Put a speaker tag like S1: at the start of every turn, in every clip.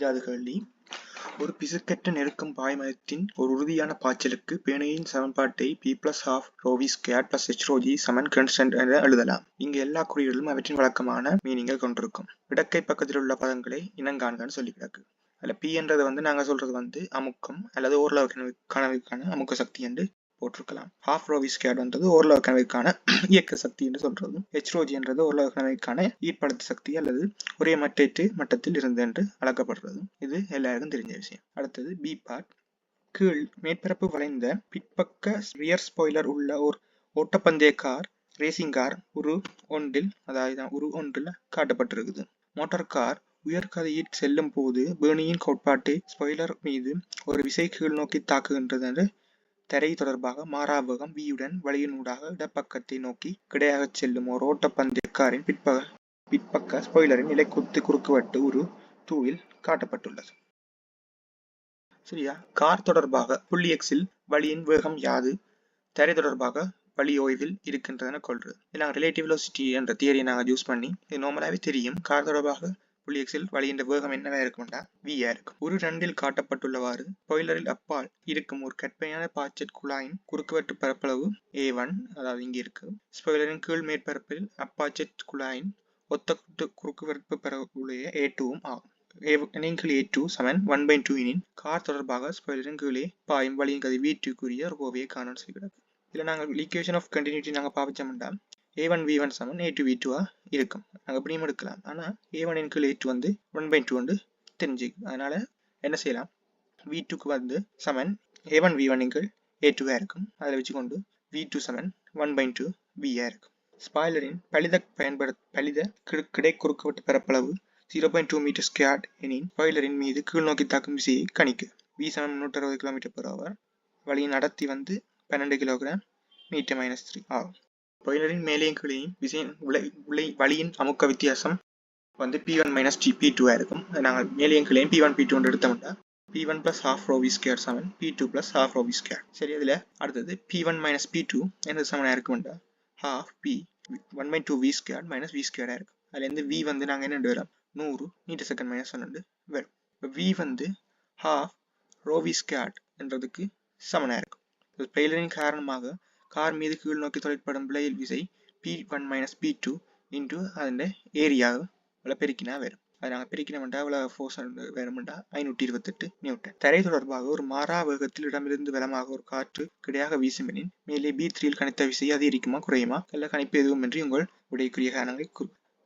S1: 5வது கேள்வி. ஒரு பிசுக்கற்ற நெருக்கும் பாய்மத்தின் ஒரு உறுதியான பாய்ச்சலுக்கு பேணையின் சமன்பாட்டை p+half ρv² + h ρg constant என எழுதலாம். இங்கு எல்லா குறியீடுகளும் அவற்றின் வழக்கமான மீனிங்கை கொண்டிருக்கும். இடக்கை பக்கத்தில் உள்ள பதங்களை இனங்காண்கன்னு சொல்லி கிடக்கு. அதில் p என்றது நாங்கள் சொல்றது அமுக்கம் அல்லது ஓரளவு கனவுக்கான அமுக்க சக்தி என்று போட்டிருக்கலாம். half ρv² ஓரளவு கனவுக்கான இயக்க சக்தி என்று சொல்றது. h ρg ஓரளவு கனவுக்கான ஈர்ப்பழுத்த சக்தி அல்லது ஒரே மட்டத்தில் இருந்து என்று அழைக்கப்படுறது. இது எல்லாருக்கும் தெரிஞ்ச விஷயம். அடுத்தது பி பார்ட். கீழ் மேற்பரப்பு வளைந்த பிற்பக்க ரியர் ஸ்பாய்லர் உள்ள ஒரு ஓட்டப்பந்தய கார் ரேசிங் கார் உரு ஒன்றில் காட்டப்பட்டிருக்குது. மோட்டார் கார் உயர்கதியில் செல்லும் போது பேர்னியின் கோட்பாட்டு ஸ்பாய்லர் மீது ஒரு விசை கீழ் நோக்கி தாக்குகின்றது என்று தரை தொடர்பாக மாறாவேகம் வியுடன் வழியினூடாக இடப்பக்கத்தை நோக்கி கிடையாக செல்லும் ஒரு ஓட்டப்பந்தய காரின் பிற்பக்க ஸ்பாய்லரின் நிலைக்குத்து குறுக்குவெட்டு ஒரு தூவில் காட்டப்பட்டுள்ளது. சரியா? கார் தொடர்பாக புள்ளி எக்ஸில் வழியின் வேகம் யாது? தரை தொடர்பாக வழி ஓய்வில் இருக்கின்றன கொள்றது. நாங்கள் ரிலேட்டிவ் வெலோசிட்டி என்ற தியரியை நாங்கள் யூஸ் பண்ணி இது நார்மலாகவே தெரியும். கார் தொடர்பாக புள்ளி எக்ஸில் வழியின் வேகம் என்னவா இருக்கும்டா வியா இருக்கும். ஒரு 2 காட்டப்பட்டுள்ளவாறு ஸ்பாய்லரில் அப்பால் இருக்கும் ஒரு கற்பனையான பாய்ச்சல் குழாயின் குறுக்குவெட்டு பரப்பளவு A1, அதாவது இங்கே இருக்கு. ஸ்பாய்லரின் கீழ் மேற்பரப்பில் அப்பாய்ச்சல் குழாயின் ஒத்த குறுக்குவெட்டு பரப்புடைய A2 ஆகும். A2 1/2 எனின் கார் தொடர்பாக ஸ்பாய்லரின் கீழே பாயும் வழியின் கதி V2 ஒரு கோவையை காண சொல்கிறது. இதில் நாங்கள் ஈக்குவேஷன் ஆஃப் கண்டினியூட்டி நாங்கள் பாவிச்சோம்னா A1 V1 A2 V2 இருக்கும். நாங்கள் எப்படியும் எடுக்கலாம். ஆனால் A1 இன் கீழ் A2 1/2 தெரிஞ்சுக்கு. அதனால என்ன செய்யலாம்? V2 சமன் A1 V1 இன் கீழ் A2 இருக்கும். அதில் வச்சுக்கொண்டு V2 1/2 V இருக்கும். ஸ்பாய்லரின் பலித கிடை குறுக்குவெட்டு பரப்பளவு 0.2 m² எனின் ஸ்பாய்லரின் மீது கீழ் நோக்கி தாக்கும் விசையை கணிக்கு. V 360 km/h. வழியின் அடர்த்தி 12 kg m-3 ஆகும். ஸ்பாய்லரின் மேலேயும் கீழேயும் விசையின் வழியின் அமுக்க வித்தியாசம் P1 - P2 இருக்கும். நாங்கள் மேலேயும் கீழேயும் P1 P2 எடுத்தோம்னா P1 + half ρv² P2 + half ρv². சரி, அதில் அடுத்தது P1 - P2 என்ன சமனா இருக்கும்டா half P 1/2 V² - V² இருக்கும். அதுலேருந்து V நாங்கள் என்ன வரும் 100 m/s வரும். V half ρv² என்றதுக்கு சமனா இருக்கும். ஸ்பாய்லரின் காரணமாக கார் மீது கீழ் நோக்கி தொழிற்படும் விளையில் விசை P1 - P2 இன்டு அதன் ஏரியாவை பெருக்கினா வரும். அதை நாங்கள் பெருக்கினோம்டா அவ்வளோ ஃபோர்ஸ் வரும்டா 528 நியூட்டன். தரை தொடர்பாக ஒரு மாறா வேகத்தில் இடமிருந்து வலமாக ஒரு காற்று கிடையாக வீசுமெனின் மேலே B3 கணித்த விசை அதிகரிக்குமா குறையுமா? அல்ல கணிப்பு எதுவுமின்றி உங்கள் உடையக்குரிய காரணங்களை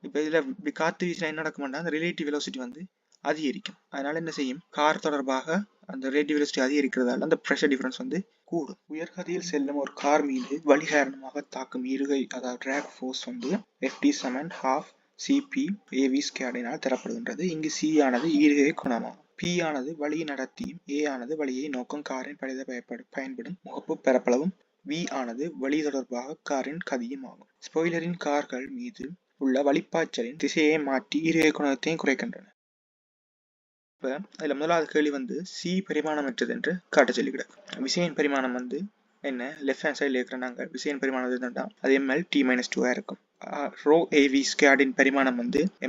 S1: இப்போ இதில் காற்று வீசினா என்ன நடக்குமாண்டா அந்த ரிலேட்டிவ் வெலோசிட்டி அதிகரிக்கும். அதனால என்ன செய்யும்? கார் தொடர்பாக அந்த ரிலேட்டிவ் வெலோசிட்டி அதிகரிக்கிறதால அந்த ப்ரெஷர் டிஃபரன்ஸ் கூடும். உயர்கதியில் செல்லும் ஒரு கார் மீது வலி காரணமாக தாக்கும் இருகை அதாவது drag force FD half CP AV² தரப்படுகின்றது. இங்கு C ஆனது ஈர்கை குணமாகும். P ஆனது வழியின் அடர்த்தியும் A ஆனது வழியை நோக்கும் காரின் பயன்படும் முகப்பு பரப்பளவும் V ஆனது வழி தொடர்பாக காரின் கதியும் ஆகும். ஸ்பாய்லரின் கார்கள் மீது உள்ள வழிப்பாய்ச்சலின் திசையை மாற்றி ஈர்கை குணத்தையும் குறைக்கின்றன. இப்போ அதில் முதலாவது கேள்வி C பரிமாணமற்றது என்று காட்ட சொல்லி கிடக்கு. விசையின் பரிமாணம் என்ன? லெஃப்ட் ஹேண்ட் சைடில் இருக்கிற நாங்கள் விசையின் பரிமாணம் இருந்தா அது ml-t-2 இருக்கும். ρAV² பரிமாணம்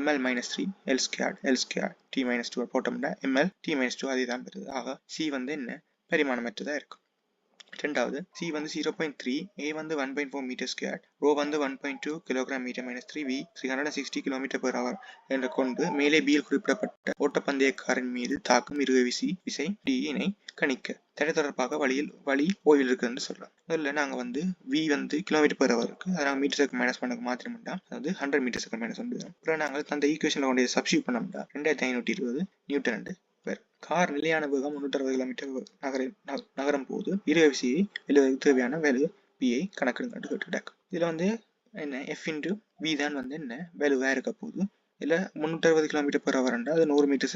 S1: ml - 3 L² t-2 போட்டோம்னா ml-t-2 அதே தான் பெறுது. ஆக C என்ன? பரிமாணமற்றதா இருக்கும். ரெண்டாவது C 0.3 A 1.4 m², ρ 1.2 kg m-3 V 360 km/h என்று கொண்டு மேலே பியில் குறிப்பிடப்பட்ட ஓட்டப்பந்தய காரின் மீது தாக்கும் இருகை விசை D இனை கணிக்க தடை தொடர்பாக வழி ஓய்வில் இருக்கு என்று சொல்றோம். அதில் நாங்கள் V km/h இருக்கு. அதை நாங்கள் m/s மாத்திரம்டா அதாவது 100 m/s அப்புறம் நாங்கள் அந்த ஈக்குவேஷனில் கொண்டு சப்ஸ்டியூட் பண்ணோம்டா 2520 நியூட்டன் கார் நிலையான வேகம் 360 km நகரும் போது இருகை விசையை எழுதுவதற்கு தேவையான வேல்யூ P கணக்கெடுங்க கேட்டுட்டாங்க. இதில் என்ன F × V தான் என்ன வேல்யூவாக இருக்க போகுது. இதில் 360 km/h அது 100 m/s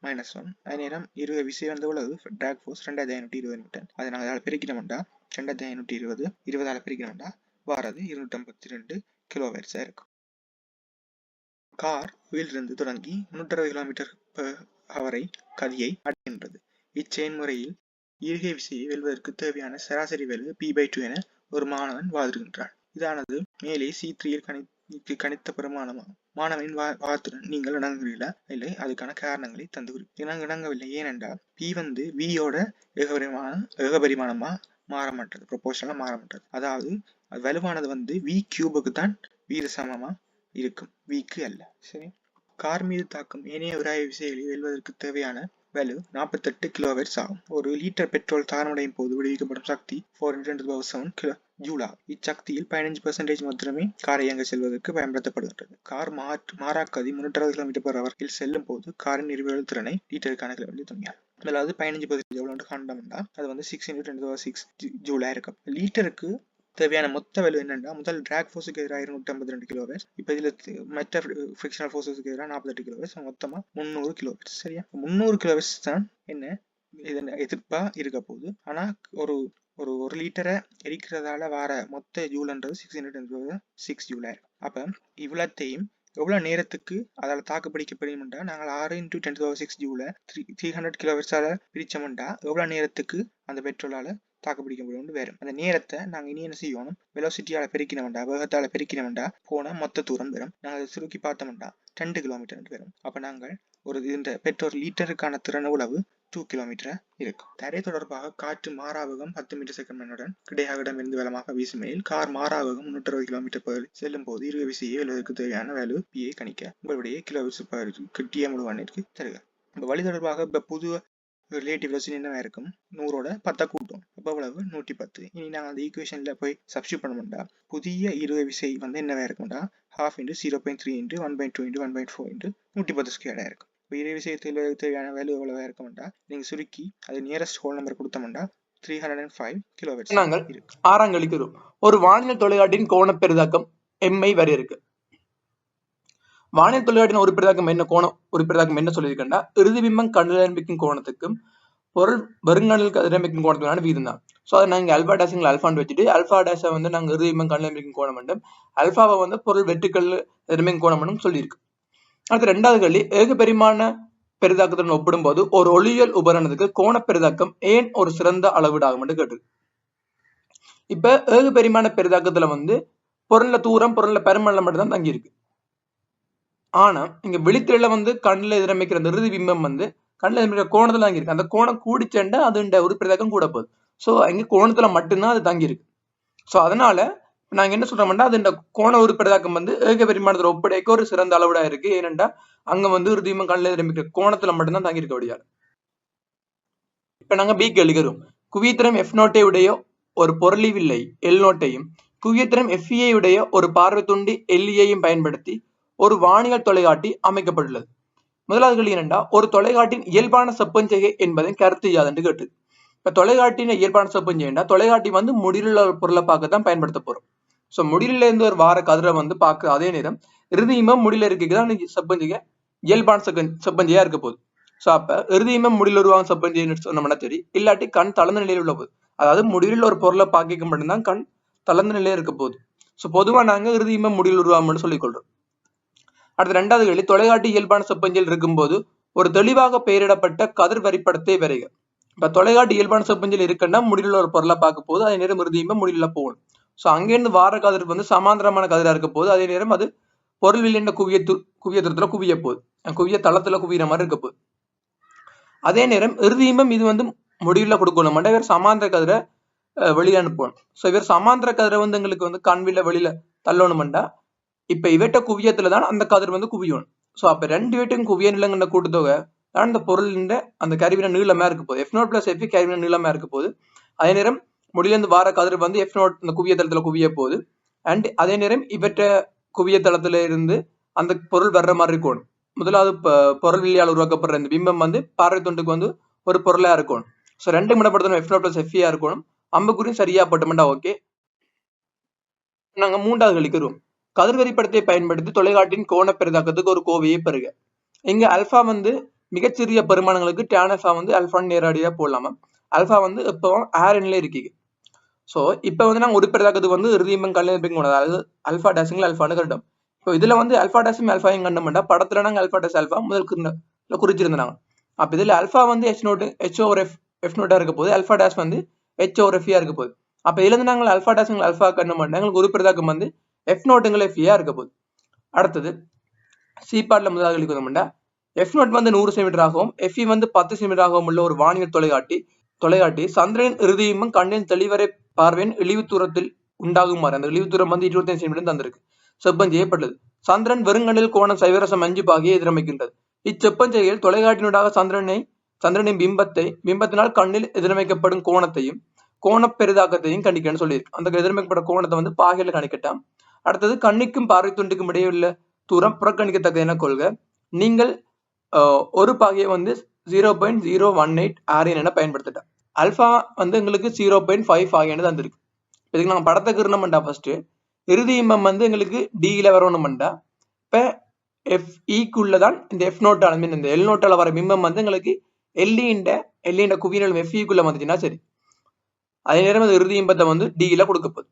S1: -1. அதே நேரம் இருகை விசை உள்ளது டிராக் ஃபோர்ஸ் 2520 நியூட்டன். அதை நாங்கள் பெருக்கினோம்டா 2520 20ஆல் பெருக்கினோம்டா வாரது 252 kW இருக்கும். கார் வீலிருந்து தொடங்கி 360 km/h கதியை அடைகின்றது. இச்செயன்முறையில் ஈர்கை விசையை வெல்வதற்கு தேவையான சராசரி வேல்யூ P/2 என ஒரு மாணவன் வாதிடுகின்றான். இதானது மேலே C3 கணித்த பிரமாணமாகும். மாணவனின் வாதத்துடன் நீங்கள் இணங்குகிறீர்களா இல்லை அதுக்கான காரணங்களை தந்து இணங்கவில்லை. ஏனென்றால் பி வந்து வியோட ஏகபரிமாணமா மாற மாட்டது, ப்ரொபோஷனலா மாற மாட்டது. அதாவது அது வலுவானது வந்து வி கியூபுக்கு தான் வீத சமமா இருக்கும், விக்கு அல்ல. சரி, கார் மீது தாக்கும் ஏனைய உராய்வு விசைகளை வெல்வதற்கு தேவையான வலு 48 கிலோவாட்ஸ் ஆகும். ஒரு லிட்டர் பெட்ரோல் தாரமடையும் போது விடுவிக்கப்படும் சக்தி 410 கிலோ ஜூலா. இச்சக்தியில் 15% மாத்திரமே காரை இயங்க செல்வதற்கு பயன்படுத்தப்படுகின்றது. கார் மாறாக்கதி 360 km/h செல்லும் போது காரின் எரிபொருள் திறனை லிட்டருக்கான கிலோமீட்டர் துணியார். அதாவது 15% எவ்வளவு கண்டோம்னா அது வந்து 6 × 10⁶ ஜூலா இருக்கும். லிட்டருக்கு தேவையான மொத்த வலு என்னன்னா, முதல் டிராக் ஃபோர்ஸுக்கு எதிராக 252 கிலோவாட்ஸ், இப்போ இதுல மற்ற ஃபிரிக்ஷனல் ஃபோர்ஸஸுக்கு எதிராக 48 கிலோவாட்ஸ், மொத்தமா 300 கிலோவாட்ஸ். சரியா, 300 கிலோவாட்ஸ் தான் என்ன இதன் எதிர்ப்பா இருக்க போகுது. ஆனா ஒரு ஒரு ஒரு லிட்டரை எரிக்கிறதால வர மொத்த ஜூல்ன்றது 606 ஜூலா இருக்கும். அப்ப இவ்வளத்தையும் எவ்வளவு நேரத்துக்கு அதால தாக்குப்பிடிக்கப்படும்டா, நாங்கள் 6 × 10⁶ ஜூல 300 கிலோவாட்ஸால பிரிச்சோம்டா எவ்வளவு நேரத்துக்கு அந்த பெட்ரோலால தாக்குப்பிடிக்க முடியும்னு வேறு. அந்த நேரத்தை நாங்கள் இனி என்ன செய்யணும், வெலோசிட்டியால பெருக்கினோம்டா, வேகத்தால பெருக்கினோம்டா போன மொத்த தூரம் வரும். நாங்கள் அதை சுருக்கி பார்த்தோம்டா 2 கிலோமீட்டர் வரும். அப்ப நாங்கள் ஒரு இந்த பெட்ரோல் லிட்டருக்கான திறன் உளவு 2 கிலோமீட்டரா இருக்கும். தரை தொடர்பாக காற்று மாறாவேகம் 10 மீட்டர்/செகண்ட் கிடையாக இடமிருந்து வேகமாக வீசுமையில் கார் மாறாவேகம் 360 km/h செல்லும் போது இருக விசையை வெல்வதற்கு தேவையான வேலு பியை கணிக்க உங்களுடைய கிலோவாட்ஸ் கிட்டிய முழுவதற்கு தருக. இப்போ வழி தொடர்பாக இப்போ புது ரிலேட்டிவ் வெலோசிட்டி என்னவா இருக்கும், 100ஓட 10 கூட்டும், அப்போ எவ்வளவு 110. இனி நாங்கள் அந்த ஈக்குவேஷன்ல போய் சப்ஸ்டியூட் பண்ணோம்டா புதிய இருக விசை வந்து என்னவா இருக்கும்டா 12 × 0.3 × 1/2 × 1/4 × 110² இருக்கும். இப்போ இருக விசயத்தில் தேவையான வேல்யூ எவ்வளவா இருக்கும்டா, நீங்க சுருக்கி அது நியரஸ்ட் ஹோல் நம்பர் கொடுத்தோம்டா 305 கிலோவாட்ஸ்.
S2: நாங்கள் ஆறாங்கழிக்கிறோம். ஒரு வானியல் தொலைக்காட்டியின் கோண பெரிதாக்கம் எம்ஐ வரை இருக்கு. வானியல் தொலைக்காட்டின் ஒரு பெரிதாக்கம் என்ன கோணம், ஒரு பெரிதாக்கம் என்ன சொல்லியிருக்கா, இறுதி பிம்பம் கண்ணிலம்பிக்கும் கோணத்துக்கும் பொருள் வருங்காலில் கதிரமைக்கும் கோணத்துக்கான வீதம் தான். ஸோ அதை நாங்கள் அல்பா டேஷில் அல்ஃபான்னு வச்சுட்டு அல்ஃபா டேஷை வந்து நாங்கள் இறுதி பிம்பம் கண்ணிலம்பிக்கும் கோணம் மட்டும், அல்ஃபாவை வந்து பொருள் வெட்டுக்கல் எதிர்மைக்கும் கோணம் மட்டும் சொல்லியிருக்கு. அடுத்து ரெண்டாவது கேள்வி, ஏக பெரிமாண பெரிதாக்கத்துடன் ஒப்பிடும் போது ஒரு ஒளியியல் உபகரணத்துக்கு கோண பெரிதாக்கம் ஏன் ஒரு சிறந்த அளவீடாகும் என்று கேட்டு. இப்ப ஏக பெரிமாண பெரிதாக்கத்துல வந்து பொருள்ல தூரம் பொருள்ல பெருமளவு மட்டும் தான் தங்கி இருக்கு. ஆனா இங்க விழித்திரையில வந்து கண்ணில் எதிரமைக்கிற அந்த இறுதி பிம்பம் வந்து கண்ணில் எதிரமைக்கிற கோணத்துல தங்கி இருக்கு. அந்த கோணம் கூடிச்சேண்டா அது ஒரு பெரிதாக்கம் கூட போகுது. ஸோ இங்க கோணத்துல மட்டும்தான் அது தங்கி இருக்கு. ஸோ அதனால நாங்க என்ன சொல்றோம்னா அது இந்த கோண ஒரு பெரிதாக்கம் வந்து ஏக பெரிமாணத்துல ஒப்படைக்க ஒரு சிறந்த அளவிடா இருக்கு. ஏனென்றா அங்க வந்து இறுதி பிம்பம் கண்ணில் எதிரமைக்கிற கோணத்துல மட்டும்தான் தங்கி இருக்க முடியாது. இப்ப நாங்க பி எழுகிறோம். குவியத்திரம் F0 உடைய ஒரு பொருளி வில்லை L0ஐயும் குவியத்திரம் FE உடைய ஒரு பார்வை துண்டி LEஐயும் பயன்படுத்தி ஒரு வானியல் தொலைக்காட்டி அமைக்கப்பட்டுள்ளது. முதலாவது கேள்வி என்னண்டா, ஒரு தொலைக்காட்டின் இயல்பான செப்பஞ்செய்கை என்பதை கருத்து யாதுன்னு கேட்டு. இப்ப தொலைக்காட்டின் இயல்பான செப்பஞ்செய்கா தொலைக்காட்டி வந்து முடிவுள்ள ஒரு பொருளை பார்க்கத்தான் பயன்படுத்த போறோம். ஸோ முடிவுல இருந்து ஒரு வார கதிரை வந்து பார்க்க, அதே நேரம் இறுதியமும் முடியல இருக்குதான் செப்பஞ்செய்கை இயல்பான செப்பஞ்செய்யா இருக்க போகுது. ஸோ அப்ப இறுதியமும் முடிவில் உருவாங்க செப்பஞ்செய்ன்னு சொன்னோம்னா சரி, இல்லாட்டி கண் தளர்ந்த நிலையில் உள்ள போகுது. அதாவது முடிவில் ஒரு பொருளை பார்க்க மட்டும்தான் கண் தளர்ந்த நிலையில இருக்க போகுது. ஸோ பொதுவா நாங்க இறுதியமும் முடிவில் உருவாங்கன்னு சொல்லிக் கொள்றோம். அடுத்த ரெண்டாவது கேள்வி, தொலைக்காட்டி இயல்பான செப்பஞ்செய்யில் இருக்கும்போது ஒரு தெளிவாக பெயரிடப்பட்ட கதிர் வரைபடத்தை வரைக. இப்ப தொலைக்காட்டி இயல்பான செப்பஞ்செய்யில் இருக்குன்னா முடிவில் ஒரு பொருளை பார்க்க போது, அதே நேரம் இறுதியமும் முடிவில் போகணும். ஸோ அங்கிருந்து வார கதிர் வந்து சமாந்தரமான கதிரா இருக்க போது, அதே நேரம் அது பொருள்வில் என்ன குவியத்துல குவிய போகுது, குவிய தளத்துல குவியிற மாதிரி இருக்க போகுது. அதே நேரம் இறுதியமும் இது வந்து முடிவில் கொடுக்கணும், இவர் சமாந்திர கதிரை வெளியே அனுப்பணும். ஸோ இவர் சமாந்திர கதிரை வந்து எங்களுக்கு வந்து கண்வில வெளியில தள்ளணும்டா இப்ப இவட்ட குவியத்துலதான் அந்த கதிர் வந்து குவியணும். ஸோ அப்ப ரெண்டு வீட்டும் குவிய நிலங்கிற கூட்டுத்தொகை தான் அந்த பொருளின் அந்த கருவின நீளமா இருக்க போகுது. F0 + F கருவின நீளமா இருக்க போகுது. அதே நேரம் முடியிலிருந்து வார கதிர் வந்து F0 இந்த குவிய தளத்துல குவிய போகுது. அண்ட் அதே நேரம் இவற்ற குவிய தளத்துல இருந்து அந்த பொருள் வர்ற மாதிரி இருக்கணும். முதலாவது பொருள் வில்லியால் உருவாக்கப்படுற இந்த பிம்பம் வந்து பார்வை துண்டுக்கு வந்து ஒரு பொருளா இருக்கணும். ஸோ ரெண்டு மிடப்படுத்தணும், F0 + F இருக்கணும். அம்புக்குறியும் சரியா போட்டோம்டா ஓகே. நாங்க மூன்றாவது கழிக்கிறோம். கதிர்வரிப்படத்தை பயன்படுத்தி தொலைக்காட்டின் கோண பெரிதாக்கத்துக்கு ஒரு கோவையை பெறுக. இங்க அல்பா வந்து மிகச்சிறிய பெருமானங்களுக்கு tan α வந்து அல்பான்னு நேரடியா போடலாமா. அல்பா வந்து இப்போ ஆரன்ல இருக்கு. ஸோ இப்போ வந்து நாங்கள் ஒரு பெரிதாக்கத்துக்கு வந்து இறுதியமும் கல்யாணம் அதாவது அல்பா டேஷிங்ல அல்பான்னு கட்டோம். இப்போ இதுல வந்து அல்பா டேஷும் அல்பாயும் கண்டோம்டா படத்துல நாங்கள் அல்பா டேஷ் அல்பா முதல் குறிச்சிருந்தாங்க. அப்ப இதுல அல்பா வந்து H0 இருக்க போது, அல்பா டேஷ் வந்து H/F இருக்க போகுது. அப்ப இதுல இருந்து நாங்கள் அல்பா டேஷ் அல்பா கண்ட மாட்டோம், எங்களுக்கு ஒரு பெரிதாக்கம் வந்து F0 F இருக்க போகுது. அடுத்தது சி பார்ட்ல முதலாவது கேள்விக்கு வந்தோம்னா எஃப் நாட் வந்து 100 சென்டிமீட்டர் ஆகவும் எஃப்இ வந்து 10 சென்டிமீட்டர் ஆகவும் உள்ள ஒரு வானியல் தொலைகாட்டி சந்திரனின் இறுதியும் கண்ணின் தெளிவரை பார்வையின் இழிவு தூரத்தில் உண்டாகுமாறு அந்த இழிவு தூரம் வந்து 25 சென்டிமீட்டர் தந்திருக்கு. செப்பம் செய்யப்பட்டது. சந்திரன் வெறுங்கண்ணில் கோணம் 0.5 பாகையை எதிரமைக்கின்றது. இச்செப்பம் செய்கையில் தொலைகாட்டினூடாக சந்திரனின் பிம்பத்தினால் கண்ணில் எதிரமைக்கப்படும் கோணத்தையும் கோண பெரிதாக்கத்தையும் கணிக்கணும்னு சொல்லியிருக்கு. அந்த எதிரமைக்கப்பட்ட கோணத்தை வந்து பாகையில கணிக்கட்டாம். அடுத்தது கண்ணிக்கும் பார்வை துண்டுக்கும் இடையே உள்ள தூரம் புறக்கணிக்கத்தக்க என கொள்க. நீங்கள் ஒரு பாகையை வந்து 0.018 ஆரியன் என பயன்படுத்திட்டோம். அல்பா வந்து எங்களுக்கு 0.5 ஆகியன்னு தந்திருக்கு. இதுக்கு நாங்கள் படத்தை கிரணம்டா ஃபர்ஸ்ட் இறுதி இம்பம் வந்து எங்களுக்கு டியில வரணும்டா. இப்ப எஃப்இக்குள்ளதான் இந்த எஃப் நோட்டால மீன் இந்த எல் நோட்டால வர பிம்பம் வந்து எங்களுக்கு எல்இண்ட குவியல் எஃப்இக்குள்ள வந்துச்சுன்னா சரி. அதே நேரம் அது இறுதி இம்பத்தை வந்து டியில கொடுக்க போகுது.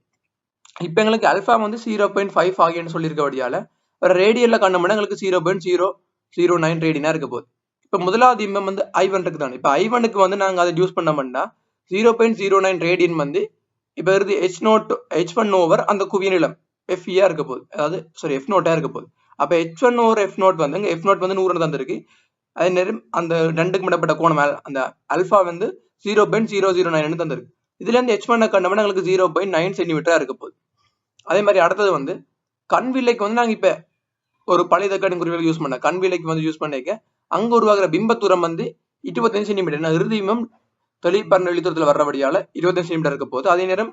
S2: இப்ப எங்களுக்கு அல்பா வந்து 0.5 ஆகியன்னு சொல்லியிருக்கபடியால ஒரு ரேடியல்ல கண்டோம்னா எங்களுக்கு 0.009 ரேடியனா இருக்க போகுது. இப்ப முதலாவது இம்பம் வந்து I1 இருக்கு தான். இப்ப I1க்கு வந்து நாங்க அதை யூஸ் பண்ணோம்னா 0.09 ரேடியன் வந்து இப்ப இறுதி H1 ஓவர் அந்த குவிய நிலம் FE இருக்க போகுது. அதாவது F நோட்டா இருக்க போகுது. அப்ப H1 ஓவர் F நோட் வந்து F நோட் வந்து 100 தந்திருக்கு. அதே நேரம் அந்த ரெண்டுக்கு மேற்பட்ட கோணம் அந்த அல்பா வந்து 0.009 தந்திருக்கு. இதுல இருந்து H1 கண்டோம்னா எங்களுக்கு 0.9 சென்டிமீட்டரா இருக்க போகுது. அதே மாதிரி அடுத்தது வந்து கண் வில்லைக்கு வந்து நாங்க இப்ப ஒரு பழைய தக்காடின் குறிவியல் யூஸ் பண்ண கண் வில்லைக்கு வந்து யூஸ் பண்ணிக்க அங்க உருவாகிற பிம்ப தூரம் வந்து 25 சென்டிமீட்டர் இறுதி பிம்பம் தெளிப்பறன் வெளித்தூரத்துல வர்றபடியால 25 சென்டிமீட்டர் இருக்க போகுது. அதே நேரம்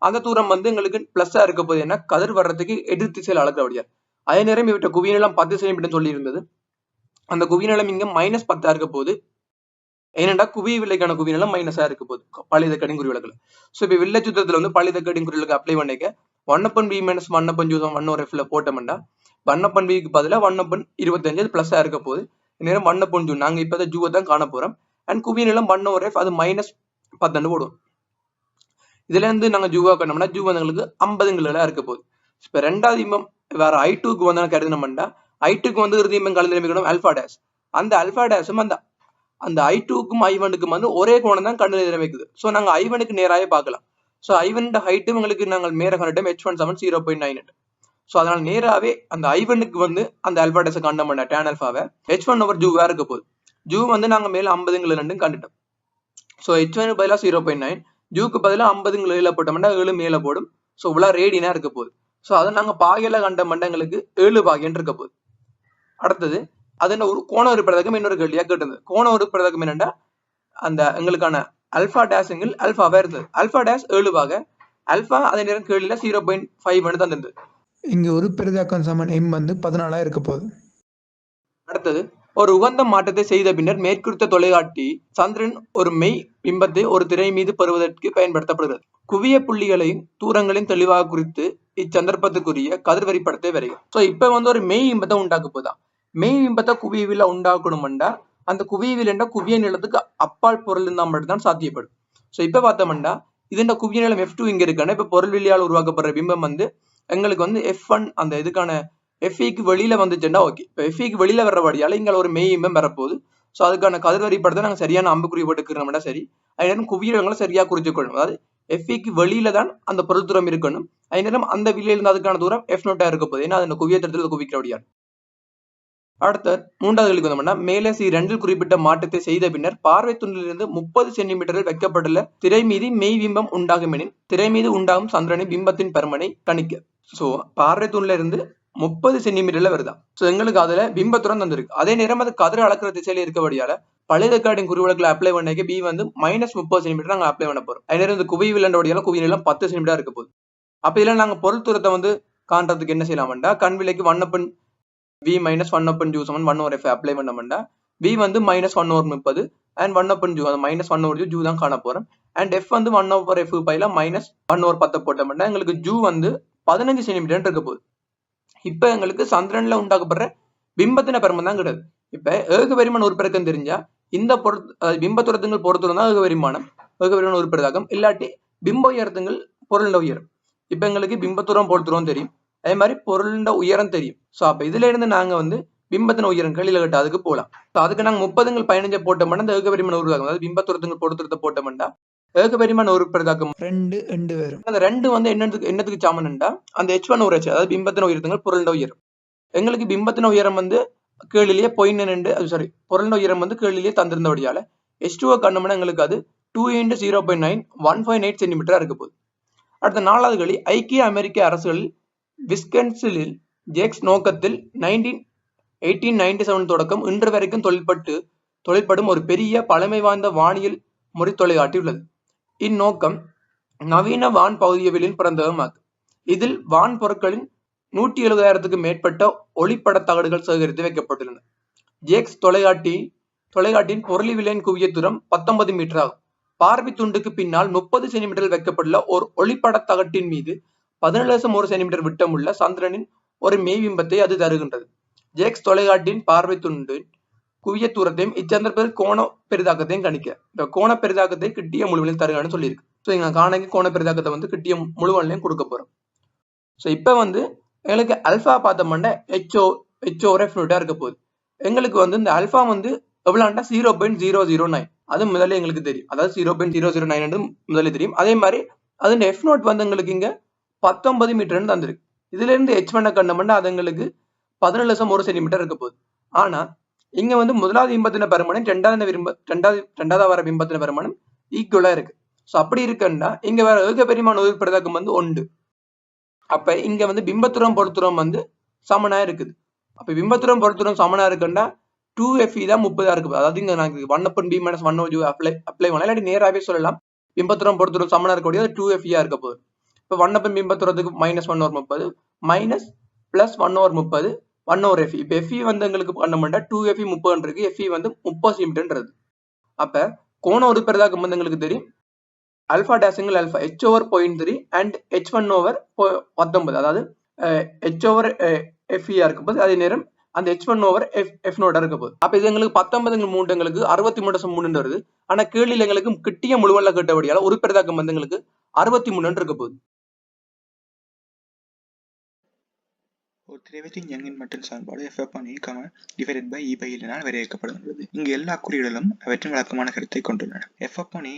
S2: அந்த தூரம் வந்து எங்களுக்கு பிளஸ்ஸா இருக்க போகுது. ஏன்னா கதிர் வர்றதுக்கு எதிர் திசையில் அளக்கிறபடியா. அதே நேரம் இவற்ற குவியநிலம் 10 சென்டிமீட்டர் சொல்லி இருந்தது. அந்த குவியநிலம் இங்க -10 இருக்க போகுது. ஏனென்றா குவி வில்லைக்கான குவியநிலம் மைனஸா இருக்க போகுது பழைய தக்காடின் குறிவிலக்குல. சோ இப்ப வில்லை சூத்திரத்துல வந்து பழைய தக்காடின் குறிவிலக்கு அப்ளை பண்ணிக்க 1/b - 1/u 1/f போட்டோம்னா 1/bக்கு பதிலா 1/25 பிளஸ்ஸா இருக்க போகுது. நேரம் 1/ஜூ நாங்க இப்ப ஜூவை தான் காண போறோம். அண்ட் குவியநிலம் 1/f அது -10 போடும். இதுல இருந்து நாங்க ஜூவா கண்டோம்னா ஜூ வந்து எங்களுக்கு 50 இருக்க போகுது. இப்ப ரெண்டாவது இம்பம் வேற I2க்கு வந்து கருதினோம்னா I2க்கு வந்து இறுதி இம்பம் கலந்து அல்பா டேஷ். அந்த அல்பா டேஷும் அந்த I2க்கும் I1க்கும் வந்து ஒரே கோணம் தான் கண்ணில் எதிரமைக்குது. சோ நாங்க I1க்கு நேராக பார்க்கலாம். சோ I1 ஹைட்டும் உங்களுக்கு நாங்கள் மேல கண்டுட்டோம் H1 0.98. சோ அதனால நேராவே அந்த I1க்கு வந்து அந்த அல்பா டேஷ கண்டோம்னா tan அல்பாவை H1 ஓவர் ஜூ வேற இருக்க போகுது. ஜூ வந்து நாங்க மேல 50 கண்டுட்டோம். சோ H1 பதிலா 0.9 ஜூக்கு பதிலா 50 போட்டோம்னா 7 மேல போடும். சோ இவ்வளவு ரேடியனா இருக்க போகுது. சோ அதை நாங்க பாகையில கண்டோம்னா எங்களுக்கு 7 பாகைன்னு இருக்க போகுது. அடுத்தது அது ஒரு கோண உருப்பெருக்கம் இன்னொரு கேள்வியா கேட்டிருந்தது. கோண உருப்பெருக்கம் என்னன்னா அந்த எங்களுக்கான அல்பா டேஷுங்கள் அல்பாவா இருந்தது. அல்பா டேஷ் 7 பாகை அல்பா அதே நேரம் கேள்வியில 0.5 தந்திருந்தது.
S3: இங்க ஒரு பெரிதாக்கம் சமன் m வந்து 14 இருக்க போகுது.
S2: அடுத்தது ஒரு உகந்த மாற்றத்தை செய்த பின்னர் மேற்குறித்த தொலைகாட்டி சந்திரன் ஒரு மெய் பிம்பத்தை ஒரு திரை மீது பெறுவதற்கு பயன்படுத்தப்படுகிறது. குவிய புள்ளிகளையும் தூரங்களையும் தெளிவாக குறித்து இச்சந்தர்ப்பத்துக்குரிய கதிர்வரி படத்தை வரையும். சோ இப்ப வந்து ஒரு மெய் பிம்பத்தை உண்டாக்க போதான். மெய் பிம்பத்தை குவியவில உண்டாக்கணும்டா அந்த குவியவில் என்ற குவிய நிலத்துக்கு அப்பால் பொருள் இருந்தால் மட்டும்தான் சாத்தியப்படும். சோ இப்ப பார்த்தோம்னா இது குவிய நிலம் F2 இங்க இருக்குன்னா இப்ப பொருள் வெளியால் உருவாக்கப்படுற பிம்பம் வந்து எங்களுக்கு வந்து F1 அந்த இதுக்கான FEக்கு வெளியில வந்துச்சுன்னா ஓகே. இப்ப FEக்கு வெளியில வர்றபடியால இங்க ஒரு மெய் பிம்பம் வரப்போகுது. சோ அதுக்கான கதிர்வரி படத்தை நாங்க சரியான அம்புக்குறி போட்டுக்கிறோம்னா சரி. அதே நேரம் குவியங்களை சரியா குறிச்சுக்கணும். அதாவது FEக்கு வெளியில தான் அந்த பொருள் தூரம் இருக்கணும். அதே நேரம் அந்த வெளியில இருந்து அதுக்கான தூரம் F0 இருக்க போகுது. ஏன்னா அந்த குவியத்திரத்துல குவிக்கிறபடியால். அடுத்த மூன்றாவது கேள்விக்கு வந்தோம்னா மேலே C2 குறிப்பிட்ட மாற்றத்தை செய்த பின்னர் பார்வை துண்டிலிருந்து 30 சென்டிமீட்டரில் வைக்கப்பட்டுள்ள திரை மீது மெய் பிம்பம் உண்டாகும் எனில் திரை மீது உண்டாகும் சந்திரனின் பிம்பத்தின் பருமனை கணிக்க. சோ பார்வை துண்டில இருந்து 30 சென்டிமீட்டர்ல வருதா. சோ எங்களுக்கு அதுல பிம்பத்துடன் தந்திருக்கு. அதே நேரம் அது கதிர் அளக்கிற திசையில இருக்கபடியால பழைய தக்காடின் குறிவிலக்குல அப்ளை பண்ணிக்க B வந்து -30 சென்டிமீட்டர் நாங்க அப்ளை பண்ண போறோம். அதே நேரம் இந்த குவியல் என்றபடியால குவியல் 10 சென்டிமீட்டர் இருக்க போகுது. அப்ப இதுல நாங்க பொருள் தூரத்தை வந்து காண்றதுக்கு என்ன செய்யலாம்டா கண் விலைக்கு 1/v - 1/u 1/f அப்ளை பண்ணோம்னா v வந்து -1/30 and 1/u அந்த -1/u தான் காண போறோம். and f வந்து 1/f பைல -1/10 போட்டோம்னா எங்களுக்கு ஜூ வந்து 15 சென்டிமீட்டர் இருக்க போகுது. இப்ப எங்களுக்கு சந்திரன்ல உண்டாக்கப்படுற பிம்பத்தின பெருமம் தான் கிடையாது. இப்ப ஏகபரிமாண உருப்பெருக்கம் தெரிஞ்சா இந்த பிம்ப தூரத்துங்கள் பொறுத்துரம் தான் ஏகபரிமாண உருப்பெருக்கம். இல்லாட்டி பிம்ப உயரத்துங்கள் பொருள் உயரம். இப்ப எங்களுக்கு பிம்பத்தூரம் பொறுத்துரம் தெரியும். அதே மாதிரி பொருளோட உயரம் தெரியும். சோ அப்ப இதுல இருந்து நாங்க வந்து பிம்பத்தின உயரம் கீழே கட்ட அதுக்கு போலாம். அதுக்கு நாங்க 30 போட்டோம்னா இந்த ஏகபரிமாண உருவாக்கம் அதாவது பிம்பத்துரத்துங்கள் பொறுத்துரத்தை போட்டோம்னா ஏகபரிமாண உருப்பெருக்கம்
S3: 2 வரும்.
S2: அந்த 2 வந்து என்னத்துக்கு சமன்டா அந்த H1 ஒரு அதாவது பிம்பத்தின உயரத்துங்கள் பொருளோட உயரம். எங்களுக்கு பிம்பத்தின உயரம் வந்து கீழிலேயே பொருளின் உயரம் வந்து கீழிலேயே தந்திருந்தபடியால H2O கண்டோம்னா எங்களுக்கு அது 2 × 0.9 1.8 சென்டிமீட்டரா இருக்க போகுது. அடுத்த 4வது கேள்வி, ஐக்கிய அமெரிக்க அரசுகளில் விஸ்கன்சினில் ஜேக்ஸ் நோக்கத்தில் 1897 தொடக்கம் இன்று வரைக்கும் தொழில்படும் ஒரு பெரிய பழமை வாய்ந்த வானியல் முறை தொலைக்காட்டி உள்ளது. இந்நோக்கம் நவீன வான் பகுதியவியலின் பிறந்தகமாகும். இதில் வான் பொருட்களின் 170,000க்கு மேற்பட்ட ஒளிப்பட தகடுகள் சேகரித்து வைக்கப்பட்டுள்ளன. ஜேக்ஸ் தொலைக்காட்டியின் பொருளிவியலின் குவிய தூரம் 19 மீட்டர் ஆகும். பார்வை துண்டுக்கு பின்னால் 30 சென்டிமீட்டரில் வைக்கப்பட்டுள்ள ஒரு ஒளிப்பட தகட்டின் மீது 17.1 சென்டிமீட்டர் விட்டமுள்ள சந்திரனின் ஒரு மெய்பிம்பத்தை அது தருகின்றது. ஜேக்ஸ் தொலைக்காட்டியின் பார்வை துண்டின் குவிய தூரத்தையும் இச்சந்தர்ப்பத்தில் கோண பெரிதாக்கத்தையும் கணிக்க. இந்த கோண பெரிதாக்கத்தை கிட்டிய முழுவலையும் தருகான்னு சொல்லியிருக்கு. ஸோ இங்க காணக்கு கோண பெரிதாக்கத்தை வந்து கிட்டிய முழுவலையும் கொடுக்க போறோம். ஸோ இப்போ வந்து எங்களுக்கு அல்பா பார்த்தோம்னா H/F இருக்க போகுது. எங்களுக்கு வந்து இந்த அல்பா வந்து எவ்வளோண்டா 0.009. அது முதல்ல எங்களுக்கு தெரியும். அதாவது 0.009 முதல்ல தெரியும். அதே மாதிரி அதோட F0 வந்து எங்களுக்கு இங்க 19 மீட்டர்னு தந்திருக்கு. இதுல இருந்து H1 கண்டோம்னா அது எங்களுக்கு 17.1 சென்டிமீட்டர் இருக்க போகுது. ஆனா இங்க வந்து முதலாவது பிம்பத்தின பருமனும் ரெண்டாவது வர பிம்பத்தின பருமனும் ஈக்குவலா இருக்கு. ஸோ அப்படி இருக்குன்னா இங்க வேற ஏகபரிமாண உதிர் பிரதாக்கம் வந்து 1. அப்ப இங்க வந்து பிம்பத்துரம் பொறுத்துரம் வந்து சமனா இருக்குது. அப்ப பிம்பத்துரம் பொறுத்துரம் சமனா இருக்குன்னா 2Fe தான் 30 இருக்கு. அதாவது இங்க நான் 1/b - 1/u அப்ளை பண்ணலாம். இல்லாட்டி நேராவே சொல்லலாம் பிம்பத்துரம் பொறுத்துரம் சமனா இருக்கக்கூடிய 2Fe இருக்க போகுது. இப்போ 1/b பிம்பத்துரத்துக்கு -1/30 மைனஸ் பிளஸ் 1/30 1/Fe. இப்போ Fe வந்து எங்களுக்கு பண்ண 2Fe 30 இருக்கு. Fe வந்து 30 சென்டிமீட்டர்ன்றது. அப்ப கோண உருப்பெரிதாக்கம் வந்து எங்களுக்கு தெரியும் alpha dash alpha H/0.3 and H1/19. அதாவது H/Fe இருக்க போது அதே நேரம் அந்த H1/F0 இருக்க போகுது. அப்ப இது எங்களுக்கு 19 எங்களுக்கு 63.3 வருது. ஆனா கீழில் எங்களுக்கு கிட்டிய முழுவல்ல கேட்டபடியால உருப்பெரிதாக்கம் வந்து எங்களுக்கு 63 இருக்க போகுது.
S1: ஒரு திரவத்தின் யங்கின் மட்டின் சமன்பாடு F/A, divided by E/L என வரையறுக்கப்படுகிறது. இங்கு எல்லா குறியீடுகளும் அவற்றின் விளக்கமான கருத்தை கொண்டுள்ளன. F/A,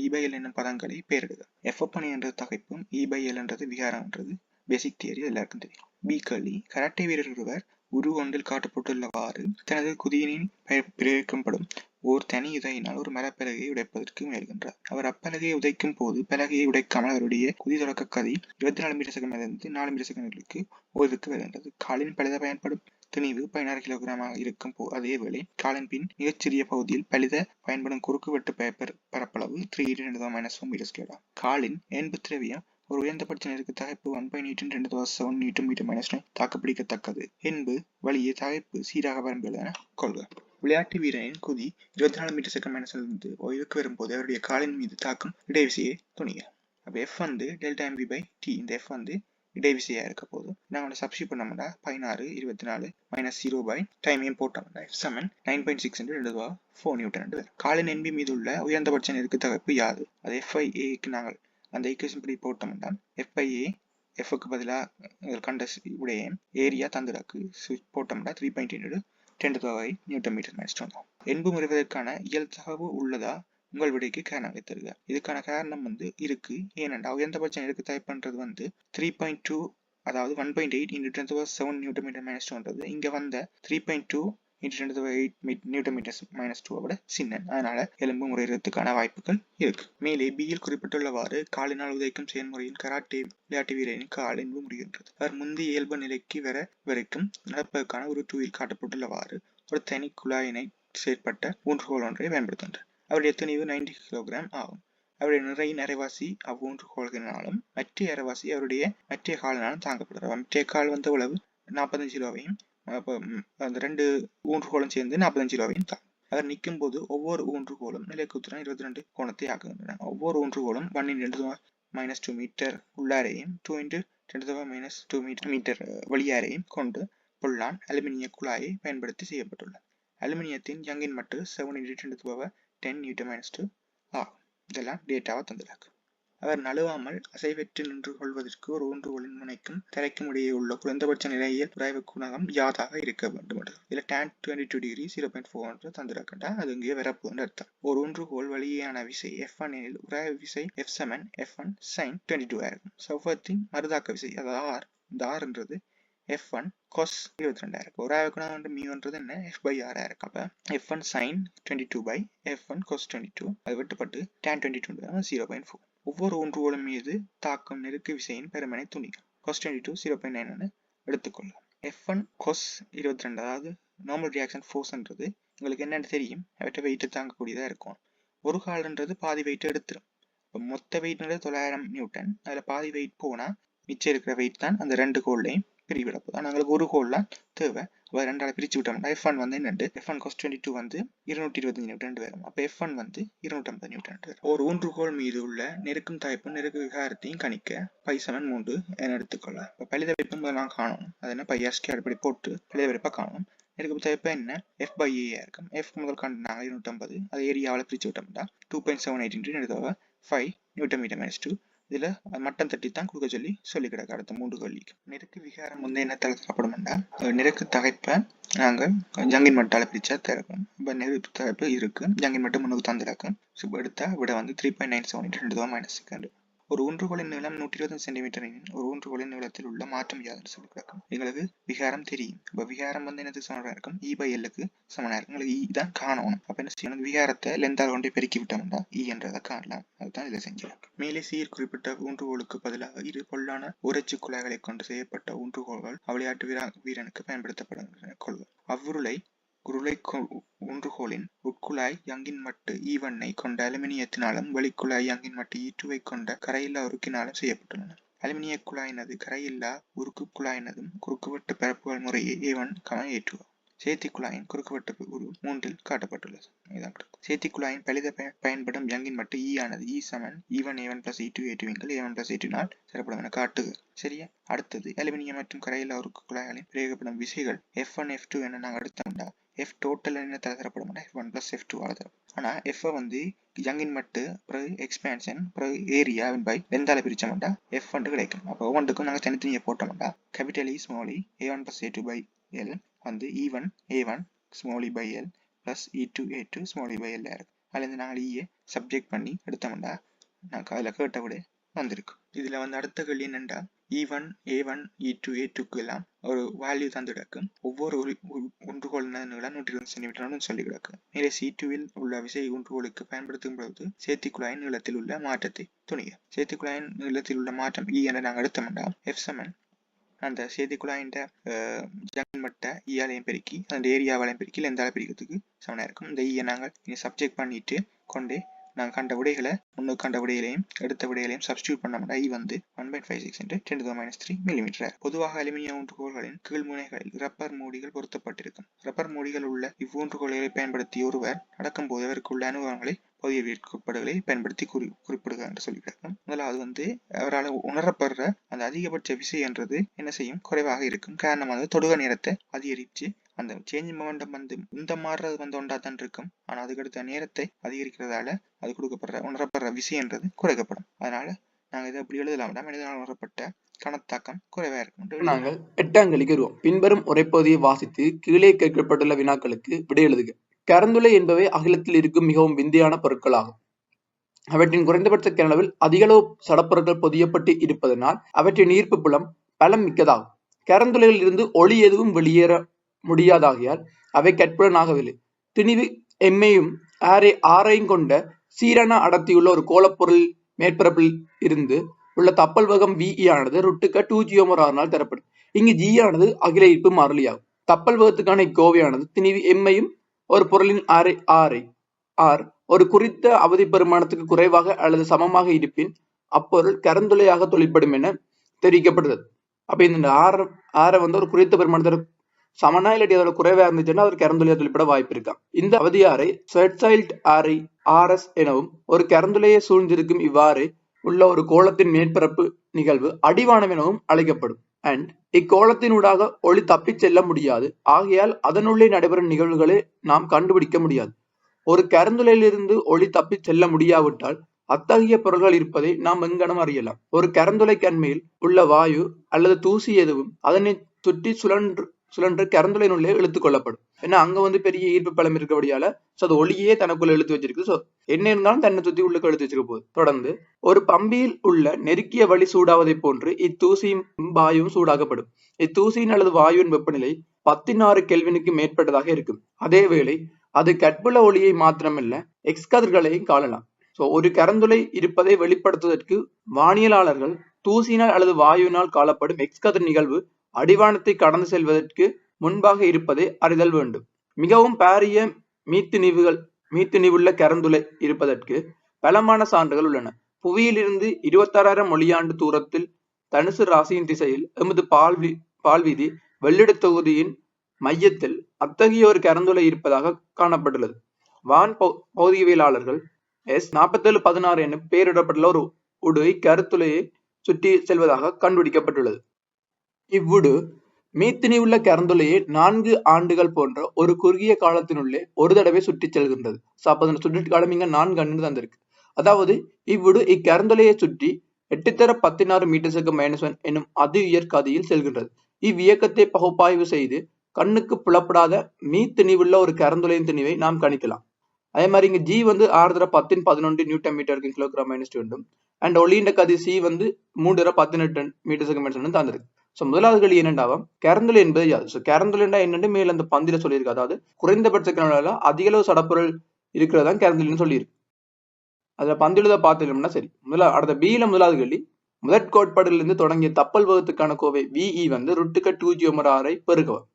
S1: E/L என்னும் பதங்களை பெயரிடுக. F/A என்ற தகைப்பும் E/L என்றது விகாரம் என்றது பேசிக் தியரி எல்லாருக்கும் தெரியும். B கேள்வி, கராட்டே வீரர் ஒருவர் உரு ஒன்றில் காட்டப்பட்டுள்ளவாறு தனது குதியினில் பிரயோகிக்கப்படும் ஓர் தனி உதையினால் ஒரு மரப்பலகையை உடைப்பதற்கு முயல்கின்றார். அவர் அப்பலகையை உதைக்கும் போது பலகையை உடைக்காமல் அவருடைய குதி தொடக்க கதி 24 மீட்டர் செகண்டிலிருந்து 4 மீட்டர் செகண்டுகளுக்கு ஓய்வுக்கு வருகின்றது. காலின் பழுத பயன்படும் திணிவு 16 கிலோகிராமாக இருக்கும் அதேவேளை காலின் பின் மிகச்சிறிய பகுதியில் பழுத பயன்படும் குறுக்குவெட்டு பரப்பளவு 3 × 10⁻⁴ மீட்டர். காலின் என்பு திரவியம் ஒரு உயர்ந்தபட்ச நெருக்கு தகைப்பு 1/8 × 10⁻⁷ மீட்டர் தாக்குப்பிடிக்கத்தக்கது என்பது வழியே தகைப்பு சீராக வரம்புகள் என கொள்க. விளையாட்டு வீரனின் குதி 24 மீட்டர் செகண்ட் ஓய்வுக்கு வரும்போது அவருடைய காலின் மீது தாக்கும் இடைவிசையை துணிக. அப்ப F வந்து Δmv/t. இந்த F வந்து இடைவிசையா இருக்க போது நாங்க சப்ஸ்டியூட் பண்ணோம்னா 16 24 -0 டைமையும் போட்டோம்னா F = 9.6 × 10⁴ நியூட்டன். காலின் என்பி மீது உள்ள உயர்ந்தபட்ச நெருக்கு தகைப்பு யாது? அது FIA-க்கு நாங்கள் அந்த ஈக்குவேஷன் படி போட்டோம்னா FIA F-க்கு பதிலாக கண்ட உடைய ஏரியா தந்துடாக்கு போட்டோம்னா 3.8 × 10⁻⁸ நியூட்டன்/மீட்டர். என்பு முறைவதற்கான இயல் தகவு உள்ளதா? உங்கள் விடைக்கு காரணங்களை தருக. இதுக்கான காரணம் வந்து இருக்கு. ஏனென்றா உயர்ந்தபட்ச நெருக்கு தகைப்புன்றது வந்து 3.2 அதாவது 1.8 × 10⁻⁷ நியூட்டன்/மீட்டர் இங்க வந்த 3.2 × 10⁸ நியூட்டன்/மீட்டர் விட சின்ன. அதனால எலும்பு முறைறதுக்கான வாய்ப்புகள் இருக்கு. மேலே பியில் குறிப்பிட்டுள்ளவாறு காலினால் உதைக்கும் செயல்முறையின் கராட்டே விளையாட்டு வீரரின் கால் என்பு முறிகின்றது. அவர் முந்தைய இயல்பு நிலைக்கு வர வரைக்கும் நடப்பதற்கான ஒரு டூவில் காட்டப்பட்டுள்ளவாறு ஒரு தனி குழாயினை செயற்பட்ட ஊன்றுகோல் ஒன்றை பயன்படுத்துகின்றார். அவருடைய துணிவு 90 கிலோகிராம் ஆகும். அவருடைய நிறையின் அரைவாசி அவ்வூன்றுகோள்களினாலும் மற்ற அரைவாசி அவருடைய மற்ற காலினாலும் தாங்கப்படுறார். மற்ற கால் வந்து உளவு 45 கிலோவையும் அந்த 2 ஊன்றுகோலும் சேர்ந்து 45 கிலோவையும் தான். அவர் நிற்கும் போது ஒவ்வொரு ஊன்றுகோலும் நிலைக்குத்துடன் 22 கோணத்தை ஆக்குகின்றன. ஒவ்வொரு ஊன்றுகோலும் 1 × 10⁻⁻² மீட்டர் உள்ளாரையும் 2 × 10⁻² மீட்டர் வெளியாரையும் கொண்டு பொல்லான் அலுமினிய குழாயை பயன்படுத்தி செய்யப்பட்டுள்ளது. அலுமினியத்தின் யங்கின் மட்டு 7 × 10⁻10 நியூட்டன்/மீட்டர் ஆகும். இதெல்லாம் டேட்டாவை தந்துடாக்கு. அவர் நழுவாமல் அசைவற்று நின்று கொள்வதற்கு ஒரு ஊன்றுகோலின் முனைக்கும் தரைக்கும் இடையே உள்ள குறைந்தபட்ச நிலையியல் உராய்வு குணகம் யாதாக இருக்க வேண்டும். இதுல tan 22° 0.4 தந்துடாக்கண்டா அது இங்கே வரப்போகுதுன்னு அர்த்தம். ஒரு ஊன்றுகோல் வழியான விசை F1 எனில் உராய்வு விசை F = F1 sin 22 இருக்கும். செவ்வகத்தின் மறுதாக்க விசை அதாவது R. இந்த R என்றது F1 cos 22 இருக்கு. ஒரு ஆவுக்கு மியூன்றது என்ன F/R இருக்கு. அப்ப F1 sin 22 by F1 cos 22 அது வெட்டுப்பட்டு tan 22 0.4. ஒவ்வொரு ஒன்றுகோளும் மீது தாக்கும் நெருக்கு விசையின் பெருமனை துணிக்கும். cos 22 0.9 எடுத்துக்கொள்ளும். F1 cos 22 அதாவது நார்மல் ரியாக்ஷன் ஃபோர்ஸ்ன்றது உங்களுக்கு என்னன்னு தெரியும். அவற்றை வெயிட் தாங்கக்கூடியதா இருக்கும். ஒரு கால்ன்றது பாதி வெயிட் எடுத்துரும். இப்போ மொத்த வெயிட்ன்றது 900 நியூட்டன். அதில் பாதி வெயிட் போனா மிச்சம் இருக்கிற வெயிட் தான் அந்த ரெண்டு கோல்லையும் பிரிவிட போகுது. ஆனால் எங்களுக்கு ஒரு கோல்லாம் தேவை. அப்போ ரெண்டாவது பிரிச்சு விட்டோம்னா F1 வந்து என்னண்டு F1 cos 22 வந்து 225 நியூட்டன் வரும். அப்போ F1 வந்து 250 நியூட்டன் வரும். ஒரு ஊன்றுகோல் மீது உள்ள நெருக்கும் தாய்ப்பு நெருக்கு விகாரத்தையும் கணிக்க π/3 என எடுத்துக்கொள்ளலாம். இப்போ பலித வெப்பம் நான் காணணும். அது என்ன πr² அப்படி போட்டு பலித வெப்ப காணணும். நெருக்கு தாய்ப்பு என்ன F/A இருக்கும். F முதல் கண்டாங்க 250. அது ஏரியாவில் பிரிச்சு விட்டோம்னா 2.78 எடுத்தவ 5 நியூட்டன் மீட்டர் -2. இதுல மட்டம் தட்டி தான் கொடுக்க சொல்லி கிடக்கு. அடுத்த 3 கேள்விக்கு நெருக்கு விகாரம் வந்து என்ன தரப்படும்னா நெருக்கு தகைப்பை நாங்கள் ஜங்கின் மட்டால பிரிச்சா திறக்கும். இப்போ நெருக்கு தகைப்பு இருக்கு. ஜங்கின் மட்டும் முன்னுக்கு தந்திருக்கும். எடுத்தா விட வந்து 3.978 ஒரு ஊன்றுகோலின் நீளம் 120 சென்டிமீட்டரின் ஒரு ஊன்றுகோலின் நீளத்தில் உள்ள மாற்றம் யாதுன்னு சொல்லி கிடக்கும். எங்களுக்கு விகாரம் தெரியும். இப்போ விகாரம் வந்து என்னது சமனாக இருக்கும் E/Lக்கு சமனாக இருக்கும். எங்களுக்கு E தான் காணணும். அப்போ என்ன செய்யணும், விகாரத்தை லெந்தால் கொண்டே பெருக்கி விட்டோம்னா E என்றதை காணலாம். அதுதான் இதை செஞ்சிருக்கு. மேலே சீர் குறிப்பிட்ட ஊன்றுகோலுக்கு பதிலாக இரு பொல்லான உரைச்சு குழாய்களை கொண்டு செய்யப்பட்ட ஊன்றுகோல்கள் விளையாட்டு வீரனுக்கு பயன்படுத்தப்படுகின்றன கொள்வோம். அவ்வுருளை ஊன்றுகோலின் உட்குழாய் யங்கின் மட்டு E1 கொண்ட அலுமினியத்தினாலும் வெளிக்குழாய் யங்கின் மட்டு E2 கொண்ட கரையில்லா உருக்கினாலும் செய்யப்பட்டுள்ளன. அலுமினிய குழாயினது கரையில்லா உருக்கு குழாயினதும் குறுக்குவெட்டு பரப்புகள் முறையே A1, A2. சேத்தி குழாயின் குறுக்குவெட்டு உரு 3 காட்டப்பட்டுள்ளது. சேத்தி குழாயின் பலித பயன்படும் யங்கின் மட்டு E ஆனது E = E1 A1 + E2 A2 A1 + A2 னால் பெறப்படும் என காட்டுக. சரியா? அடுத்தது அலுமினியம் மற்றும் கரையில்லா உருக்கு குழாய்களின் பிரயோகப்படும் விசைகள் F1 F2 என நாங்கள் எடுத்தோம்னா F டோட்டல் என்ன தரப்படும் F1 + F2 ஆல் தரும். ஆனா F வந்து யங்கின் மட்டு பிறகு எக்ஸ்பேன்ஷன் பிறகு ஏரியா பை லெந்தால பிரிச்சோம்னா F1 கிடைக்கும். அப்போ ஒவ்வொன்றுக்கும் நாங்கள் தனித்தனியாக போட்டோம்னா capital E small e A1 + A2/L வந்து E1 A1 small e/L + E2 A2 small e/L இருக்கு. அதுலேருந்து நாங்கள் E சப்ஜெக்ட் பண்ணி எடுத்தோம்னா நாங்கள் அதில் கேட்ட விட வந்திருக்கு. இதில் வந்து அடுத்த கேள்வி என்னென்னா E1 A1 E2 A2க்கு எல்லாம் ஒரு வேல்யூ தந்து கிடக்கும். ஒவ்வொரு ஒன்றுகோல் நீளம் 120 சென்டிமீட்டர் சொல்லி கிடக்கு. மேலே C2ல் உள்ள விசை ஒன்றுகோலுக்கு பயன்படுத்தும் பொழுது சேத்தி குழாயின் நீளத்தில் உள்ள மாற்றத்தை துணிக. சேத்தி குழாயின் நீளத்தில் உள்ள மாற்றம் E என நாங்கள் எடுத்தோம்னா F = அந்த சேத்தி குழாயின் ஜங்கின் மட்டை ஈயாலையும் பெருக்கி அந்த ஏரியாவாலையும் பெருக்கி லெந்தால பிரிக்கிறதுக்கு சமனாக இருக்கும். இந்த ஈயை நாங்கள் சப்ஜெக்ட் பண்ணிட்டு கொண்டே நாங்கள் கண்ட விடைகளை முன்னுக்கு கண்ட விடைகளையும் எடுத்த விடைகளையும் சப்ஸ்டியூட் பண்ணோம்னா I வந்து 1.56 × 10⁻³ மில்லிமீட்டர். பொதுவாக அலுமினிய ஊன்றுகோல்களின் கீழ்முனைகளில் ரப்பர் மூடிகள் பொருத்தப்பட்டிருக்கும். ரப்பர் மூடிகள் உள்ள இவ்வூன்றுகோல்களை பயன்படுத்தி ஒருவர் நடக்கும்போது அவருக்குள்ள அனுபவங்களை புதிய வேட்பாடுகளை பயன்படுத்தி குறிப்பிடுக என்று சொல்லியிருக்காங்க. முதலாவது வந்து அவரால் உணரப்படுற அந்த அதிகபட்ச விசை என்றது என்ன செய்யும், குறைவாக இருக்கும். காரணமாக தொடுக நேரத்தை அதிகரித்து அந்த சேஞ்ச் மொமெண்டம் வந்து இந்த மாறுறது வந்து ஒன்றாதான் இருக்கும். ஆனால் அதுக்கடுத்த நேரத்தை அதிகரிக்கிறதால அது கொடுக்கப்படுற உணரப்படுற விசைன்றது குறைக்கப்படும். அதனால நாங்கள் இதை அப்படி எழுதலாம்டா மனிதனால் உணரப்பட்ட கணத்தாக்கம் குறைவாக இருக்கும்.
S2: நாங்கள் 8ஆம் கேள்விக்கு வருவோம். பின்வரும் உரைப்பகுதியை வாசித்து கீழே கேட்கப்பட்டுள்ள வினாக்களுக்கு விடை எழுதுக. கரந்துளை என்பவை அகிலத்தில் இருக்கும் மிகவும் விந்தையான பொருட்கள் ஆகும். அவற்றின் குறைந்தபட்ச கனளவில் அதிகளவு சடப்பொருட்கள் பொதியப்பட்டு இருப்பதனால் அவற்றின் ஈர்ப்பு புலம் பலம் மிக்கதாகும். கரந்துளையில் இருந்து ஒளி எதுவும் வெளியேற முடியாதாகியால் அவை கற்புலனாகவில்லை. திணிவு எம்மையும் ஆரையும் கொண்ட சீரான அடர்த்தியுள்ள ஒரு கோளப்பொருள் மேற்பரப்பில் இருந்து உள்ள தப்பல் வேகம் VE ஆனது √2 G/r தரப்படும். இங்கு G ஆனது அகில ஈர்ப்பு மாறிலியாகும். தப்பல் வேகத்துக்கான இக்கோவையானது திணிவு எம்மையும் ஒரு பொருளின் R ஒரு குறித்த அவதி பெருமானத்துக்கு குறைவாக அல்லது சமமாக இருப்பின் அப்பொருள் கரந்துளையாக தொழிற்படும் என தெரிவிக்கப்படுகிறது. அப்ப இந்த ஆரை வந்து ஒரு குறித்த பெருமானத்தோட சமனா இல்லாட்டி அதோட குறைவா இருந்துச்சுன்னா அவர் கரந்துளையா தொழிற்பட வாய்ப்பு இருக்கான். இந்த அவதி ஆரை ஸ்வெட்சைல்ட் ஆரை RS எனவும் ஒரு கரந்துளையை சூழ்ந்திருக்கும் இவ்வாறு உள்ள ஒரு கோளத்தின் மேற்பரப்பு நிகழ்வு அடிவானம் எனவும் அழைக்கப்படும். அண்ட் இக்கோளத்தினூடாக ஒளி தப்பிச் செல்ல முடியாது. ஆகையால் அதனுள்ளே நடைபெறும் நிகழ்வுகளை நாம் கண்டுபிடிக்க முடியாது. ஒரு கரந்துளையிலிருந்து ஒளி தப்பிச் செல்ல முடியாவிட்டால் அத்தகைய பொருள்கள் இருப்பதை நாம் எங்கனம் அறியலாம். ஒரு கரந்துளை கண்மையில் உள்ள வாயு அல்லது தூசி எதுவும் அதனை சுற்றி சிலிண்டர் கரந்துளையினுள்ளே இழுத்துக் கொள்ளப்படும். ஏன்னா அங்க வந்து பெரிய ஈர்ப்பு பலம் இருக்கபடியால சோ அது ஒளியே தனக்குள்ள இழுத்து வச்சிருக்கு. சோ என்ன இருந்தாலும் தன்னை சுத்தி உள்ளுக்கு இழுத்து வச்சிருக்க போகுது. தொடர்ந்து ஒரு பம்பியில் உள்ள நெருக்கிய வழி சூடாவதை போன்று இத்தூசியும் வாயுவும் சூடாக்கப்படும். இத்தூசியின் அல்லது வாயுவின் வெப்பநிலை 16 கெல்வினுக்கு மேற்பட்டதாக இருக்கும். அதேவேளை அது கற்புள்ள ஒளியை மாத்திரமல்ல எக்ஸ் கதிர்களையும் காணலாம். சோ ஒரு கரந்துளை இருப்பதை வெளிப்படுத்துவதற்கு வானியலாளர்கள் தூசியினால் அல்லது வாயுவினால் காணப்படும் எக்ஸ் கதிர் நிகழ்வு அடிவானத்தை கடந்து செல்வதற்கு முன்பாக இருப்பதை அறிதல் வேண்டும். மிகவும் பாரிய மீத்துணிவுள்ள கரந்துளை இருப்பதற்கு பலமான சான்றுகள் உள்ளன. புவியிலிருந்து 26,000 ஒளியாண்டு தூரத்தில் தனுசு ராசியின் திசையில் எமது பால்வீதி வெள்ளிட தொகுதியின் மையத்தில் அத்தகைய ஒரு கரந்துளை இருப்பதாக காணப்பட்டுள்ளது. வான் பௌதிகவியலாளர்கள் S4716 என பெயரிடப்பட்டுள்ள ஒரு உடு இக்கருத்துளையை சுற்றி செல்வதாக கண்டுபிடிக்கப்பட்டுள்ளது. இவ்வுடு மீத்தினியுள்ள கரந்துளையை 4 ஆண்டுகள் போன்ற ஒரு குறுகிய காலத்தினுள்ளே ஒரு தடவை சுற்றி செல்கின்றது. சுற்றி காலம் இங்க 4 ஆண்டு தந்திருக்கு. அதாவது இவ்வுடு இக்கரந்துளையை சுற்றி 8 மீட்டர் -1 என்னும் அதி உயர் கதியில் செல்கின்றது. இவ்வியக்கத்தை பகுப்பாய்வு செய்து கண்ணுக்கு புலப்படாத மீத்திணிவுள்ள ஒரு கரந்துளையின் திணிவை நாம் கணிக்கலாம். அதே மாதிரி இங்க G வந்து 6×10⁻11 நியூட்டன் மீட்டருக்கு கிலோகிராம் -2 அண்ட் ஒளியின் கதி C வந்து 3×18 மீட்டர் தந்திருக்கு. சோ முதலாவது கேள்வி என்னண்டாவும் கரந்துளை என்பது யாது? சோ கரந்துளை என்னன்னு மேல அந்த பந்தில சொல்லியிருக்கு. அதாவது குறைந்தபட்ச கனவுல அதிக அளவு சடப்பொருள் இருக்கிறதா கரந்துளைன்னு சொல்லியிருக்கு. அதுல பந்திலுத பார்த்துட்டோம்னா சரி. அடுத்த Bல முதலாவது கேள்வி முதற் கோட்பாடுகளிலிருந்து தொடங்கிய தப்பல் வேகத்துக்கான கோவை VE வந்து √2 g/r பெருக்கவும்.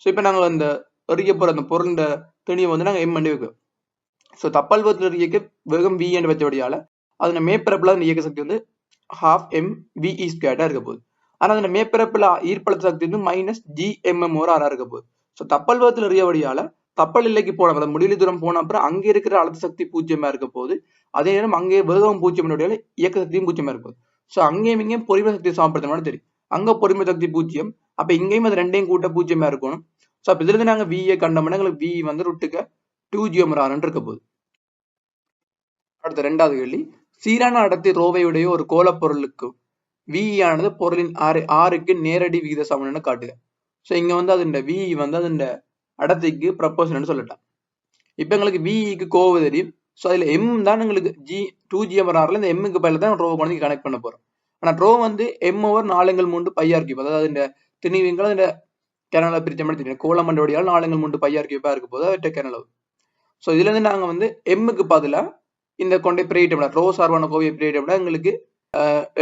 S2: சோ இப்ப நாங்க அந்த எறிய போற அந்த பொருள் திணியை வந்து நாங்க M பண்ணி வைக்கிறோம். சோ தப்பல் வேகத்துல இயக்க வேகம் V என்று வச்சபடியால அதன மேற்பரப்புல அந்த இயக்க சக்தி வந்து 12 mv²- இருக்க போகுது. ஆனா அந்த மேற்பரப்புல ஈர்ப்பழுத்த சக்தி வந்து -gmm/r இருக்க போகுது. சோ தப்பல் வேகத்துல எறியபடியால கப்பல் எல்லைக்கு போன முடிவு தூரம் போன அப்புறம் அங்க இருக்கிற அழுத்த சக்தி 0 இருக்க போகுது. அதே நேரம் அங்கே வேகம் 0 இயக்க சக்தியும் 0 இருக்கும். சோ அங்கேயும் இங்கேயும் பொறிமை சக்தி சமப்படுத்தணும் தெரியும். அங்க பொறிமை சக்தி 0, அப்ப இங்கேயும் அது ரெண்டையும் கூட்ட 0 இருக்கணும். சோ அப்ப இதுல இருந்து நாங்க V கண்டோம்னா எங்களுக்கு V வந்து √2 g/r இருக்க போகுது. அடுத்த ரெண்டாவது கேள்வி சீரான அடர்த்தி ரோவையுடைய ஒரு கோளப்பொருளுக்கு VE ஆனது பொருளின் ஆருக்கு நேரடி விகித சமன்னு காட்டுக. சோ இங்க வந்து அது VE வந்து அது அடர்த்திக்கு ப்ரொபோர்ஷனல் சொல்லலாம். இப்ப எங்களுக்கு VEக்கு கோவை தெரியும். சோ அதுல M தான் எங்களுக்கு 2g/rல இந்த M க்கு பதிலா தான் ரோ கொண்டு கனெக்ட் பண்ண போறோம். ஆனா ரோ வந்து m/4/3 πr3. அதாவது இந்த திணிவுங்களை இந்த கனல பிரிச்ச மாதிரி தெரியும். கோளமண்டோடியால் 4/3 πr3 இருக்க போது அவற்றை கனலவு. சோ இதுல இருந்து நாங்க வந்து M க்கு பதிலா இந்த கொண்டை பிரேட்டம்னா ரோ சார்பான கோவையை பிரேட்டம்னா எங்களுக்கு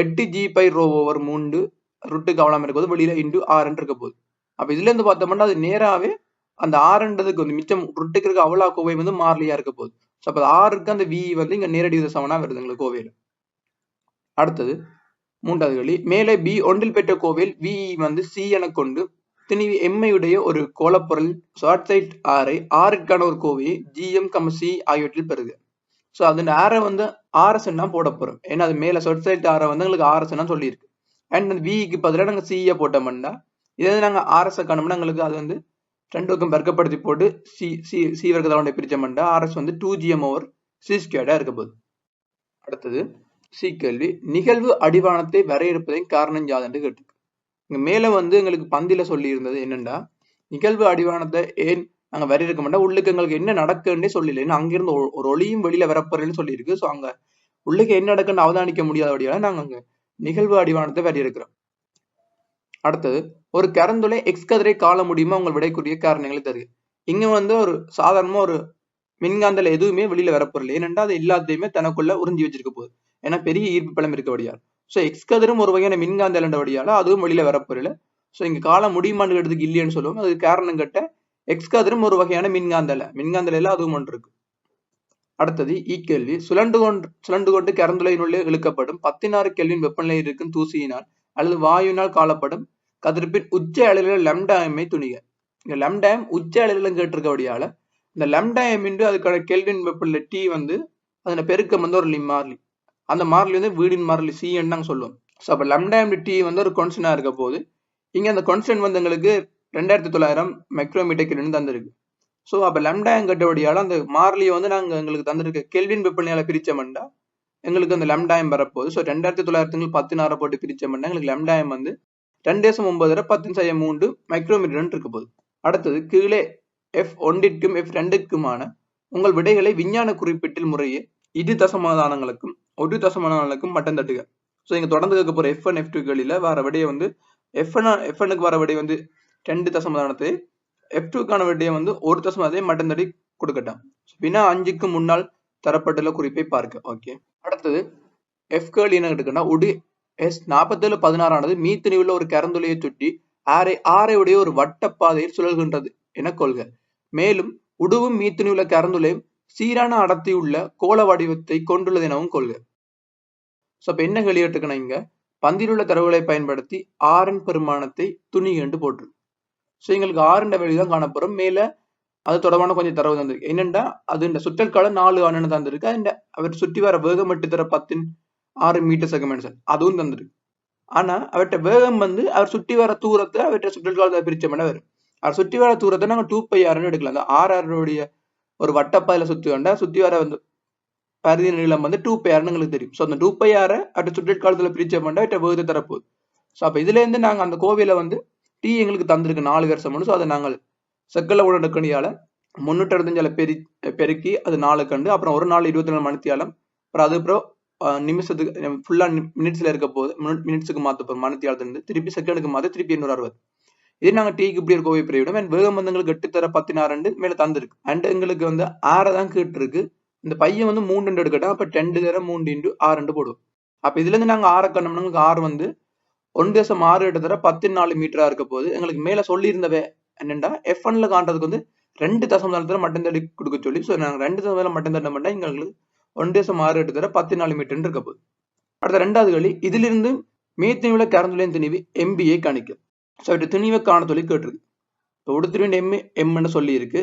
S2: 8g/ρ/3 √2 அவ்வளவு இருக்கும்போது வெளியில × r இருக்க போகுது. அப்ப இதுல இருந்து பார்த்தோம்னா அது நேராவே அந்த r-ன்றதுக்கு வந்து மிச்சம் √2 இருக்க அவ்வளவு கோவை வந்து மாறிலியா இருக்க போகுது. சோ அப்ப r-க்கு அந்த V வந்து இங்க நேரடி விகித சமனா வருது எங்களுக்கு கோவையில. அடுத்தது மூன்றாவது கேள்வி மேலே B1 பெற்ற கோவையில் VE வந்து C என கொண்டு திணிவு M உடைய ஒரு கோளப்பொருள் ஷார்ட் சைட் r r-க்கான ஒரு கோவையை GM, C ஆகியவற்றில் பெறுக. சோ அந்த ஆரை வந்து RS போட போறோம். ஏன்னா அது மேல ஷார்ட் சைட் ஆரை வந்து எங்களுக்கு RS சொல்லியிருக்கு. அண்ட் அந்த VEக்கு பதிலாக நாங்க C போட்டோம்னா இதே நாங்க RS காணோம்னா எங்களுக்கு அது வந்து ரெண்டு பக்கம் பெருக்கப்படுத்தி போட்டு C வர்க்கத்தை பிரிச்சோம்னா RS வந்து 2gm/c² இருக்க போகுது. அடுத்தது C கேள்வி நிகழ்வு அடிவானத்தை வரையறுப்பதன் காரணம் யாதுன்னு கேட்டு. இங்க மேல வந்து எங்களுக்கு பந்தில சொல்லி இருந்தது என்னன்னா நிகழ்வு அடிவானத்தை ஏன் நாங்க வரையறுக்க மாட்டோம், உள்ளுக்கு எங்களுக்கு என்ன நடக்குன்னே சொல்லல. ஏன்னா அங்கிருந்து ஒரு ஒளியும் வெளியில வரப்போறேன்னு சொல்லியிருக்கு. சோ அங்க உள்ளுக்கு என்ன நடக்குன்னு அவதானிக்க முடியாதபடியால நாங்க அங்க நிகழ்வு அடிவானத்தை வரையறுக்கிறோம். அடுத்தது ஒரு கரந்துளை எக்ஸ் கதிரை காண முடியுமா உங்கள் விடைக்குரிய காரணங்களை தருக. இங்க வந்து ஒரு சாதாரணமா ஒரு மின்காந்தல எதுவுமே வெளியில வரப்போறல. ஏனென்றா அது எல்லாத்தையுமே தனக்குள்ள உறிஞ்சி வச்சிருக்க போகுது. ஏன்னா பெரிய ஈர்ப்பு பலம் இருக்கபடியால். சோ எக்ஸ் கதிரும் ஒரு வகையான மின்காந்தலன்றபடியால அதுவும் வெளியில வரப்போறல. சோ இங்க காண முடியுமான்னு கேட்டதுக்கு இல்லைன்னு சொல்லுவோம். அதுக்கு காரணம் கேட்ட எக்ஸ் கதிரும் ஒரு வகையான மின்காந்தல அதுவும் ஒன்று இருக்கு. அடுத்தது கேள்வி சுழண்டு கொண்டு கரந்துளையினுள்ளே இழுக்கப்படும் 16 கெல்வின் வெப்பநிலை இருக்கும் தூசியினால் அல்லது வாயுவினால் காணப்படும் கதிர்ப்பின் உச்ச அளவில் λm துணிக. இங்க λm உச்ச அளவில் கேட்டிருக்கபடியால இந்த λm அதுக்கான கெல்வின் வெப்பநிலை T வந்து அதன பெருக்கம் வந்து ஒரு மாறிலி. அந்த மாறிலி வந்து வீடின் மாறிலி C நாங்க சொல்லுவோம். சோ அப்ப λm T வந்து ஒரு கான்ஸ்டன்டா இருக்க போது இங்க அந்த கான்ஸ்டன்ட் வந்து எங்களுக்கு 2900 மைக்ரோமீட்டர் தந்திருக்கு. சோ அப்ப λm கட்டபடியால அந்த மாறிலியை வந்து நாங்க எங்களுக்கு தந்திருக்க கெல்வின் வெப்பநிலையால பிரிச்சோம்னா எங்களுக்கு அந்த λm வரப்போகுது. சோ 2900 16 போட்டு பிரிச்சோம்னா எங்களுக்கு λm வந்து 2.9 10^3 மைக்ரோமீட்டர் இருக்க போகுது. அடுத்தது கீழே F1க்கும் F2க்குமான உங்கள் விடைகளை விஞ்ஞான குறிப்பீட்டில் முறையே 2 தசமாதானங்களுக்கும் 1 தசமாதானங்களுக்கும் மட்டம் தட்டுக. ஸோ இங்க தொடர்ந்து கேட்க போற F1 F2 களில வர விடையை வந்து F1க்கு வர விடை வந்து 2 தசமாதானத்தை, F2க்கான விடையை வந்து 1 தசமாதானத்தை மட்டம் தட்டி கொடுக்கட்டும். வினா 5க்கு முன்னால் தரப்பட்டுள்ள குறிப்பை பார்க்க. ஓகே, அடுத்தது F கேள்வி என்ன எடுக்கணும்னா, உடு S4716 மீத்தினி உள்ள ஒரு கரந்துளையை சுற்றி ஆரை உடைய ஒரு வட்டப்பாதையில் சுழல்கின்றது என கொள்க. மேலும் உடுவும் மீத்தினி உள்ள கரந்துளையும் சீரான அடர்த்தி உள்ள கோள வடிவத்தை கொண்டுள்ளது எனவும் கொள்க. சோ அப்ப என்ன கேள்வி எடுக்கணும், இங்க பந்தில் உள்ள தரவுகளை பயன்படுத்தி ஆரின் பெருமானத்தை துணி என்று போட்டு. சோ எங்களுக்கு ஆறுன்ற வெளிதான் காணப்போறோம். மேல அது தொடர்பான கொஞ்சம் தரவு தந்திருக்கு. என்னண்டா அது இந்த சுற்றல் காலம் 4 ஆண்டு தந்திருக்கு. அந்த அவர் சுற்றி வர வேகம் 8 மீட்டர் செகண்ட் அதுவும் தந்திருக்கு. ஆனா அவர்கிட்ட வேகம் வந்து அவர் சுற்றி வர தூரத்தை அவர்கிட்ட சுற்றல் காலத்தை பிரிச்சோம்னா வரும். அவர் சுற்றி வர தூரத்தை நாங்க 2πr எடுக்கலாம். அந்த ஆறுடைய ஒரு வட்டப்பாதையில சுற்றி வர வந்து பரிதி நீளம் வந்து 2πr எங்களுக்கு தெரியும். ஸோ அந்த 2πr அவர்கிட்ட சுற்றல் காலத்துல பிரிச்சோம்னா அவர்கிட்ட வேகத்தை தரப்போகுது. ஸோ அப்ப இதுல இருந்து நாங்க அந்த கோவில வந்து டி எங்களுக்கு தந்திருக்கு 4 வருஷம். ஸோ அதை நாங்கள் செக்கல்ல உடனடியால 365 பெருக்கி அது 4 கண்டு, அப்புறம் ஒரு நாள் 24 மணித்தியாலம், அப்புறம் அதுக்கப்புறம் நிமிஷத்துக்கு ஃபுல்லா மினிட்ஸ்ல இருக்க போது மினிட்ஸுக்கு மாத்த போறோம். மணித்தியாலத்துல திருப்பி செகண்டுக்கு மாத்த திருப்பி 860. இது நாங்க டீக்கு இப்படி ஒரு கோவை பிரிவிடும். அண்ட் வேகம் வந்து எங்களுக்கு 8 மேல தந்திருக்கு. அண்ட் எங்களுக்கு வந்து 6 தான் கேட்டு இருக்கு. இந்த பையன் வந்து 3 எடுக்கட்டும். அப்ப 2 3 × 6 போடுவோம். அப்ப இதுல இருந்து நாங்க 6 கண்டோம்னா எங்களுக்கு 6 வந்து 1.6 எடுத்துற 14 மீட்டரா இருக்க போகுது. எங்களுக்கு மேல சொல்லி இருந்தவே என்னண்டா F1ல காண்றதுக்கு வந்து 2 தசமதானத்துல மட்டும் தள்ளி கொடுக்க சொல்லி. ஸோ நாங்க 2 தசமதான மட்டும் தட்ட மாட்டோம். எங்களுக்கு 1.6 எடுத்துற 14 மீட்டர் இருக்க போகுது. அடுத்த 2வது கேள்வி, இதிலிருந்து மீத்தினியுள்ள கரந்துளையின் திணிவு MBயை கணிக்கும். ஸோ அவற்றை திணிவை காண சொல்லி கேட்டிருக்கு. இப்போ உடுத்திரிவின் எம்னு சொல்லி இருக்கு.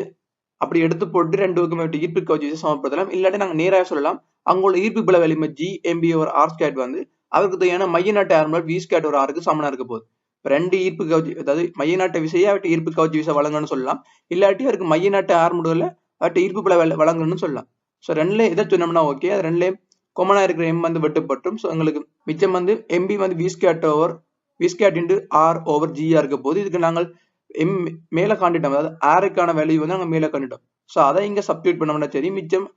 S2: அப்படி எடுத்து போட்டு 2 பக்கம் ஈர்ப்பு கவர்ச்சி சமப்படுத்தலாம். இல்லாட்டி நாங்க நேராக சொல்லலாம், அங்குள்ள ஈர்ப்பு புல வலிமை G/MB/r² வந்து அவருக்கு தேவையான மைய நாட்டு ஆர்முலர் V²/r சமனா இருக்க போகுது. 2 ஈர்ப்பு கவர்ச்சி, அதாவது மைய நாட்டு விசையை அவற்றை ஈர்ப்பு கவர்ச்சி விசை வழங்கணும்னு சொல்லலாம். இல்லாட்டி அவருக்கு மைய நாட்டு ஆர்முடுல அவற்றை ஈர்ப்பு புல வழங்கணும்னு சொல்லலாம். ஸோ 2ல எதை சொன்னோம்னா ஓகே, அது 2லயும் கொமனா இருக்கிற M வந்து வெட்டுப்பட்டும். ஸோ எங்களுக்கு மிச்சம் வந்து MB வந்து V²/r/G இருக்க போது. இதுக்கு நாங்கள் M மேல காண்டிட்டோம், அதாவது ஆருக்கான வேல்யூ வந்து நாங்கள் மேல காண்டிட்டோம். ஸோ அதை இங்க சப்ஸ்டிட்யூட் பண்ணோம்னா சரி, மிச்சம்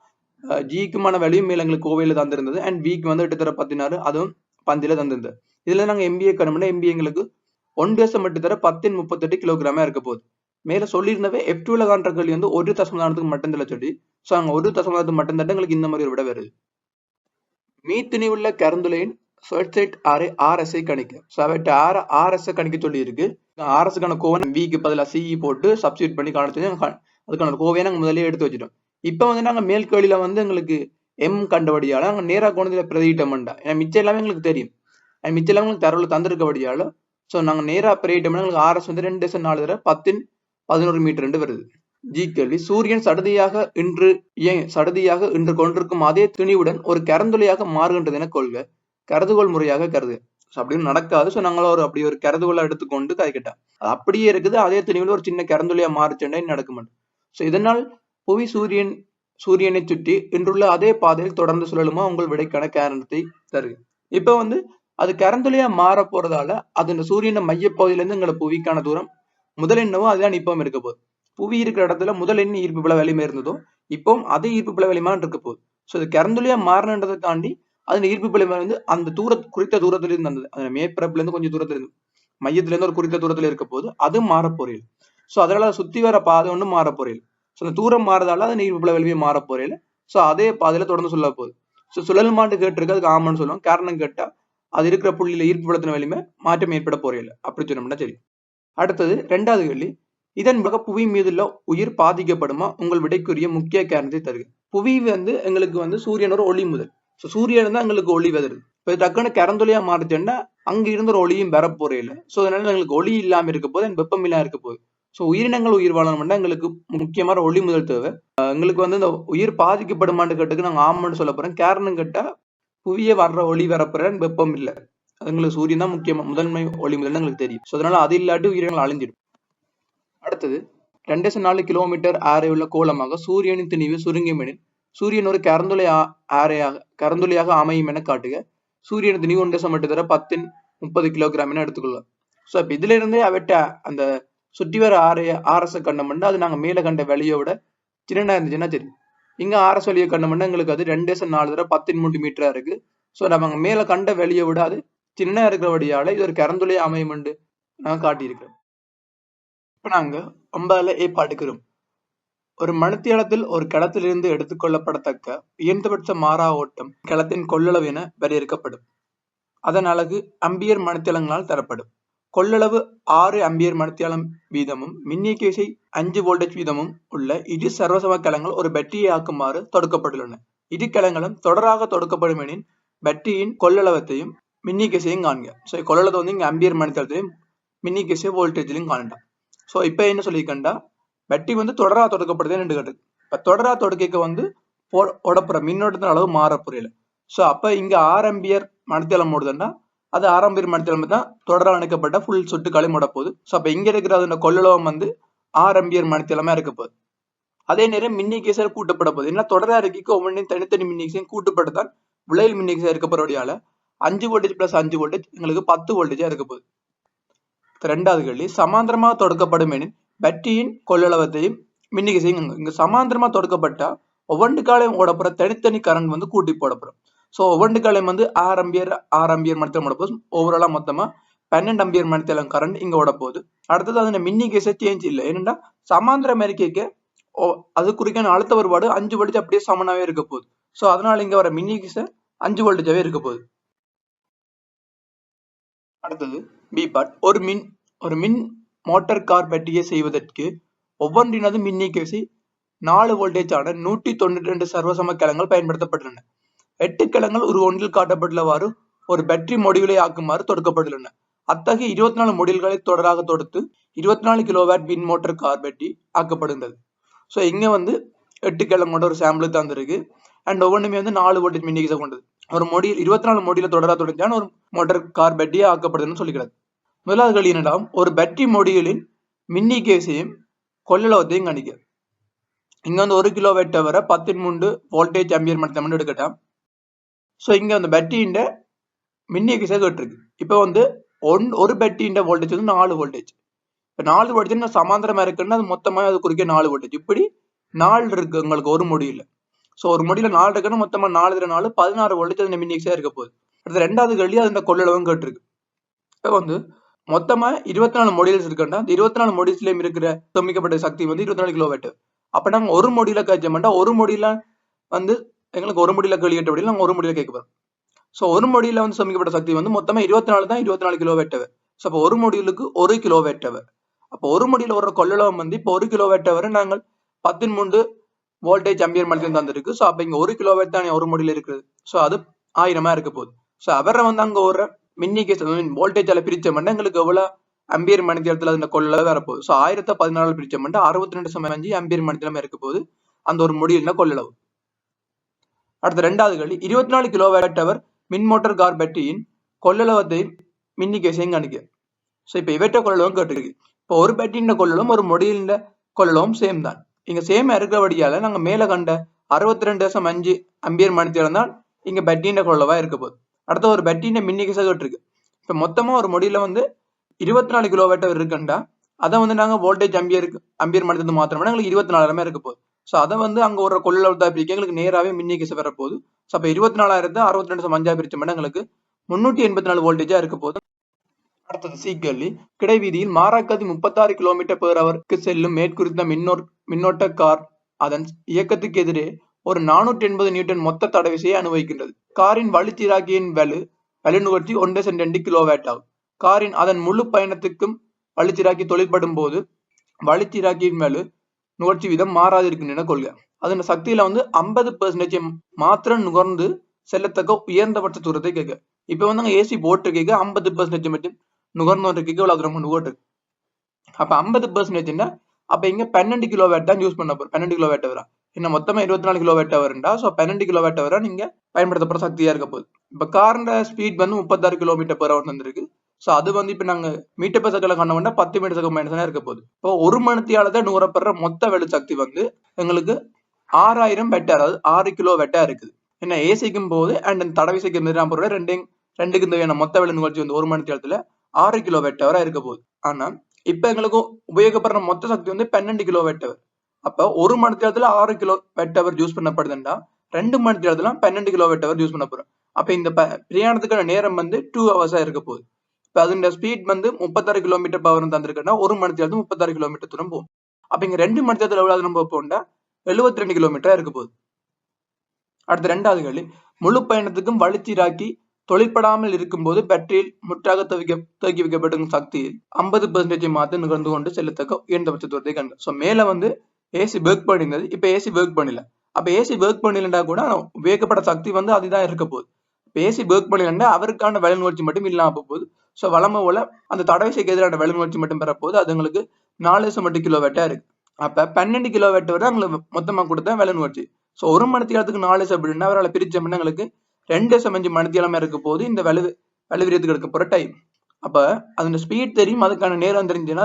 S2: ஜிக்குமான வேல்யூ மேல எங்களுக்கு கோவையில தந்திருந்தது. அண்ட் விக்கு வந்து 8 அதுவும் பந்தில தந்திருந்தது. இதுல நாங்க MBA கணும்னா MB எங்களுக்கு 1.8 கிலோகிராமா இருக்க போகுது. மேல சொல்லியிருந்தவே F2ல காண்ற கேள்வி வந்து 1 தசமதானத்துக்கு மட்டும் தள்ள சொல்லி. ஸோ அங்க 1 தசமதானத்துக்கு மட்டும் தட்ட எங்களுக்கு இந்த மாதிரி ஒரு விட வருது. மீத்தினி உள்ள கருந்துளையின் ஃபர்ஸ்ட் RS கணிக்க. ஸோ அவற்றை RS கணிக்க சொல்லி இருக்கு. RSக்கான கோவன் விக்கு பதிலாக CE போட்டு சப்ஸ்டியூட் பண்ணி காணிச்சு அதுக்கான கோவையை நாங்கள் முதலே எடுத்து வச்சிட்டோம். இப்போ வந்து நாங்கள் மேல் கேள்வியில வந்து எங்களுக்கு M கண்டபடியால நாங்கள் நேராக கோணத்துல பிரதியிட்டோம்டா. ஏன்னா மிச்சம் எல்லாமே எங்களுக்கு தெரியும். மிச்சம் எல்லாமே எங்களுக்கு தரவுல தந்திருக்கபடியால ஸோ நாங்கள் நேராக பிரதியிட்டோம்னா எங்களுக்கு RS வந்து 2.4 1011 மீட்டர் வருது. ஜி கேள்வி, சூரியன் சடுதியாக இன்று கொண்டிருக்கும் அதே துணிவுடன் ஒரு கரந்துளையாக மாறுகின்றது என கொள்க. கருதுகோள் முறையாக கருது. அப்படின்னு நடக்காது. ஸோ நாங்களும் அப்படி ஒரு கருதுகோளை எடுத்துக்கொண்டு கதைக்கிட்டோம். அது அப்படியே இருக்குது. அதே துணிவுல ஒரு சின்ன கரந்துளையா மாறுச்சுன்னா நடக்க மாட்டோம். ஸோ இதனால் புவி சூரியனை சுற்றி இன்றுள்ள அதே பாதையில் தொடர்ந்து சுழலுமா உங்கள் விடைக்கான காரணத்தை தருது. இப்ப வந்து அது கரந்துளையா மாற போறதால அது இந்த சூரியன மையப்பகுதியில இருந்து எங்களை புவிக்கான தூரம் முதல் என்னவோ அதுதான் இப்பவும் இருக்க போகுது. புவி இருக்கிற இடத்துல முதல் என்ன ஈர்ப்பு புல வலிமை இருந்ததோ இப்பவும் அதே ஈர்ப்பு புல வலிமைன்னு இருக்க போகுது. ஸோ இது கரந்துளையா மாறினதை தாண்டி அது ஈர்ப்பு புல வந்து அந்த குறித்த தூரத்துல இருந்து அந்த மேற்பரப்புல இருந்து கொஞ்சம் தூரத்துல இருந்து மையத்துல இருந்து ஒரு குறித்த தூரத்துல இருக்க போது அது மாற போறீங்க. ஸோ அதனால சுத்தி வர பாதை ஒன்றும் மாற போறீங்க. ஸோ அந்த தூரம் மாறதால அது ஈர்ப்பு புல வலிமையை மாற போறீங்க. ஸோ அதே பாதையில தொடர்ந்து சொல்ல போகுது. ஸோ சுழல் மாண்டு கேட்டிருக்கு, அதுக்கு ஆமான்னு சொல்லுவோம். காரணம் கேட்டா அது இருக்கிற புள்ளியில ஈர்ப்பு புலத்தின வலிமை மாற்றம் ஏற்பட போறீங்க அப்படி சொன்னோம்னா சரி. அடுத்தது 2வது கேள்வி, இதன் புவி மீதுள்ள உயிர் பாதிக்கப்படுமா உங்கள் விடைக்குரிய முக்கிய காரணத்தை தருக. புவி வந்து எங்களுக்கு வந்து சூரியனோட ஒளி முதல். ஸோ சூரியன் தான் எங்களுக்கு ஒளி வருது. இப்போ டக்குன்னு கரந்துளையா மாறுச்சுன்னா அங்க இருந்த ஒரு ஒளியும் பெற போறேன். ஸோ அதனால எங்களுக்கு ஒளி இல்லாம இருக்க போது, வெப்பம் இல்லாம இருக்க போகுது. ஸோ உயிரினங்கள் உயிர் வாழணும்னா எங்களுக்கு முக்கியமான ஒளி முதல் தேவை. எங்களுக்கு வந்து இந்த உயிர் பாதிக்கப்படுமான்னு கேட்டுக்கு நாங்கள் ஆமான்னு சொல்ல போறோம். காரணம் கேட்டா புவிய வர்ற ஒளி வரப்போற வெப்பம் இல்லை. எங்களுக்கு சூரியன் தான் முக்கியமா முதன்மை ஒளி முதல் எங்களுக்கு தெரியும். ஸோ அதனால அது இல்லாட்டி உயிரினங்கள் அழிஞ்சிடும். அடுத்தது 2.4 கிலோமீட்டர் ஆரை உள்ள கோளமாக சூரியனின் திணிவு சுருங்கும் எனில் சூரியன் ஒரு கரந்துளையாக அமையும் என காட்டுக. சூரியன் திணிவு 1.8 10 30 கிலோகிராம் என எடுத்துக்கொள்ளலாம். ஸோ இப்போ இதுல இருந்தே அவட்ட அந்த சுற்றி வர ஆர்எஸ் கண்டோம்னா அது நாங்கள் மேலே கண்ட வெளியை விட சின்னதா இருந்துச்சுன்னா சரி. இங்க ஆர்எஸ் வெளியை கண்டோம்னா எங்களுக்கு அது 2/4 தடவை 10 மீட்டரா இருக்கு. ஸோ நம்ம அங்கே மேலே கண்ட வெளியை விட அது சின்ன இருக்கிறபடியால இது ஒரு கரந்துளையே அமையும் நாங்கள் காட்டியிருக்கிறோம். இப்போ நாங்கள் 9ல ஏ பாட்டுக்கிறோம். ஒரு மணித்தியாலத்தில் ஒரு களத்திலிருந்து எடுத்துக்கொள்ளப்படத்தக்க உயர்ந்தபட்ச மாறா ஓட்டம் களத்தின் கொள்ளளவு என வரையறுக்கப்படும். அதன் அலகு அம்பியர் மணித்தியாலங்களால் தரப்படும். கொள்ளளவு 6 அம்பியர் மணித்தியாலம் வீதமும் மின்னியக்கு விசை 5 வோல்டேஜ் வீதமும் உள்ள இரு சர்வசம கலங்கள் ஒரு பேட்டரியை ஆக்குமாறு தொடுக்கப்பட்டுள்ளன. இரு கலங்களும் தொடராக தொடுக்கப்படும் எனின் பேட்டரியின் கொள்ளளவத்தையும் மின்னியக்கு விசையும் காண்க. ஸோ கொள்ளளவு வந்து இங்க அம்பியர் மணித்தியாலத்தையும் மின்னியக்கு விசை வோல்டேஜ்லையும் காணலாம். ஸோ இப்போ என்ன சொல்லிக்கண்டா பேட்டரி வந்து தொடரா தொடுக்கப்படுதுன்னு கேட்டு. இப்போ தொடரா தொடுக்க வந்து ஓடப்புற மின்னோட்டத்தின் அளவு மாற புரியல. ஸோ அப்போ இங்க 6 அம்பியர் மணித்தியாலம் ஓடுதுன்னா அது 6 அம்பியர் மணித்தியாலம் தான் தொடரா இணைக்கப்பட்ட ஃபுல் சுட்டுக்காலையும் ஓட போகுது. ஸோ அப்போ இங்க இருக்கிற அதோட கொள்ளளவம் வந்து 6 அம்பியர் மணித்தியாலமா இருக்க போகுது. அதே நேரம் மின்னியக்கு கூட்டப்பட போகுது. ஏன்னா தொடரா இருக்கைக்கு ஒவ்வொன்றையும் தனித்தனி மின்னியக்கு கூட்டப்பட்டுதான் விளையில் மின்னியக்கு இருக்க போறபடியால 5 வோல்டேஜ் பிளஸ் 5 வோல்டேஜ் எங்களுக்கு 10 வோல்டேஜா இருக்க போகுது. ரெண்டாவது கேள்வி, சமாந்தரமாக தொடுக்கப்படும் எனின் பேட்டரியின் கொள்ளளவத்தையும் மின்னியக்கு இங்க சமாந்தரமா தொடுக்கப்பட்டா ஒவ்வொன்றுக்காலையும் ஓடப்புற தனித்தனி கரண்ட் வந்து கூட்டி போடப்படும். ஸோ ஒவ்வொன்றுக்காலையும் வந்து 6 அம்பியர் மணித்தியாலம் ஓட போகுது. ஓவராலா மொத்தமா 12 அம்பியர் மணித்தியாலம் கரண்ட் இங்க ஓட போகுது. அடுத்தது அதோட மின்னியக்கு சேஞ்ச் இல்லை. ஏன்னா சமாந்தர அமெரிக்க அது குறிக்கான அழுத்த வருபாடு 5 வோல்டேஜ் அப்படியே சமனாவே இருக்க போகுது. ஸோ அதனால இங்க வர மின்னியக்கு 5 வோல்டேஜாவே இருக்க போகுது. அடுத்தது பி பார்ட். ஒரு மின் மோட்டார் கார் பேட்டரியை செய்வதற்கு ஒவ்வொன்றினது மின்னியக்கு விசை 4 வோல்டேஜ் ஆன 192 சர்வசம கலங்கள் பயன்படுத்தப்பட்டுள்ளன. 8 கலங்கள் ஒரு ஒன்றில் காட்டப்பட்டுள்ளவாறு ஒரு பேட்டரி மொடியூலை ஆக்குமாறு தொடுக்கப்பட்டுள்ளன. அத்தகைய 24 மொடியூல்களை தொடராக தொடுத்து 24 கிலோவாட் மின் மோட்டார் கார் பேட்டரி ஆக்கப்படுகிறது. ஸோ இங்க வந்து 8 கலம் கொண்ட ஒரு சாம்பிள் தந்திருக்கு. அண்ட் ஒவ்வொன்றுமே வந்து 4 வோல்டேஜ் மின்னியக்கு கொண்டது. ஒரு மொடியில் 24 மொடியில தொடரா தொடர்ச்சான ஒரு மோட்டார் கார் பேட்டரியா ஆக்கப்படுதுன்னு சொல்லிக்கிறது. முதலாவது கேள்வி என்னடா, ஒரு பேட்டரி மொடியூலின் மின்னியக்கு விசையும் கொள்ளளவத்தையும் கணிக்க. இங்க வந்து 1 கிலோவாட் வர 13 வோல்டேஜ் அம்பியர் மணித்தியாலம் எடுக்கட்டாம். ஸோ இங்க அந்த பேட்டரியின் மின்னியக்கு விசை கேட்டிருக்கு. இப்போ வந்து ஒரு பேட்டரியின் வோல்டேஜ் வந்து 4 வோல்டேஜ். இப்போ 4 வோல்டேஜ் சமாந்தரமா இருக்குன்னா அது மொத்தமாக அது குறிக்க 4 வோல்டேஜ். இப்படி 4 இருக்கு உங்களுக்கு ஒரு மொடியில. ஸோ ஒரு மொடியில 4 இருக்குன்னா மொத்தமா 4 16 வோல்டேஜ் அந்த மின்னியக்கு இருக்க போகுது. அடுத்த ரெண்டாவது கேள்வி அதோட கொள்ளளவும் கேட்டிருக்கு. இப்போ வந்து மொத்தமா 24 மொடியூல்ஸ் இருக்குன்னா அந்த 24 மொடியூல்ஸ்லயும் இருக்கிற சேமிக்கப்பட்ட சக்தி வந்து 24 கிலோவாட். அப்ப நாங்க ஒரு மொடியில கேட்சோம்னா ஒரு மொடியில வந்து எங்களுக்கு ஒரு மொடியில கேள்வி கேட்ட நாங்க ஒரு மொடியில கேட்க போறோம். ஸோ ஒரு மொடியில வந்து சேமிக்கப்பட்ட சக்தி வந்து மொத்தமா 24 தான் 24 கிலோவாட் அவர். ஸோ அப்போ ஒரு மொடியூலுக்கு 1 கிலோவாட் அவர். அப்போ ஒரு மொடியில ஒரு கொள்ளளவு வந்து இப்போ 1 கிலோவாட் அவர் நாங்கள் 13 வோல்டேஜ் அம்பியர் மணித்தியாலம் தந்திருக்கு. ஸோ அப்ப இங்க 1 கிலோவாட் தான் ஒரு மொடியில இருக்குது. ஸோ அது 1000 இருக்க போகுது. ஸோ அவரை வந்து அங்க ஒரு மின்னியக்கு வோல்டேஜால பிரிச்சோம்னா எங்களுக்கு எவ்வளவு அம்பியர் மணித்தியாலத்துல அந்த கொள்ளளவு வரப்போகுது. ஸோ 1014 பிரிச்சோம்னா 62.5 அம்பியர் மணித்தியாலம் இருக்க போகுது அந்த ஒரு மொடியில கொள்ளளவு. அடுத்த ரெண்டாவது கேள்வி, 24 கிலோவாட் அவர் மின் மோட்டார் கார் பேட்டரியின் கொள்ளளவத்தை மின்னியக்கு விசையும் கணிக்க. ஸோ இப்போ இவற்றை கொள்ளளவும் கேட்டிருக்கு. இப்போ ஒரு பேட்டரியின் கொள்ளளவும் ஒரு மொடியில கொள்ளளவும் சேம் தான். இங்க சேம் இருக்கிறபடியால நாங்க மேல கண்ட 62.5 அம்பியர் மணித்தியாலம் தான் இங்க பேட்டரியின் கொள்ளளவா இருக்க போகுது. அடுத்த ஒரு பேட்டரியின் மின்னியக்கு விசை கேட்டிருக்கு. இப்போ மொத்தமா ஒரு மொடியில வந்து 24 கிலோவாட் அவர் இருக்குண்டா அதை வந்து நாங்க வோல்டேஜ் அம்பியர் மணித்தியாலத்துக்கு மாத்திரமே எங்களுக்கு 24 இருக்க போகுது. ஸோ அதை வந்து அங்க ஒரு கொள்ளளவு தான் பிரிக்க எங்களுக்கு நேராவே மின்னியக்கு விசை வரப்போகுது. ஸோ அப்போ 24,000 62.5 பிரிச்சோம்னா எங்களுக்கு 384 வோல்டேஜா இருக்க போகுது. அடுத்தது சி கேள்வி, கிடைவீதியில் மாறாக்கதி 36 km/h செல்லும் மேற்குறித்த மின்னோட்ட கார் அதன் இயக்கத்துக்கு எதிரே ஒரு 480 நியூட்டன் மொத்த தடவிசையை அனுபவிக்கின்றது. காரின் வழித்திராக்கியின் வலுநுகர்ச்சி 1.2 கிலோவாட் ஆகும். காரின் அதன் முழு பயணத்துக்கும் வழித்திராக்கி தொழிற்படும் போது வழித்திராக்கியின் வலு நுகர்ச்சி வீதம் மாறாது இருக்கின்றன கொள்க. அதன் சக்தியில வந்து 50% மாத்திரம் நுகர்ந்து செல்லத்தக்க உயர்ந்தபட்ச தூரத்தை கேட்க. இப்ப வந்து அங்க ஏசி போட்டு கேட்க 50% மட்டும் நுகர்ந்து கேட்க இவ்வளவு தூரம் நுகர்வு. அப்ப 50% அப்ப இங்க 12 கிலோவாட் தான் யூஸ் பண்ண போறோம். 12 கிலோவாட் வரா என்ன மொத்தமா 24 கிலோவாட் வரா. ஸோ 12 கிலோவாட் வர நீங்க பயன்படுத்தப்படுற சக்தியா இருக்க போகுது. இப்ப காரோட ஸ்பீட் வந்து 36 km/h வந்திருக்கு. ஸோ அது வந்து இப்ப நாங்க மீட்டர் பெர் செகண்ட்ல கண்டோம்னா 10 மீட்டர் செகண்ட் மைனஸ் இருக்க போகுது. இப்போ ஒரு மணித்தியாலத்தை நுகரப்படுற மொத்த வெளி சக்தி வந்து எங்களுக்கு 6000 வெட்டர், அதாவது 6 கிலோ வெட்டா இருக்குது. என்ன ஏசிக்கும் போது அண்ட் தடவிசைக்கும் பொருள் ரெண்டுக்கு தேவையான மொத்த வெளி நுகர்ச்சி வந்து ஒரு மணித்தியாலத்துல 6 கிலோவாட் ஹவரா இருக்க போகுது. ஆனா இப்ப எங்களுக்கு உபயோகப்படுற மொத்த சக்தி வந்து 12 கிலோவாட் ஹவர். அப்ப ஒரு மணி நேரத்துல 6 கிலோவாட் ஹவர் யூஸ் பண்ணப்படுதுன்னா 2 மணி நேரத்துல 12 கிலோவாட் ஹவர் யூஸ் பண்ண போறோம். அப்ப இந்த பிரயாணத்துக்கான நேரம் வந்து 2 ஹவர்ஸா இருக்க போகுது. இப்ப அதோட ஸ்பீட் வந்து 36 கிலோமீட்டர் பவர் தந்திருக்குன்னா ஒரு மணி நேரத்துல 36 கிலோமீட்டர் தூரம் போகும். அப்ப இங்க 2 மணி நேரத்துல எவ்வளவு தூரம் போகணும்னா 72 கிலோமீட்டரா இருக்க போகுது. அடுத்த ரெண்டாவது கேள்வி, முழு பயணத்துக்கும் வழிச்சீராக்கி தொழிற்படாமல் இருக்கும்போது பேட்டரியில் முற்றாக தேக்கி வைக்கப்படும் சக்தியில் 50% மாற்றம் நிகழ்ந்து கொண்டு செல்லத்தக்க உயர்ந்தபட்ச தூரத்தை கண்டு. ஸோ மேல வந்து ஏசி ஒர்க் பண்ணிருந்தது, இப்ப ஏசி ஒர்க் பண்ணல. அப்ப ஏசி ஒர்க் பண்ணலன்னா கூட உபயோகப்பட்ட சக்தி வந்து அதுதான் இருக்க போகுது. இப்ப ஏசி ஒர்க் பண்ணலன்னா அவருக்கான வழிநுழற்சி மட்டும் இல்லாம போகுது. ஸோ வளமை போல அந்த தடவைசைக்கு எதிரான வழிநுழற்சி மட்டும் பெறப்போகுது. அது உங்களுக்கு 4 கிலோவாட்டா இருக்கு. அப்ப 12 கிலோவாட் வரை உங்களுக்கு மொத்தமா கொடுத்தா வழிநுழற்சி. ஸோ ஒரு மணி நேரத்துக்கு 4 அப்படின்னா அவரால் பிரிச்சோம்னா எங்களுக்கு 2.5 மணி நேரமா இருக்க போது இந்த வலுவிரியத்துக்கு எடுக்க போற டைம். அப்ப அதோட ஸ்பீட் தெரியும், அதுக்கான நேரம் தெரிஞ்சுன்னா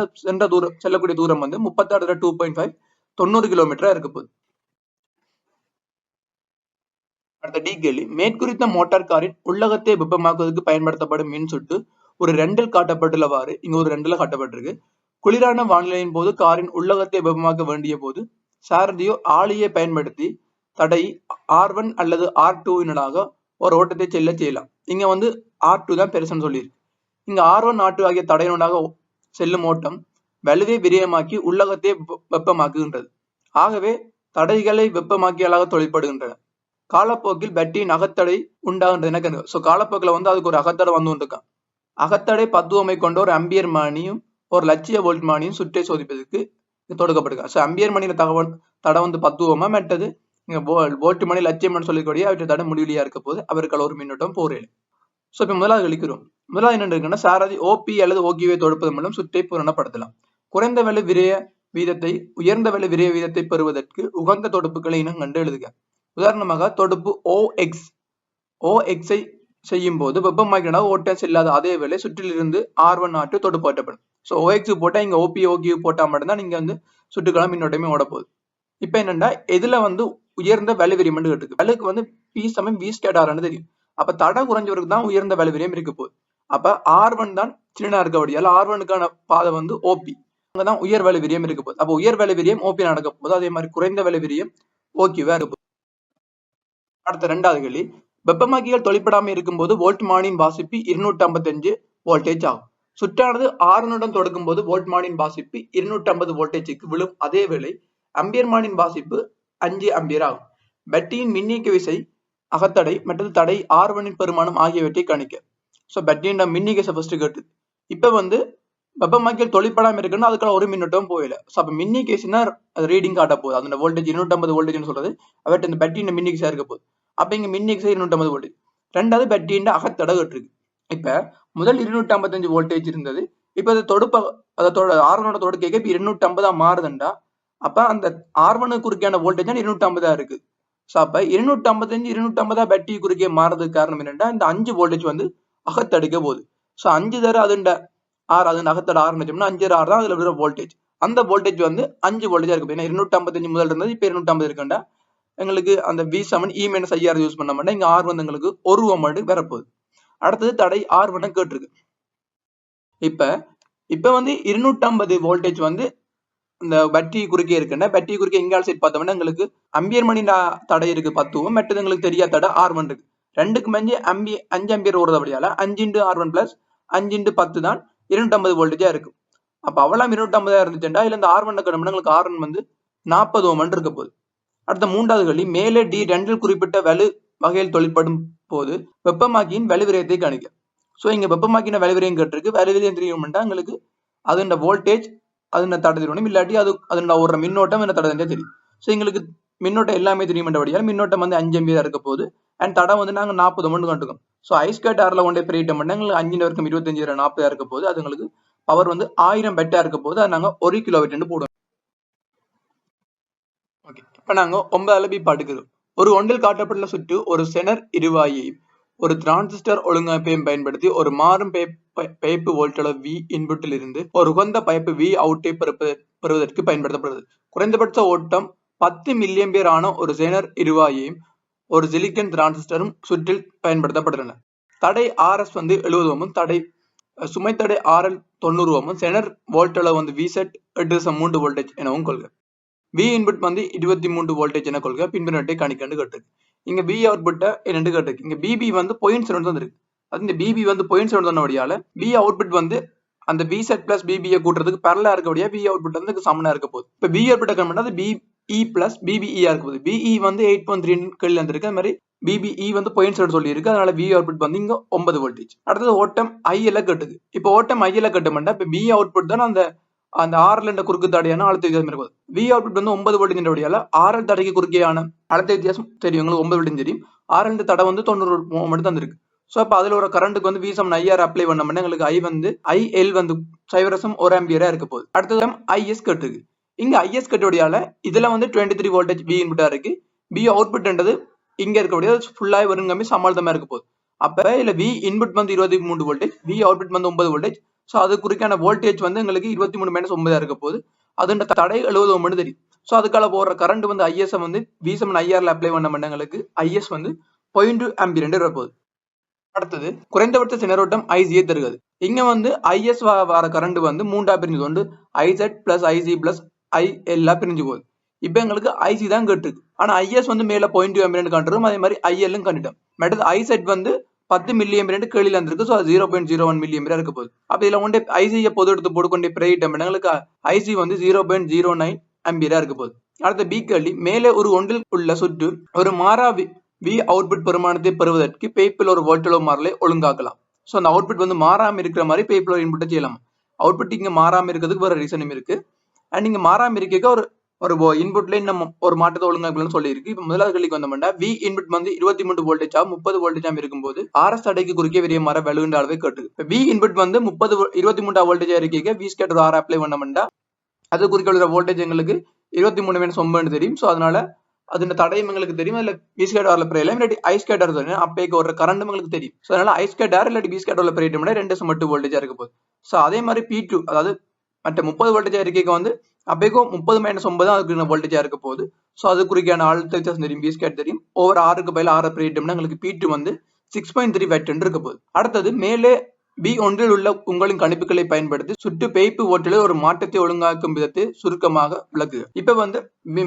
S2: செல்லக்கூடிய தூரம் வந்து 36 2.5 90 கிலோமீட்டரா இருக்க போகுது. அடுத்த டி கேள்வி, மேற்குறித்த மோட்டார் காரின் உள்ளகத்தை வெப்பமாக்குவதற்கு பயன்படுத்தப்படும் மின் சுட்டு ஒரு ரெண்டில் காட்டப்பட்டுள்ளவாறு இங்க ஒரு ரெண்டுல காட்டப்பட்டிருக்கு. குளிரான வானிலையின் போது காரின் உள்ளகத்தை வெப்பமாக்க வேண்டிய போது சாரதியோ ஆளியை பயன்படுத்தி தடை R1 அல்லது R2 ஒரு ஓட்டத்தை செல்ல செய்யலாம். இங்க வந்து R2 தான் பெருசுன்னு சொல்லியிருக்கு. இங்க R1 R2 ஆகிய தடையினூடாக செல்லும் ஓட்டம் வலுவை விரயமாக்கி உள்ளகத்தை வெப்பமாக்குகின்றது. ஆகவே தடைகளை வெப்பமாக்கியாலாக தொழிற்படுகின்றன. காலப்போக்கில் பேட்டரியின் அகத்தடை உண்டாகின்றன. சோ காலப்போக்கில் வந்து அதுக்கு ஒரு அகத்தடை வந்து கொண்டிருக்கான். அகத்தடை 10 ஓமை கொண்ட ஒரு அம்பியர் மானியும் ஒரு லட்சிய வோல்ட் மானியும் சுற்றை சோதிப்பதற்கு தொடுக்கப்படுங்க. சோ அம்பியர் மணியில தடை வந்து 10 ஓமா, மற்றது வோல்ட் மணி லட்சியம் மணி சொல்லிக்கூடிய அவற்றை தடை முடிவுலையா இருக்க போது அவர்கள் ஒரு மின்னோட்டம் போறேன். சோ இப்ப முதலாவது கழிக்கிறோம். முதலாவது என்ன இருக்குன்னா, சாரதி ஓபி அல்லது ஓகிவை தொடுப்பதன் மூலம் சுற்றை பூரணப்படுத்தலாம். குறைந்த விலை விரய வீதத்தை உயர்ந்த விலை விரய வீதத்தை பெறுவதற்கு உகந்த தொடுப்புகளை இனம் கண்டு எழுதுக. உதாரணமாக தொடுப்பு OX செய்யும் போது வெப்பமாக்கினால் ஓட்டம் செல்லாத அதே வேளை சுற்றிலிருந்து R1 R2 தொடுப்பு ஓட்டப்படும். ஸோ OX போட்டா இங்க OP OQ போட்டா மட்டும்தான் நீங்க வந்து சுற்றுக்களம் மின்னோட்டமே ஓட போகுது. இப்ப என்னன்னா எதுல வந்து உயர்ந்த வலுவிரியம் கேட்டுருக்கு. வலுக்கு வந்து P சமம் V ஸ்கேட் Rன்னு தெரியும். அப்ப தடை குறைஞ்சவருக்கு தான் உயர்ந்த வலுவிரியம் இருக்க போகுது. அப்ப R1 தான் சின்ன இருக்கபடியால் R1க்கான பாதை வந்து OP, அங்கதான் உயர் வலுவிரியம் இருக்க போகுது. அப்ப உயர் வலுவிரியம் OP நடக்க போகுது. அதே மாதிரி குறைந்த வலுவிரியம் OQவா இருக்க போகுது. அடுத்த ரெண்டாவது கேள்வி, வெப்பமாக்கிகள் தொழிற்படாமல் இருக்கும்போது வோல்ட் மானியின் வாசிப்பு 255 வோல்டேஜ் ஆகும். சுற்றானது R1 தொடக்கும் போது வோல்ட் மானியின் வாசிப்பு 250 வோல்டேஜுக்கு விழும். அதே வேளை அம்பியர் மானியின் வாசிப்பு 5 அம்பியர் ஆகும். பேட்டரியின் மின்னியக்க விசை, அகத்தடை மற்றது தடை R1 பெருமானம் ஆகியவற்றை கணிக்க. ஸோ பேட்டரியோட மின்னியக்க ஃபர்ஸ்ட் கேட்டு. இப்ப வந்து வெப்பமாக்கிகள் தொழிற்படாமல் இருக்குன்னா அதுக்கான ஒரு மின்னோட்டம் போயில. ஸோ அப்ப மின்னியக்கேசினா ரீடிங் காட்ட போகுது. அதோட வோல்டேஜ் 250 வோல்டேஜ்னு சொல்றது அவற்றை இந்த பேட்டரியின் மின்னியக்கா இருக்க போகுது. அப்ப இங்க மின்னியக்க 250 வோல்டேஜ். ரெண்டாவது பேட்டரியின் அகத்தடை கேட்டிருக்கு. இப்ப முதல் 255 வோல்டேஜ் இருந்தது. இப்ப அது அதோட R1 தொடுக்கைக்கு இப்ப 250 மாறுதுண்டா, அப்ப அந்த R1 குறுக்கான வோல்டேஜ் 250 இருக்கு. ஸோ அப்ப 255 250 பேட்டரி குறுக்கே மாறதுக்கு காரணம் என்னன்னா இந்த 5 வோல்டேஜ் வந்து அகத்தடிக்க போகுது. ஸோ 5 தர அதுண்ட R அது அகத்தடை R நினைச்சோம்னா 5 R தான் அதுல விடுற வோல்டேஜ். அந்த வோல்டேஜ் வந்து 5 வோல்டேஜா இருக்கு. ஏன்னா 255 முதல் இருந்தது, இப்ப 250 இருக்குண்டா எங்களுக்கு அந்த V சமன் E - IR யூஸ் பண்ண மாட்டேன். இங்க R வந்து எங்களுக்கு 1 ஓம் வரப்போகுது. அடுத்தது தடை R1 கேட்டிருக்கு. இப்ப வந்து 250 வோல்டேஜ் வந்து இந்த பேட்டரி குறுக்கே இருக்குன்னா பேட்டரி குறுக்கே எங்கால் சைட் பார்த்தோம்னா எங்களுக்கு அம்பியர் மணி தடை இருக்கு 10 ஓம், மற்றது எங்களுக்கு தெரியாத தடை R1 இருக்கு. ரெண்டுக்கு மஞ்சு 5 அம்பியர் ஓடுறது அப்படியால 5 × R1 பிளஸ் 5 × 10 தான் 250 வோல்டேஜா இருக்கு. அப்ப அவ்வளவு 250 இருந்துச்சுண்டா இல்ல இந்த R1 எங்களுக்கு R1 வந்து 40 ஓம் இருக்க போகுது. அடுத்த மூன்றாவது கேள்வி, மேலே D2 குறிப்பிட்ட வலு வகையில் தொழிற்படும் போது வெப்பமாக்கியின் வலுவிரயத்தை கணிக்க. சோ இங்க வெப்பமாக்கின வலுவிரயம் கேட்டிருக்கு. வலுவிரயம் தெரியும்னா எங்களுக்கு அதோட வோல்டேஜ் அதோட தடை தெரியும், இல்லாட்டி அதோட ஒரு மின்னோட்டம் என்ன தடை தெரியும். சோ எங்களுக்கு மின்னோட்டம் எல்லாமே தெரியும்ன்றபடியால் மின்னோட்டம் வந்து 5 அம்பியர் இருக்க போகுது. அண்ட் தடை வந்து நாங்க 40 ஓம் கண்டுக்கோம். சோ I2 R கொண்டே பிரிட்டோம்னா எங்களுக்கு 5 வரைக்கும் 25 40 இருக்க போகுது. அது உங்களுக்கு பவர் வந்து 1000 பெட்டா இருக்க போகுது. அது நாங்க 1 கிலோவாட் போடுவோம். ஓகே, இப்ப நாங்க 9 பி பாட்டுக்கிறோம். ஒரு ஒன்றில் காட்டப்பட்டுள்ள சுற்று ஒரு செனர் இருவாயையும் ஒரு டிரான்சிஸ்டர் ஒழுங்கமைப்பையும் பயன்படுத்தி ஒரு மாறும் பைப்பு வோல்டேஜ் V இன்புட்டில் இருந்து ஒரு உகந்த பைப்பு V அவுட்டை பெறுவதற்கு பயன்படுத்தப்படுகிறது. குறைந்தபட்ச ஓட்டம் 10 மில்லியம்பியர் ஆன ஒரு செனர் இருவாயையும் ஒரு சிலிக்கன் டிரான்சிஸ்டரும் சுற்றில் பயன்படுத்தப்படுகின்றன. தடை RS வந்து 70 ஓமும் தடை சுமைத்தடை RL 90 ஓமும் செனர் வோல்ட் அளவு வந்து விசெட் 8.3 வோல்டேஜ் எனவும் கொள்க. வி இன்புட் வந்து 23 வோல்டேஜ் என கொள்க. பின்புறத்தை கணிக்கண்டு கேட்டிருக்கு. இங்க வி அவுட்புட்டை என்னென்று கேட்டிருக்கு. இங்க பிபி வந்து 0.7 தான் இருக்கு. அது இந்த பிபி வந்து 0.7 தன்னபடியால வி அவுட்புட் வந்து அந்த விசெட் பிளஸ் பிபியை கூட்டுறதுக்கு பேரலா இருக்கபடியா வி அவுட்புட் வந்து சமனா இருக்க போகுது. இப்ப வி அவுட்புட்டை கணக்கு அது பிஇ பிளஸ் பிபிஇ இருக்க போகுது. பிஇ வந்து 8.3 கீழ வந்திருக்கு. அது மாதிரி பிபிஇ வந்து 0.7 சொல்லி இருக்கு. அதனால வி அவுட்புட் வந்து இங்க 9 வோல்டேஜ். அடுத்தது ஓட்டம் ஐஎல்ல கட்டுது. இப்போ ஓட்டம் ஐஎல்ல கட்டுமெண்டா இப்ப வி அவுட்புட் தான் அந்த ஆர்எல் என்ற குறுக்கு தடையான அழுத்த வித்தியாசம் இருக்கும். வி அவுட்புட் வந்து 9 வோல்ட் வழியால ஆர்எல் தடைக்கு குறுக்கையான அழுத்த வித்தியாசம் தெரியும் உங்களுக்கு 9 வோல்ட் தெரியும். ஆர்எல் தடை வந்து 90 மட்டும் தந்திருக்கு. ஸோ அப்போ அதுல ஒரு கரண்ட்டுக்கு வந்து V = IR அப்ளை பண்ணோம்னா எங்களுக்கு IL வந்து 0.1 ஆம்பியரா இருக்க போகுது. அடுத்தது ஐஎஸ் கட்டுக்கு. இங்க ஐஎஸ் கட்டோடையால இதுல வந்து 23 வோல்டேஜ் வி இன்புட்டா இருக்கு. வி அவுட்புட்ன்றது இங்க இருக்கக்கூடிய ஃபுல்லா வருங்கமே சமாளிதமா இருக்க போகுது. அப்ப இல்ல வி இன்புட் வந்து 23 வோல்டேஜ், வி அவுட்புட் வந்து 9 வோல்டேஜ். ஸோ அது குறிக்கான வோல்டேஜ் வந்து எங்களுக்கு 23 - 9 இருக்க போகுது. அதுன்ற தடை 70 ஓம் தெரியும். ஸோ அதுக்கால போற கரண்ட் வந்து ஐஎஸ் வந்து V = IR அப்ளை பண்ண எங்களுக்கு ஐஎஸ் வந்து 0.2 ஆம்பியர் இருக்க போகுது. அடுத்தது குறைந்தபட்ச சினரோட்டம் ஐசியை தருகிறது. இங்க வந்து ஐஎஸ் வர கரண்ட் வந்து 3ஆ பிரிஞ்சு கொண்டு I Z plus IC plus IL பிரிஞ்சு போகுது. இப்ப எங்களுக்கு ஐசி தான் கேட்டிருக்கு. ஆனா ஐஎஸ் வந்து மேல 0.2 ஆம்பியர் காட்டுறோம். அதே மாதிரி ஐஎல்லும் கண்டுட்டோம். மற்றது ஐசெட் வந்து 10 மில்லி ஆம்பியர் கீழே இருந்திருக்கு. ஸோ 0.01 மில்லி ஆம்பியர் இருக்க போகுது. அப்ப இதுல கொண்டு ஐசியை பொது எடுத்து போட்டுக்கொண்டே பிரைட்டம் எங்களுக்கு ஐசி வந்து 0.09 ஆம்பியரா இருக்க போகுது. அடுத்த பி கேள்வி, மேலே ஒரு ஒன்றில் உள்ள சுற்று ஒரு மாறா வி அவுட்புட் பெருமானத்தை பெறுவதற்கு பேப்பில் ஒரு வோல்டேஜ் மாறலை ஒழுங்காக்கலாம். ஸோ அந்த அவுட்புட் வந்து மாறாம இருக்கிற மாதிரி பேப்பில் ஒரு இன்புட்டை செய்யலாம். அவுட்புட் இங்க மாறாம இருக்கிறதுக்கு ஒரு ரீசனும் இருக்கு. அண்ட் இங்க மாறாம இருக்க ஒரு இன்புட்ல நம்ம ஒரு மாற்றத்தை ஒழுங்காக்கலாம்னு சொல்லி இருக்கு. இப்ப முதலாவது கேள்விக்கு வந்தோம்னா வி இன்புட் வந்து 23 வோல்டேஜா 30 வோல்டேஜா இருக்கும்போது ஆர்எஸ் தடைக்கு குறுக்கே விரிய மாற வலுகின்ற அளவை கேட்டு. வி இன்புட் வந்து 23 வோல்டேஜா இருக்க வி ஸ்கேட்டர் ஆர் அப்ளை பண்ணோம்னா அது குறுக்க வோல்டேஜ் எங்களுக்கு 23 தெரியும். ஸோ அதனால அதோட தடையும் எங்களுக்கு தெரியும். அதுல வி ஸ்கேட்டர்ல பிரைட்ல இல்லாட்டி ஐ ஸ்கேட்டர் தெரியும். அப்பேக்கு ஒரு கரண்ட் எங்களுக்கு தெரியும். ஸோ அதனால ஐ ஸ்கேட்டர் இல்லாட்டி வி ஸ்கேட்டர்ல பிரைட் 2 வோல்டேஜா இருக்க போகுது. ஸோ அதே மாதிரி P2 அதாவது மற்ற 30 வோல்டேஜா இருக்க வந்து அப்பேக்கும் 30 - 9 தான் அதுக்கு வோல்டேஜா இருக்க போகுது. ஸோ அது குறிக்கான அழுத்த வித்தியாசம் தெரியும். வி ஸ்கேட் தெரியும். ஓவர் ஆருக்கு பதில் 6 பிரைட்னா எங்களுக்கு P2 வந்து 6.3 வாட் இருக்க போகுது. அடுத்தது மேலே B1 உள்ள உங்களின் கணிப்புகளை பயன்படுத்தி சுற்று பேய்ப்பு ஓட்டலில் ஒரு மாற்றத்தை ஒழுங்காக்கும் விதத்தை சுருக்கமாக விளக்குக. இப்ப வந்து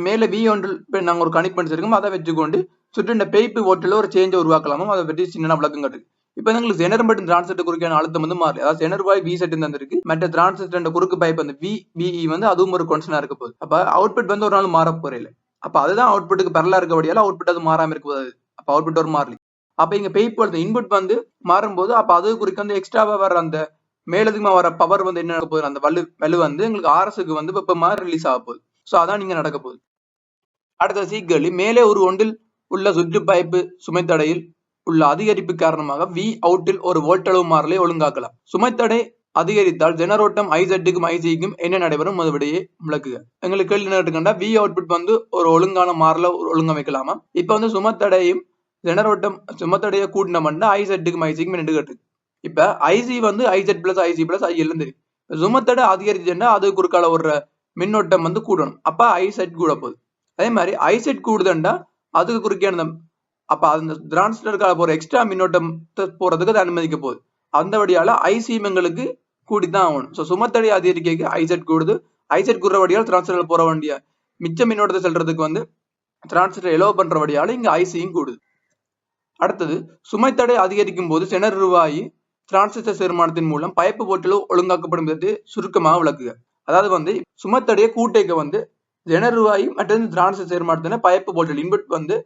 S2: மேல B1 நாங்க ஒரு கணிப்பு பண்ணிருக்கோம். அதை வச்சுக்கொண்டு சுற்று பேய்ப்பு ஓட்டலில் ஒரு சேஞ்சை உருவாக்கலாமோ அதை பற்றி சின்ன விளக்கம் கட்டு. இப்ப எங்களுக்கு ஜெனர் மற்றும் டிரான்சிஸ்டர் குறுக்கான அழுத்தம் வந்து மாறல. அதாவது ஜெனர் வாய் V செட் தந்திருக்கு. மற்ற டிரான்சிஸ்டர் குறுக்கு பைப் வந்து VBE வந்து அதுவும் ஒரு கான்ஸ்டன்டா இருக்க போகுது. அப்ப அவுட்புட் வந்து ஒரு நாள் மாற போறேன். அப்ப அதுதான் அவுட்புட்டுக்கு பரலா இருக்கபடியால அவுட்புட் அது மாறாம இருக்க போகுது. அப்ப அவுட்புட் ஒரு மாறலி. அப்ப இங்க பேய்ப்பு இன்புட் வந்து மாறும்போது அப்ப அது குறிக்க வந்து எக்ஸ்ட்ராவா வர அந்த மேலதிகமா வர பவர் வந்து என்ன நடக்க போகுது, அந்த வலு வந்து எங்களுக்கு RSக்கு வந்து வெப்பமா ரிலீஸ் ஆக போகுது. ஸோ அதான் நீங்க நடக்க போகுது. அடுத்த சீக்கிரலி மேலே ஒரு ஒன்றில் உள்ள சுற்று பைப்பு சுமைத்தடையில் உள்ள அதிகரிப்பு காரணமாக V அவுட்டில் ஒரு வோல்டளவு மாறலை ஒழுங்காக்கலாம். சுமைத்தடை அதிகரித்தால் ஜெனரோட்டம் ஐசெட்டுக்கும் ஐசிக்கும் என்ன நடைபெறும் மறுபடியே விளக்குக. எங்களுக்கு கேள்வி என்ன கேட்டுக்கண்டா V அவுட்புட் வந்து ஒரு ஒழுங்கான மாறல ஒழுங்கமைக்கலாமா. இப்ப வந்து சுமத்தடையும் ஜெனரோட்டம் சுமத்தடைய கூட்டினோம்னா ஐசெட்டுக்கும் ஐசிக்கும் ரெண்டு கேட்டு. இப்ப ஐசி வந்து I Z plus IC plus IL தெரியும். சுமத்தடை அதிகரிச்சுன்னா அது குறுக்கால ஒரு மின்னோட்டம் வந்து கூடணும். அப்ப ஐசெட் கூட போகுது. அதே மாதிரி ஐசெட் கூடுதுண்டா அதுக்கு குறுக்கான அப்ப அந்த டிரான்சிஸ்டருக்கால போற எக்ஸ்ட்ரா மின்னோட்டம் போறதுக்கு அது அனுமதிக்க போகுது. அந்த வழியால ஐசியும் எங்களுக்கு கூடித்தான் ஆகணும். ஸோ சுமத்தடை அதிகரிக்க ஐசெட் கூடுது. ஐசெட் கூடுற வழியால் டிரான்சிஸ்டர் போற வேண்டிய மிச்ச மின்னோட்டத்தை செல்றதுக்கு வந்து டிரான்சிஸ்டர் எலோ பண்ற வழியால இங்க ஐசியும் கூடுது. அடுத்தது சுமைத்தடை அதிகரிக்கும் போது செனர் ரூபாய் டிரான்சிஸ்டர் சேர்மானத்தின் மூலம் பைப்பு போட்டிலோ ஒழுங்காக்கப்படும் விதத்தை சுருக்கமாக விளக்குக. அதாவது வந்து சுமைத்தடைய கூட்டைக்கு வந்து ஜெனர் ரூபாய் மற்றும் டிரான்சிஸ்டர் சேர்மானத்தின பைப்பு போட்டில் இன்புட் வந்து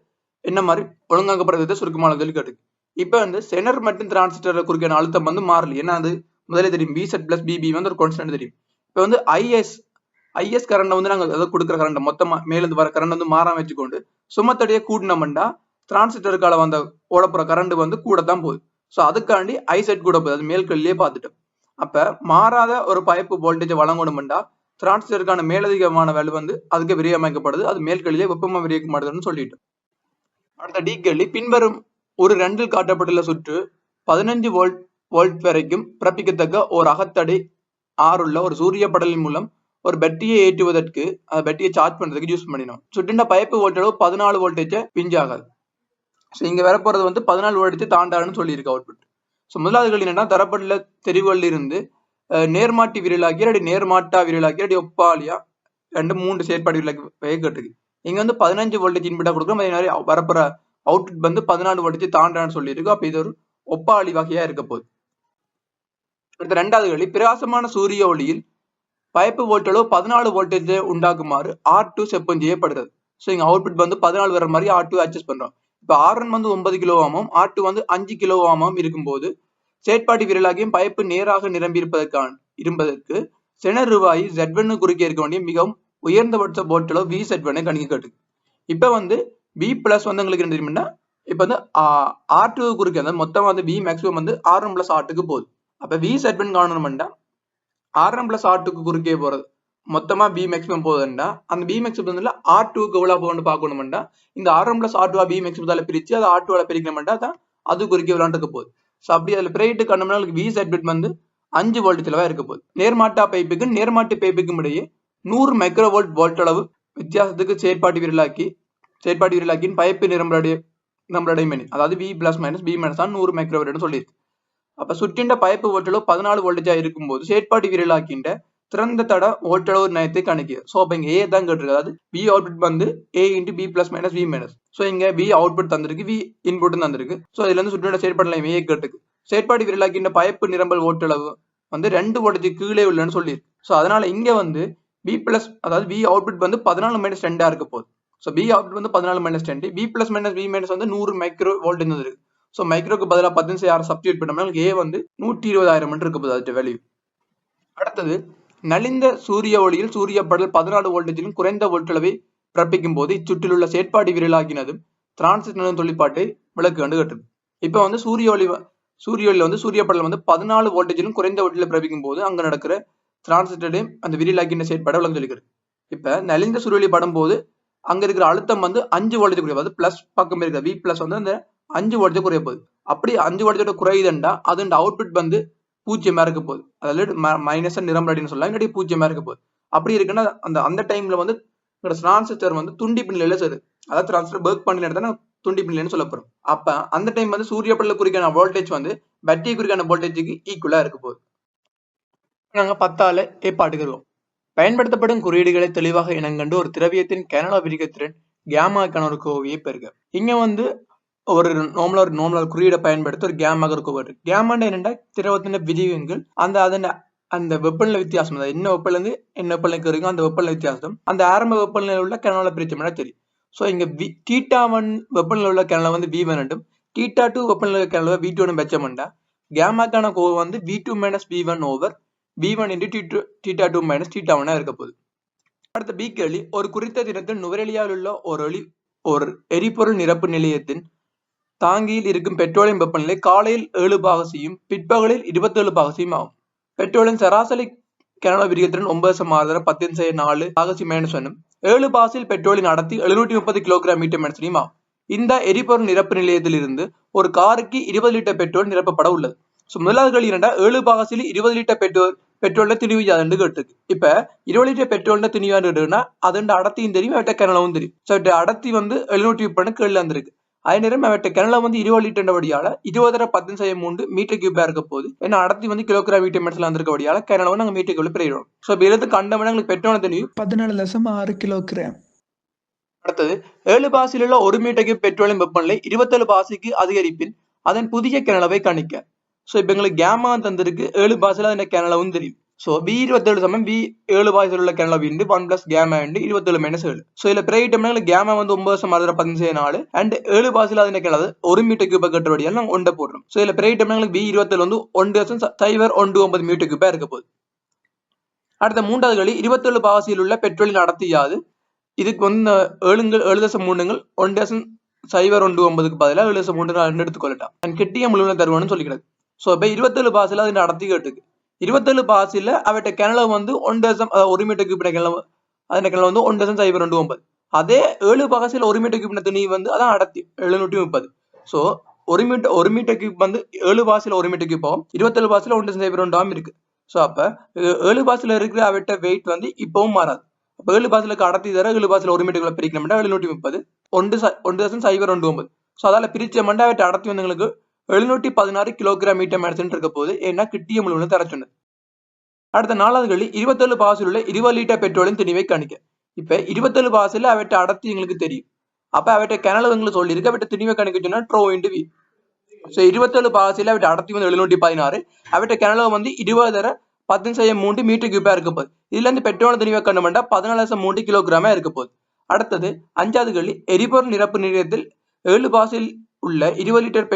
S2: என்ன மாதிரி ஒழுங்காக்கப்படுற விதத்தை சுருக்கமான கேட்டு. இப்ப வந்து செனர் மற்றும் டிரான்சிஸ்டர் குறுக்கான அழுத்தம் வந்து மாறல. ஏன்னா அது முதலே தெரியும் V செட் பிளஸ் BB வந்து ஒரு கான்ஸ்டன்ட் தெரியும். இப்ப வந்து ஐஎஸ் கரண்ட் வந்து நாங்க அதை கொடுக்குற கரண்ட் மொத்தமா மேலிருந்து வர கரண்ட் வந்து மாறாம வச்சுக்கொண்டு சுமத்தடைய கூட்டினோம்னா டிரான்சிஸ்டருக்கால வந்த ஓடப்புற கரண்ட் வந்து கூட தான் போகுது. ஸோ அதுக்காண்டி ஐசெட் கூட போகுது. அது மேல்கல்லியே பார்த்துட்டோம். அப்ப மாறாத ஒரு பைப்பு வோல்டேஜை வழங்கணும்டா டிரான்சிஸ்டருக்கான மேலதிகமான வேல்யூ வந்து அதுக்கு விரியமைக்கப்படுது. அது மேல்கல்லியே வெப்பமா விரியக்கப்படுதுன்னு சொல்லிட்டோம். அடுத்த டி கேள்வி, பின்வரும் ஒரு 2 காட்டப்பட்டுள்ள சுற்று 15 வோல்ட் வரைக்கும் பிறப்பிக்கத்தக்க ஒரு அகத்தடை உள்ள ஒரு சூரிய படலின் மூலம் ஒரு பேட்டரியை ஏற்றுவதற்கு அந்த பேட்டரியை சார்ஜ் பண்றதுக்கு யூஸ் பண்ணினோம். சுற்றின பைப்பு வோல்டேஜ் 14 வோல்டேஜ் பிஞ்ச் ஆகாது. ஸோ இங்க வரப்போறது வந்து 14 வோல்டேஜ் தாண்டாருன்னு சொல்லியிருக்கு அவுட்புட். முதலாவது கேள்வி என்னன்னா தரப்பட்டுள்ள தெரிவுகளில் இருந்து நேர்மாட்டி விரலாக்கி அப்படி நேர்மாட்டா விரலாக்கி அப்படி ஒப்பாலியா 2-3 செயற்பாடு விரலாக்கி கேட்டுருக்கு. இங்க வந்து 15 வோல்டேஜ் இன்புட்டா கொடுக்குறோம். அதே மாதிரி வரப்போற அவுட்புட் வந்து 14 வோல்டேஜ் தாண்டான்னு சொல்லியிருக்கு. அப்ப இது ஒரு ஒப்பாளி வகையா இருக்க போகுது. அடுத்த 2வது கேள்வி பிரகாசமான சூரிய ஒளியில் பைப்பு வோல்டேஜோ 14 வோல்டேஜ் உண்டாக்குமாறு R2 செப்பம் செய்யப்படுகிறது. ஸோ இங்க அவுட்புட் வந்து 14 வர மாதிரி R2 அட்ஜஸ்ட் பண்றோம். இப்ப R1 வந்து 9 கிலோ ஆமும் R2 வந்து 5 கிலோ ஆமும் இருக்கும்போது செயற்பாட்டு விரலாகியும் பைப்பு நேராக நிரம்பி இருப்பதற்கு செனருவாயி Z1 குறுக்கே இருக்க வேண்டிய மிகவும் உயர்ந்தபட்ச வோல்டேஜோ VZ1 கணிக்க கேட்டு. இப்ப வந்து B பிளஸ் வந்து உங்களுக்கு என்ன தெரியும்னா இப்ப வந்து R2 குறுக்கே வந்து மொத்தமா வந்து V மேக்ஸிமம் வந்து R1 பிளஸ் R2க்கு போகுது. அப்ப VZ1 காணணும்னா R1 பிளஸ் R2க்கு குறுக்கே போறது மொத்தமா B மேக்ஸிமம் போகுதுன்னா அந்த B மேக்ஸிமம் வந்து R2க்கு எவ்வளவு போகணும்னு பார்க்கணும்னா இந்த R1 பிளஸ் R2 B மேக்ஸிமத்தால பிரிச்சு அதை R2 பிரிக்கணும்னா தான் அது குறுக்கே விளையாண்டுக்கு போகுது. ஸோ அப்படி அதில் பிரைட்டு கண்டோம்னா VZ1 வந்து 5 வோல்டேஜ்ல இருக்க போகுது. நேர்மாட்டா பைப்புக்கு நேர்மாட்டு பைப்புக்கும் இடையே 100 மைக்ரோவோல்ட் வோல்ட் அளவு வித்தியாசத்துக்கு செயற்பாட்டு விரலாக்கின் பைப்பு நம்மளுடைய மெனி அதாவது V plus minus B minus தான் 100 மைக்ரோவோல்ட் சொல்லியிருக்கு. அப்ப சுற்றின்ற பைப்பு வோல்டேஜ் 14 வோல்டேஜா இருக்கும்போது செயற்பாட்டு விரலாக்கின்ற திறந்த தட வோல்டேஜ் நயத்தை கணிக்குது. ஸோ அப்ப இங்க A தான் கேட்டிருக்கு. அதாவது V அவுட்புட் வந்து A into B plus minus V minus. So இங்க B அவுட்புட் தந்திருக்கு, V இன்புட் தந்திருக்கு. ஸோ இதுல இருந்து சுற்றின்ற செயற்பாடு லைன் A கேட்டுக்கு செயற்பாடு விரலாக்கின்ற பைப்பு நிரம்பல் வோல்டேஜ் வந்து 2 வோல்டேஜ் கீழே உள்ளன்னு சொல்லியிருக்கு. ஸோ அதனால இங்க வந்து B பிளஸ் அதாவது V அவுட்புட் வந்து 14 மைனஸ் 2 இருக்க போகுது. ஸோ B அவுட்புட் வந்து 14 minus 2 V plus minus V minus வந்து 100 மைக்ரோ வோல்ட் இருக்கு. ஸோ மைக்ரோக்கு பதிலாக 16 சப்ஸ்டியூட் பண்ணோம்னா A வந்து 120,000 இருக்க போகுது அது வேல்யூ. அடுத்தது நலிந்த சூரிய ஒளியில் சூரிய படல் 14 வோல்டேஜிலும் குறைந்த வோல்டளவை பிறப்பிக்கும் போது இச்சுற்றில் உள்ள செயற்பாடு விரலாக்கினதும் டிரான்சிஸ்டர் தொழிற்பாட்டை விளக்கு கண்டு கட்டுது. இப்ப வந்து சூரிய ஒளியில வந்து சூரிய படல் வந்து 14 வோல்டேஜிலும் குறைந்த வோல்டேஜ்ல பிறப்பிக்கும் போது அங்க நடக்கிற டிரான்சிஸ்டரையும் அந்த விரலாக்கின செயற்பாடை விளக்கு சொல்லிக்கிறது. இப்ப நலிந்த சூரிய ஒளி படும் போது அங்க இருக்கிற அழுத்தம் வந்து 5 வோல்டேஜ் குறைய போகுது. பிளஸ் பக்கம் இருக்கிற V பிளஸ் வந்து அந்த 5 வோல்டேஜ் குறைய போகுது. அப்படி 5 வோல்டேஜோட குறையுதுண்டா அது அவுட்புட் வந்து 0 இருக்க போகுது. அதாவது மைனஸ் நிரம்பலடின்னு சொல்லலாம், இல்லாட்டி 0 இருக்க போகுது. அப்படி இருக்குன்னா அந்த டைம்ல வந்து டிரான்சிஸ்டர் வந்து துண்டிப்பு நிலையில சரி, அதாவது டிரான்சிஸ்டர் ஒர்க் பண்ணி எடுத்தா துண்டிப்பு நிலைன்னு சொல்ல போறோம். அப்ப அந்த டைம் வந்து சூரிய படல குறிக்கான வோல்டேஜ் வந்து பேட்டரி குறிக்கான வோல்டேஜுக்கு ஈக்குவலா இருக்க போகுது. நாங்க 10ஆல ஏற்பாட்டுகிறோம். பயன்படுத்தப்படும் குறியீடுகளை தெளிவாக இனங்கண்டு ஒரு திரவியத்தின் கேனலா விரிகத்திறன் கேமாக்கான ஒரு கோவையை பெறுக. இங்க வந்து ஒரு நார்மலா குறியீடை பயன்படுத்தி ஒரு கேமாக இருக்கும். கேமாண்ட என்னென்னா திரவத்தின் விரிவுகள் அந்த வெப்பநிலை வித்தியாசம், அதாவது என்ன வெப்பநிலை இருந்து என்ன வெப்பநிலைக்கு இருக்கும் அந்த வெப்பநிலை வித்தியாசம் அந்த ஆரம்ப வெப்பநிலையில் உள்ள கேனலா பிரிச்சோம்னா தெரியும். ஸோ இங்க θ1 வெப்பநிலை உள்ள கேனலா வந்து V1 என்றும் θ2 வெப்பநிலை கேனலா V2 வச்சோம்னா கேமாக்கான கோவை வந்து V2 minus V1 over V1 into θ2 minus θ1 இருக்க போகுது. அடுத்த B கேள்வி, ஒரு குறித்த தினத்தில் நுவரெலியாவில் உள்ள ஒரு எரிபொருள் நிரப்பு நிலையத்தின் தாங்கியில் இருக்கும் பெட்ரோலியம் வெப்பநிலை காலையில் 7 பாகசியும் பிற்பகலில் 27 பாகசியும் ஆகும். பெட்ரோலின் சராசரி கேனலா விரிகத்திறன் 9.6 10.4 பாகசி மைனஸ் 1 7 பாகசில் பெட்ரோலின் அடர்த்தி 730 கிலோகிராம் மீட்டர் மைனஸ் ஆகும். இந்த எரிபொருள் நிரப்பு நிலையத்தில் இருந்து ஒரு காருக்கு 20 லிட்டர் பெட்ரோல் நிரப்பப்பட உள்ளது. முதலாவது கேள்வி என்னடா 7 பாகசில் 20 லிட்டர் பெட்ரோல்ல திணிவு யாதுன்னு கேட்டிருக்கு. இப்ப 20 லிட்டர் பெட்ரோல்ல திணிவாண்டுன்னா அதோட அடர்த்தியும் தெரியும், அவட்ட கேனலாவும் தெரியும். ஸோ அடர்த்தி வந்து 730 கீழே வந்திருக்கு. அதே நேரம் அவட்ட கேனலா வந்து 20 லிட்டர் வடியால 20/10 மீட்டர் கியூபா இருக்க போகுது. ஏன்னா அடர்த்தி வந்து கிலோகிராம் மீட்டர் மெட்ஸ்ல வந்திருக்க வடியால கேனலா நாங்க மீட்டர் கியூப்ல பிரிக்கிறோம். ஸோ இப்ப இதுக்கு கண்டவன எங்களுக்கு பெட்ரோல் தெரியும்
S3: 14.6 கிலோகிராம்.
S2: அடுத்தது 7 பாசில் உள்ள 1 மீட்டர் கியூப் பெட்ரோலியம் வெப்பநிலை 27 பாசிக்கு அதிகரிப்பில் அதன் புதிய கேனலாவை கணிக்க. ஸோ இப்ப எங்களுக்கு கேமா தந்திருக்கு 7 பாசில அதன் கேனலாவும் தெரியும். ஸோ B27 சமம் B7 பாசில் உள்ள கேனலா இன்டு 1 பிளஸ் கேமா இன்டு 27 மைனஸ் 7. ஸோ இதுல பிரைட்டம்னா கேமா வந்து 9.6 அண்ட் 7 பாசில அதன் கேனலா 1 மீட்டர் கியூபா கட்டுறபடியால் நாங்கள் ஒன்றை போடுறோம். ஸோ இதுல பிரைட்டம்னா B27 வந்து 1.019 மீட்டர் கியூபா இருக்க போகுது. அடுத்த 3வது கேள்வி, 27 பாசியில் உள்ள பெட்ரோலின் அடர்த்தி யாது? இதுக்கு வந்து 7.3 1.019க்கு பதிலாக 7.3 எடுத்துக்கொள்ளட்டாம். நான் கெட்டிய முழுவதும் தருவான்னு சொல்லிக்கிறது. ஸோ இப்ப 27 பாசில அதன் அடர்த்தி கேட்டுக்கு 27 பாசில அவட்ட கேனலா வந்து 1 மீட்டர் கியூப் கேனலா அதன் கேனலா வந்து 1.019. அதே 7 பாசில 1 மீட்டர் கியூப் துணி வந்து அதான் அடர்த்தி 730. ஸோ 1 மீட்டர் கியூப் வந்து 7 பாசில 1 மீட்டர் கியூப் ஆகும், 27 பாசில 1.019 இருக்கு. ஸோ அப்ப 7 பாசில இருக்கிற அவட்ட வெயிட் வந்து இப்பவும் மாறாது. அப்ப 7 பாசிலுக்கு அடர்த்தி தர 7 பாசில 1 மீட்டர் பிரிக்கணும்னா 730 1.019. ஸோ அதால பிரிச்ச மண்டா அவட்ட அடர்த்தி வந்து எங்களுக்கு 716 கிலோகிராம் மீட்டர் மேட்சன் இருக்க போது ஏன்னா கிட்டிய முழுவதும் தர சொன்னது. அடுத்த 4வது கேள்வி 27 பாசில் உள்ள 20 லிட்டர் பெட்ரோலின் திணிவை கணிக்க. இப்ப 27 பாசில் அவற்றை அடர்த்தி எங்களுக்கு தெரியும். அப்ப அவற்றை கிணறு எங்களுக்கு சொல்லியிருக்கு. அவற்றை திணிவை கணிக்க சொன்னா ட்ரோ இன்டு வி. ஸோ 27 பாசில் அவற்றை அடர்த்தி வந்து 716, அவற்றை கிணறு வந்து 20 மீட்டர் கியூபா இருக்க போகுது. இதுல இருந்து பெட்ரோல் திணிவை கண்டுமெண்டா 14.3 கிலோகிராமா இருக்க போகுது. அடுத்தது 5வது கேள்வி எரிபொருள் நிரப்பு நிலையத்தில் 7 பாசில் உள்ள 20 லிட்டர்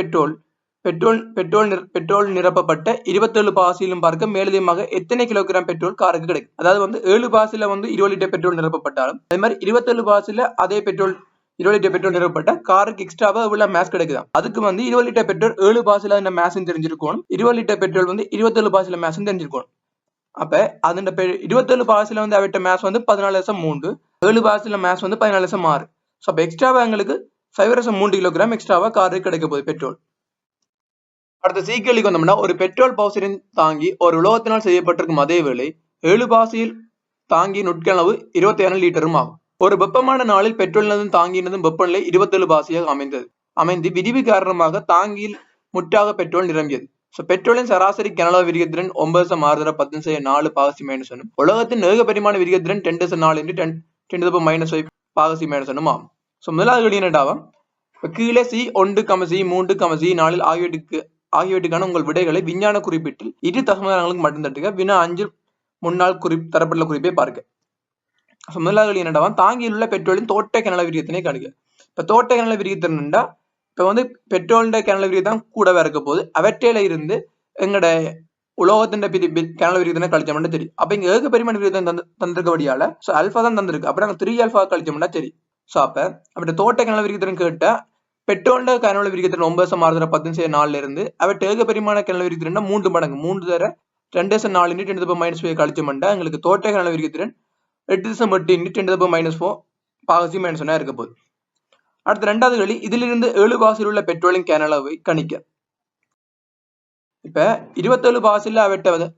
S2: பெட்ரோல் நிரப்பப்பட்ட 27 பாசிலும் பார்க்க மேலதிகமாக எத்தனை கிலோகிராம் பெட்ரோல் காருக்கு கிடைக்கும். அதாவது வந்து 7 பாசில வந்து 20 லிட்டர் பெட்ரோல் நிரப்பப்பட்டாலும் அதே மாதிரி 27 பாசில அதே 20 லிட்டர் பெட்ரோல் நிரப்பப்பட்ட காருக்கு எக்ஸ்ட்ராவா இவ்வளவு மேஸ் கிடைக்குதாம். அதுக்கு வந்து 20 லிட்டர் பெட்ரோல் 7 பாசில அந்த மேஸும் தெரிஞ்சிருக்கணும், 20 லிட்டர் பெட்ரோல் வந்து 27 பாசில மேஸும் தெரிஞ்சிருக்கணும். அப்ப அந்த 27 பாசில வந்து அவட்ட மேஸ் வந்து 14.3, 7 பாசில மேஸ் வந்து 14.6. ஸோ அப்ப எக்ஸ்ட்ராவா எங்களுக்கு 5.3 கிலோகிராம் எக்ஸ்ட்ராவா காருக்கு கிடைக்க போகுது பெட்ரோல். அடுத்த சீக்கிரலிக்கு வந்தோம்னா ஒரு பெட்ரோல் பவுசரின் தாங்கி ஒரு உலோகத்தினால் செய்யப்பட்டிருக்கும் அதே வேளை 7 பாசியில் தாங்கியின் உட்கனவு 27 லிட்டரும் ஆகும். ஒரு வெப்பமான நாளில் பெட்ரோலினதும் தாங்கியினதும் வெப்பநிலை 27 பாசியாக அமைந்து விரிவு காரணமாக தாங்கியில் முற்றாக பெட்ரோல் நிரம்பியது. பெட்ரோலின் சராசரி கனளவு விரிகத்திறன் 9.6 பாகசி மைனஸ் ஒன்னும் உலகத்தின் ஏக பரிமாண விரிகத்திறன் 10.4 × 10⁻5 பாகசி மைனஸ் ஒன்னும் ஆகும். முதலாவது வெளியினடாவும் கீழே C1, C3, C4 ஆகியவற்றுக்கான உங்கள் விடைகளை விஞ்ஞான குறிப்பீட்டில் இரு தகவல்களுக்கு மட்டும் தட்டுக. வினா 5 முன்னாள் தரப்பட்டுள்ள குறிப்பை பார்க்க. முதலாவது என்னடாவும் தாங்கியில் உள்ள பெட்ரோலின் தோட்ட கனள விரிகத்தினை காணுக. இப்ப தோட்ட கனள விரிகத்திறன்டா இப்ப வந்து பெட்ரோலின் கனள விரிகத்தான் கூடவே இருக்க போது அவற்றையில இருந்து எங்கட உலோகத்தின் கனள விரிகத்தினை கழிச்சோம்னா தெரியும். அப்ப இங்க ஏக பரிமாண விரிகத்தம் தந்திருக்கபடியால அல்பா தான் தந்திருக்கு. அப்ப நாங்க 3 ஆல்பா கழிச்சோம்னா தெரியும். ஸோ அப்ப அப்படி தோட்ட கனள விரிகத்திறன் கேட்டா பெட்ரோலின் கனள விரிகத்திறன் 9.6 இருந்து அவற்றை ஏக பரிமாண கனள விரிகத்திறன் 3 மடங்கு 3 தர 2.4 × 10⁻5 கழிச்சோம்னா எங்களுக்கு தோட்ட கனள விரிகத்திறன் 8.8 × 10⁻4 பாகசி மைனஸ் ஒன்னா இருக்க போகுது. அடுத்த 2வது கேள்வி இதிலிருந்து 7 பாசில் உள்ள பெட்ரோலின் கனளவை கணிக்க. இப்ப 27 பாசில் அவற்றை வந்து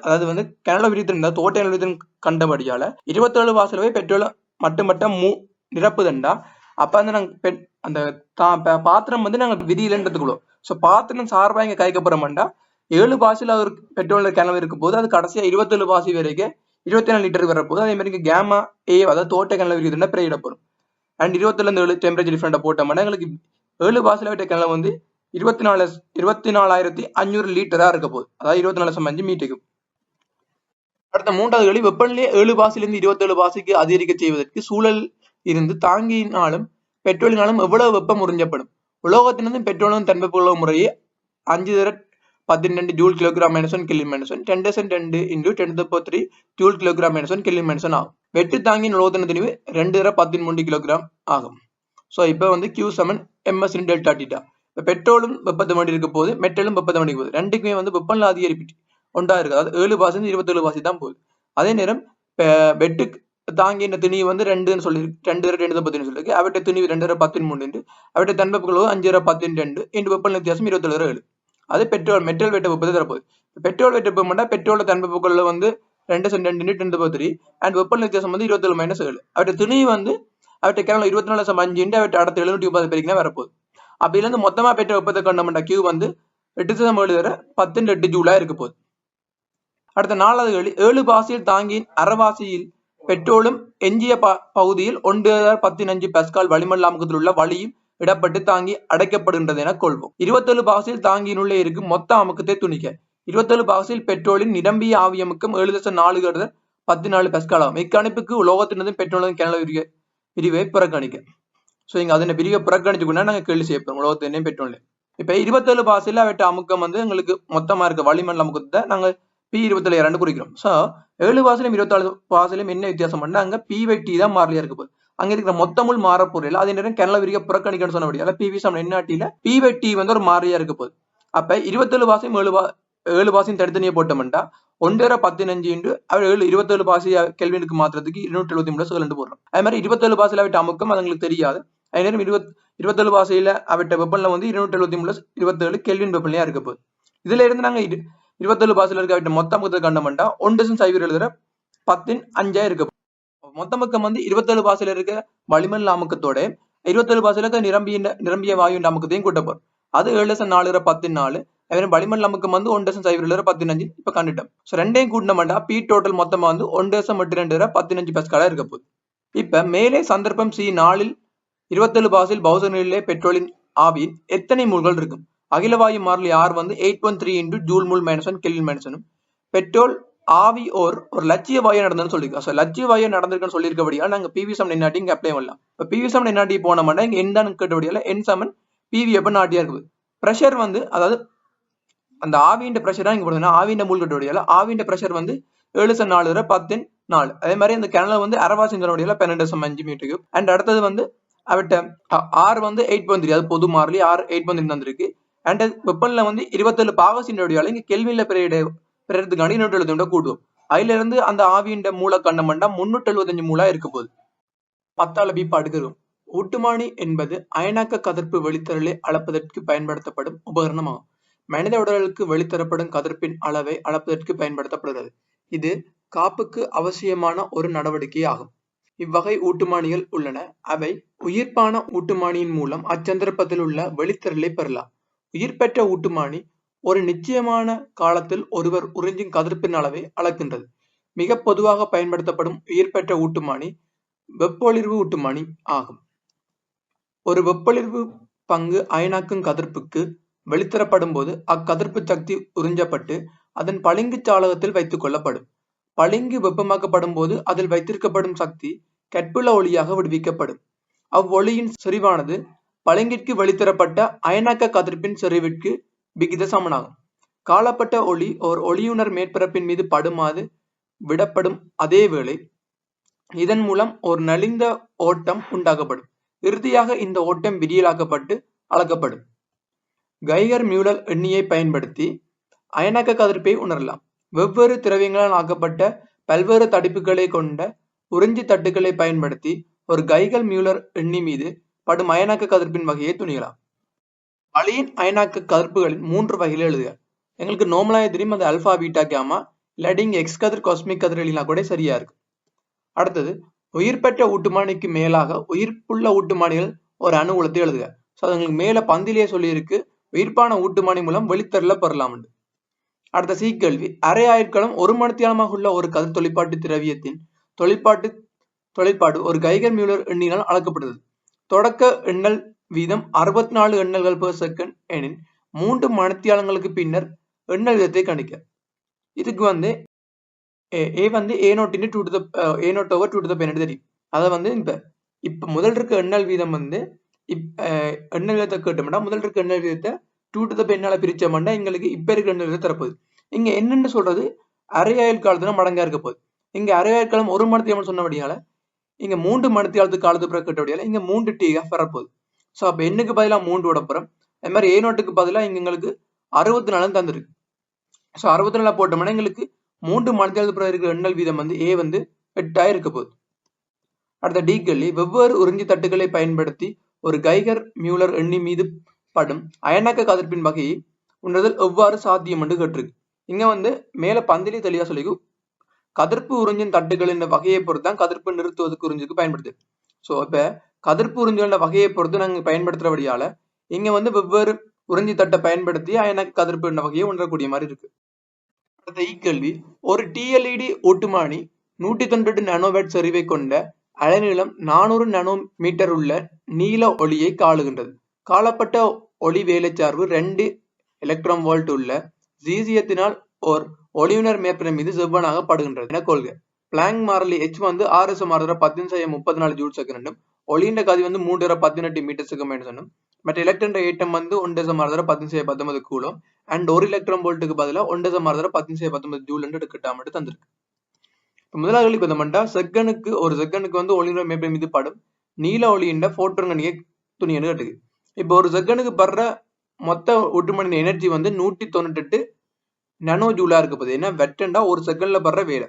S2: அதாவது வந்து கனள விரிகத்திறன் தோட்ட கனள விரிகத்திறன் கண்டபடியால 27 பாசிலவே பெட்ரோல் மட்டும் நிரப்புதண்டா அப்ப வந்து நாங்க அந்த பாத்திரம் வந்து நாங்க விதியிலன்றதுக்குள்ளோம். ஸோ பாத்திரம் சார்பா இங்க கைக்கப்புறமாண்டா 7 பாசில ஒரு பெட்ரோல் கிணவு இருக்க போது அது கடைசியா 27 பாசி வரைக்கும் 24 லிட்டர் வரப்போது. அதே மாதிரி கேமா ஏ அதாவது தோட்ட கிணவு இருக்குதுன்னா பிரயிடப்படும். அண்ட் 27 டெம்பரேச்சர் டிஃபரெண்டா போட்டோம்னா எங்களுக்கு 7 பாசில விட்ட கிணவு வந்து 24,500 லிட்டரா இருக்க போகுது. அதாவது 24.5 மீட்டருக்கு. அடுத்த 3வது கேள்வி வெப்பநிலையை 7 பாசிலிருந்து 27 பாசிக்கு அதிகரிக்க செய்வதற்கு சூழல் இருந்து தாங்கினாலும் பெட்ரோலினாலும் எவ்வளவு வெப்பம் உறிஞ்சப்படும். உலோகத்தினதும் பெட்ரோலும் தன்வெப்ப முறையே 5 joule kilogram -1 kelvin -1 10⁻2 × 10⁻3 joule kilogram -1 kelvin -1 ஆகும். வெட்டு தாங்கியின் உலோகத்தின திணிவு 2 கிலோகிராம் ஆகும். ஸோ இப்போ வந்து Q = MS × டெல்டா தீட்டா. இப்போ பெட்ரோலும் வெப்பத்தை வேண்டி இருக்க போது மெட்டலும் வெப்பத்தை வேண்டி போகுது. ரெண்டுக்குமே வந்து வெப்பநிலை அதிகரிப்பு ஒன்றா இருக்கு. அதாவது 7 பாசி 27 பாசி தான் போகுது. அதே நேரம் வெட்டு தாங்கின திணிவு வந்து 2ன்னு சொல்லியிருக்கு. 2 சொல்லிருக்கு. அவற்றை திணிவு 2 அவற்றை தன்வெப்ப 5 இன்று வெப்பநிலை வித்தியாசம் 27. அது மெட்டல் வெட்ட வெப்பத்தை தரப்போகுது. பெட்ரோல் வெட்ட வெப்பம்னா பெட்ரோல் தன்வெப்ப வந்து 2 × 10⁻3 அண்ட் வெப்பநிலை வித்தியாசம் வந்து 27 - 7. அவற்றை திணிவு வந்து அவற்றை கிணறு 24.5 அவற்றை அடுத்த 730 பேருக்கு வரப்போகுது. அப்படி இருந்து மொத்தமா பெற்ற வெப்பத்தை கண்டோம்னா Q வந்து 8.7 வரை 10 ஜூலா இருக்க போகுது. அடுத்த 4வது கேள்வி 7 பாசியில் தாங்கியின் அரைவாசியில் பெட்ரோலும் எஞ்சிய பகுதியில் 1.15 பாஸ்கால் வளிமண்டல அமுக்கத்தில் உள்ள வழியும் இடப்பட்டு தாங்கி அடைக்கப்படுகின்றது என கொள்வோம். 27 பாசியில் தாங்கியினுள்ளே இருக்கும் மொத்த அமுக்கத்தை துணிக்க. 27 பாசியில் பெட்ரோலின் நிரம்பிய ஆவி அமுக்கம் 7.4 × 14 பாஸ்கால் ஆகும். இக்கணிப்புக்கு உலோகத்தினதும் பெட்ரோலின் கிணறு விரிவை புறக்கணிக்க. ஸோ இங்க அதனை விரிவை புறக்கணிச்சுக்கொண்டா நாங்கள் கேள்வி செய்யப்போம் உலோகத்தினையும் பெட்ரோலையும். இப்ப 27 பாசியில் அவற்றை அமுக்கம் வந்து எங்களுக்கு மொத்தமா இருக்க வளிமண்டல அமுக்கத்தை நாங்கள் P27 குறிக்கிறோம். ஸோ 7 பாசிலும் 24 பாசிலும் என்ன வித்தியாசம் பண்ணா அங்க P/T தான் மாறிலியா இருக்கு போகுது. அங்க இருக்கிற மொத்தமுள் மாறப்போறில்ல. அதே நேரம் கிணறு விரிக புறக்கணிக்கணும்னு சொன்னபடியால PV என்ன P/T வந்து ஒரு மாறியா இருக்க போகுது. அப்ப 27 பாசியும் 7 பாசியும் தனித்தனியே போட்டோம்னா 1.15 × 27 பாசி கெல்வினுக்கு மாத்திரத்துக்கு 273 போடுறோம். அதே மாதிரி 27 பாசில அவற்றை அமுக்கம் அது எங்களுக்கு தெரியாது. அதே நேரம் 27 பாசியில அவற்றை வெப்பநிலை வந்து 273 கெல்வின் வெப்பநிலையா இருக்க போகுது. இதுல இருந்து நாங்க 27 பாசில இருக்க மொத்த அமுக்கத்தை கண்டோம்னா 1.0 10⁵ இருக்க. மொத்த அமுக்கம் வந்து 27 பாசில இருக்க வளிமண்டல அமுக்கத்தோட 27 பாசில நிரம்பிய வாயு அமுக்கத்தையும் கூட்ட போறோம். அது 7,4,14 அவன் வளிமண்டல அமுக்கம் வந்து 1,0,15 இப்ப கண்டுட்டோம். சோ ரெண்டையும் கூட்டினோம்னா பி டோட்டல் மொத்தமா வந்து 1,82 பாஸ்கலா இருக்க போகுது. இப்ப மேலே சந்தர்ப்பம் C4 27 பாசில் பௌசர் நிலையிலே பெட்ரோலின் ஆவியின் எத்தனை மூல்கள் இருக்கும்? அகிலவாயு மாறிலி R வந்து 813 into ஜூல் மூல் -1 கெல்வின் -1. பெட்ரோல் ஆவி ஒரு லட்சிய வாயு நடந்ததுன்னு சொல்லியிருக்கோம். லட்சிய வாயு நடந்திருக்குன்னு சொல்லியிருக்கபடியா நாங்க PV சமன் என்னாட்டி இங்க அப்ளை பண்ணலாம். இப்ப PV சமன் என்னாட்டி போனோம்னா இங்க என்னன்னு கேட்டபடியால N சமன் PV அப்ப நாட்டியா இருக்குது. பிரஷர் வந்து அதாவது அந்த ஆவியின் பிரஷர் தான் இங்க போடுதுன்னா ஆவியின் மூல் கட்டபடியால ஆவியின் பிரஷர் வந்து 7,4,14. அதே மாதிரி அந்த கேனல் வந்து அரவாசிந்தனோட 12.5 மீட்டர் கியூப். அண்ட் அடுத்தது வந்து அவட்ட R வந்து 8.3 அது பொது மாறிலி R 8.3 தந்திருக்கு. அண்ட் வெப்பநிலை வந்து 27 பாகசின்றோடையால இங்க கெல்வின்ல பெறதுக்காண்டி 270 கூட்டுவோம். அதுல இருந்து அந்த ஆவியின் மூல கண்டமண்டா 375 மூலா இருக்க போகுது. 10 பி அடுக்கிறோம். ஊட்டுமானி என்பது அயனாக்க கதிர்ப்பு வெளித்தரலை அளப்பதற்கு பயன்படுத்தப்படும் உபகரணமாகும். மனித உடலுக்கு வெளித்தரப்படும் கதிர்ப்பின் அளவை அளப்பதற்கு பயன்படுத்தப்படுகிறது. இது காப்புக்கு அவசியமான ஒரு நடவடிக்கை ஆகும். இவ்வகை ஊட்டுமானிகள் உள்ளன. அவை உயிர்ப்பான ஊட்டுமானியின் மூலம் அச்சந்தர்ப்பத்தில் உள்ள வெளித்தரலை பெறலாம். உயிர் பெற்ற ஊட்டுமானி ஒரு நிச்சயமான காலத்தில் ஒருவர் உறிஞ்சும் கதிர்ப்பின் அளவை அளக்கின்றது. மிக பொதுவாக பயன்படுத்தப்படும் உயிர் பெற்ற ஊட்டுமானி வெப்பொளிர்வு ஊட்டுமானி ஆகும். ஒரு வெப்பொளிர்வு பங்கு அயனாக்கும் கதிர்ப்புக்கு வெளித்தரப்படும் போது அக்கதிர்ப்பு சக்தி உறிஞ்சப்பட்டு அதன் பளிங்கு சாளகத்தில் வைத்துக் கொள்ளப்படும். பளிங்கு வெப்பமாக்கப்படும் போது அதில் வைத்திருக்கப்படும் சக்தி கற்புள்ள ஒளியாக விடுவிக்கப்படும். அவ்வொளியின் செறிவானது பளிங்கிற்கு வெளித்தரப்பட்ட அயனாக்க கதிர்ப்பின் செறிவிற்கு விகித சமனாகும். காலப்பட்ட ஒளி ஒரு ஒளியுணர் மேற்பரப்பின் மீது படுமாறு விடப்படும். அதே வேளை இதன் மூலம் ஒரு நலிந்த ஓட்டம் உண்டாக்கப்படும். இறுதியாக இந்த ஓட்டம் விரியலாக்கப்பட்டு அளக்கப்படும். கைகர் மியூலர் எண்ணியை பயன்படுத்தி அயனாக்க கதிர்ப்பை உணரலாம். வெவ்வேறு திரவியங்களால் ஆக்கப்பட்ட பல்வேறு தடிப்புகளை கொண்ட உறிஞ்சி தட்டுக்களை பயன்படுத்தி ஒரு கைகர் மியூலர் எண்ணி மீது படும் அயனாக்க கதிர்ப்பின் வகையை துணியலாம். வளியின் அயனாக்க கதிர்ப்புகளின் 3 வகைகளை எழுதுக. எங்களுக்கு நார்மலாக தெரியும் அது அல்பா பீட்டா கேமா, இல்லாட்டி இங்க எக்ஸ் கதிர் காஸ்மிக் கதிர் எழுதினா கூட சரியா இருக்கு. அடுத்தது உயிர் பெற்ற ஊட்டுமானிக்கு மேலாக உயிர்ப்புள்ள ஊட்டுமானிகள் ஒரு அணுகுலத்தை எழுதுக. ஸோ அதுங்களுக்கு மேல பந்திலேயே சொல்லியிருக்கு உயிர்ப்பான ஊட்டுமானி மூலம் வெளித்தரல பெறலாம். அடுத்த சீக்கேள்வி, அரை ஆயுட்காலம் 1 மணித்தியாலமாக உள்ள ஒரு கதிர் தொழிற்பாட்டு திரவியத்தின் தொழிற்பாடு ஒரு கைகர் மியூலர் எண்ணினால் அளக்கப்படுது. தொடக்க எண்ணல் வீதம் 64 எண்ணல்கள் per second எனின் 3 மணித்தியாலங்களுக்கு பின்னர் எண்ணல் வீதத்தை கணிக்க. இதுக்கு வந்து A வந்து A0 over 2 to the n தெரியும். அதை வந்து இப்ப முதல் இருக்க எண்ணல் வீதம் வந்து எண்ணல் வீதத்தை கேட்டோம்னா முதல் இருக்க எண்ணல் வீதத்தை 2 to the n பிரிச்சோம்னா எங்களுக்கு இப்ப இருக்க எண்ணல் வீதத்தை தரப்போகுது. இங்க என்னன்னு சொல்றது அரை ஆயுள் காலத்துல மடங்கா இருக்க போகுது. இங்க அரை ஆயுள் காலம் 1 மணித்தியாலம் சொன்னபடியால இங்க 3 மணித்தியாலத்துக்கு காலத்து பிறகு கேட்டபடியால இங்க 3 t வரப்போகுது. ஸோ அப்ப எண்ணுக்கு பதிலா 3 விடப்புறம் அது மாதிரி A0க்கு பதிலா இங்க எங்களுக்கு 64 தந்துருக்கு. ஸோ 64 போட்டோம்னா எங்களுக்கு 3 மணித்தியாலத்துக்கு பிறகு இருக்கிற எண்ணல் வீதம் வந்து A வந்து 8 இருக்க போகுது. அடுத்த டி கேள்வி, வெவ்வேறு உறிஞ்சி தட்டுகளை பயன்படுத்தி ஒரு கைகர் மியூலர் எண்ணி மீது படும் அயனாக்க கதிர்ப்பின் வகையை உணர்தல் எவ்வாறு சாத்தியம் என்று கேட்டிருக்கு. இங்க வந்து மேல பந்திலே தெளிவா சொல்லி கதிர்ப்பு உறிஞ்சின் தட்டுகளின் வகையை பொறுத்து தான் கதிர்ப்பு நிறுத்துவதற்கு உறிஞ்சுக்கு பயன்படுது. ஸோ இப்ப கதிர்ப்பு உறிஞ்சுகளின் வகையை பொறுத்து நாங்க பயன்படுத்துறபடியால இங்க வந்து வெவ்வேறு உறிஞ்சி தட்டை பயன்படுத்தி அயனாக்க கதிர்ப்பு வகையை உணரக்கூடிய மாதிரி இருக்கு. அடுத்த கேள்வி, ஒரு TLED ஒட்டுமானி 192 நானோவேட் செறிவை கொண்ட அலைநீளம் 400 நானோமீட்டர் உள்ள நீல ஒளியை காளுகின்றது. காலப்பட்ட ஒளி வேலைச்சார்பு 2 எலக்ட்ரான் வோல்ட் உள்ள ஜீசியத்தினால் ஓர் ஒளியுணர் மேற்பரப்பு மீது செவ்வனாக படுகின்றது என கொள்க. பிளாங்க் மாறிலி H வந்து 6/1034 ஜூல் செகண்டும் ஒளியின் கதி வந்து 3/18 மீட்டர் செகண்ட் மற்ற எலக்ட்ரான் ஏட்டம் வந்து 1/1019 கூலும் அண்ட் ஒரு எலக்ட்ரான் வோல்ட்டுக்கு பதிலா 1/1019 ஜூல் என்று எடுக்கட்டாம தந்திருக்கு. முதலாவது கேள்வி பார்த்தோம்னா செகண்டுக்கு ஒரு செகண்டுக்கு வந்து ஒளியுணர் மேற்பரப்பு மீது படும் நீல ஒளியின் போட்டோன்கணிய துணியன்னு கேட்டுக்கு. இப்போ ஒரு செகண்டுக்கு படுற மொத்த ஒட்டுமணி எனர்ஜி வந்து 198 நானோ ஜூலா இருக்க போகுது. ஏன்னா வெட்டண்டா ஒரு செகண்ட்ல படுற வேலை.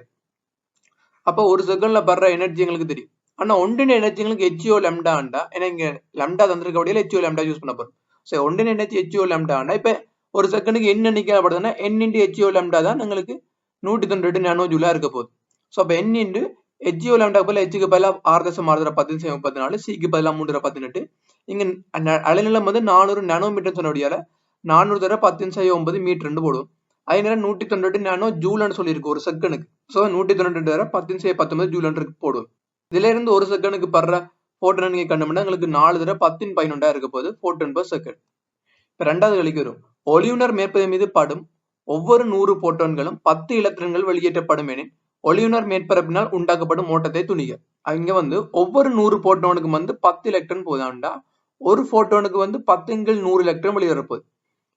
S2: அப்போ ஒரு செகண்ட்ல படுற எனர்ஜி எங்களுக்கு தெரியும். ஆனா ஒன்றின் எனர்ஜி எங்களுக்கு HO lambda ஆண்டா, ஏன்னா இங்க lambda தந்திருக்க வழியில HO lambda யூஸ் பண்ண போறோம். ஸோ ஒன்றின் எனர்ஜி HO lambda ஆண்டா இப்ப ஒரு செகண்டுக்கு என்ன நிக்கப்படுதுன்னா N into HO lambda தான் எங்களுக்கு 198 நானோ ஜூலா இருக்க போகுது. ஸோ அப்ப N into HGO லாம்டா பதில் Hக்கு பதிலாக 6.634 Cக்கு பதிலாக 3.18 இங்க அலைநீளம் வந்து 400 நானோமீட்டர் சொன்னபடியால 400 தர 10⁻9 மீட்டர் போடுவோம். அதே நேரம் 192 நானோ ஜூல்னு சொல்லியிருக்கு ஒரு செகண்டுக்கு. ஸோ 192 தர 10⁻19 ஜூல் போடுவோம். இதுல இருந்து ஒரு செகண்டுக்கு படுற போட்டோன் நீங்க கண்டுபிடிச்சா உங்களுக்கு 4 தர 10⁻11 இருக்க போகுது போட்டோன் per செகண்ட். இப்ப ரெண்டாவது கேள்விக்கு வரும். ஒளியுணர் மேற்பரப்பு மீது படும் ஒவ்வொரு 100 போட்டோன்களும் 10 எலக்ட்ரான்கள் வெளியேற்றப்படும் எனில் ஒளியுணர் மேற்பரப்பினால் உண்டாக்கப்படும் ஓட்டத்தை துணிக. இங்க வந்து ஒவ்வொரு 100 போட்டோனுக்கு வந்து 10 எலக்ட்ரான் போதாண்டா ஒரு போட்டோனுக்கு வந்து 10⁻100 எலக்ட்ரான் வெளியேறப்போகுது.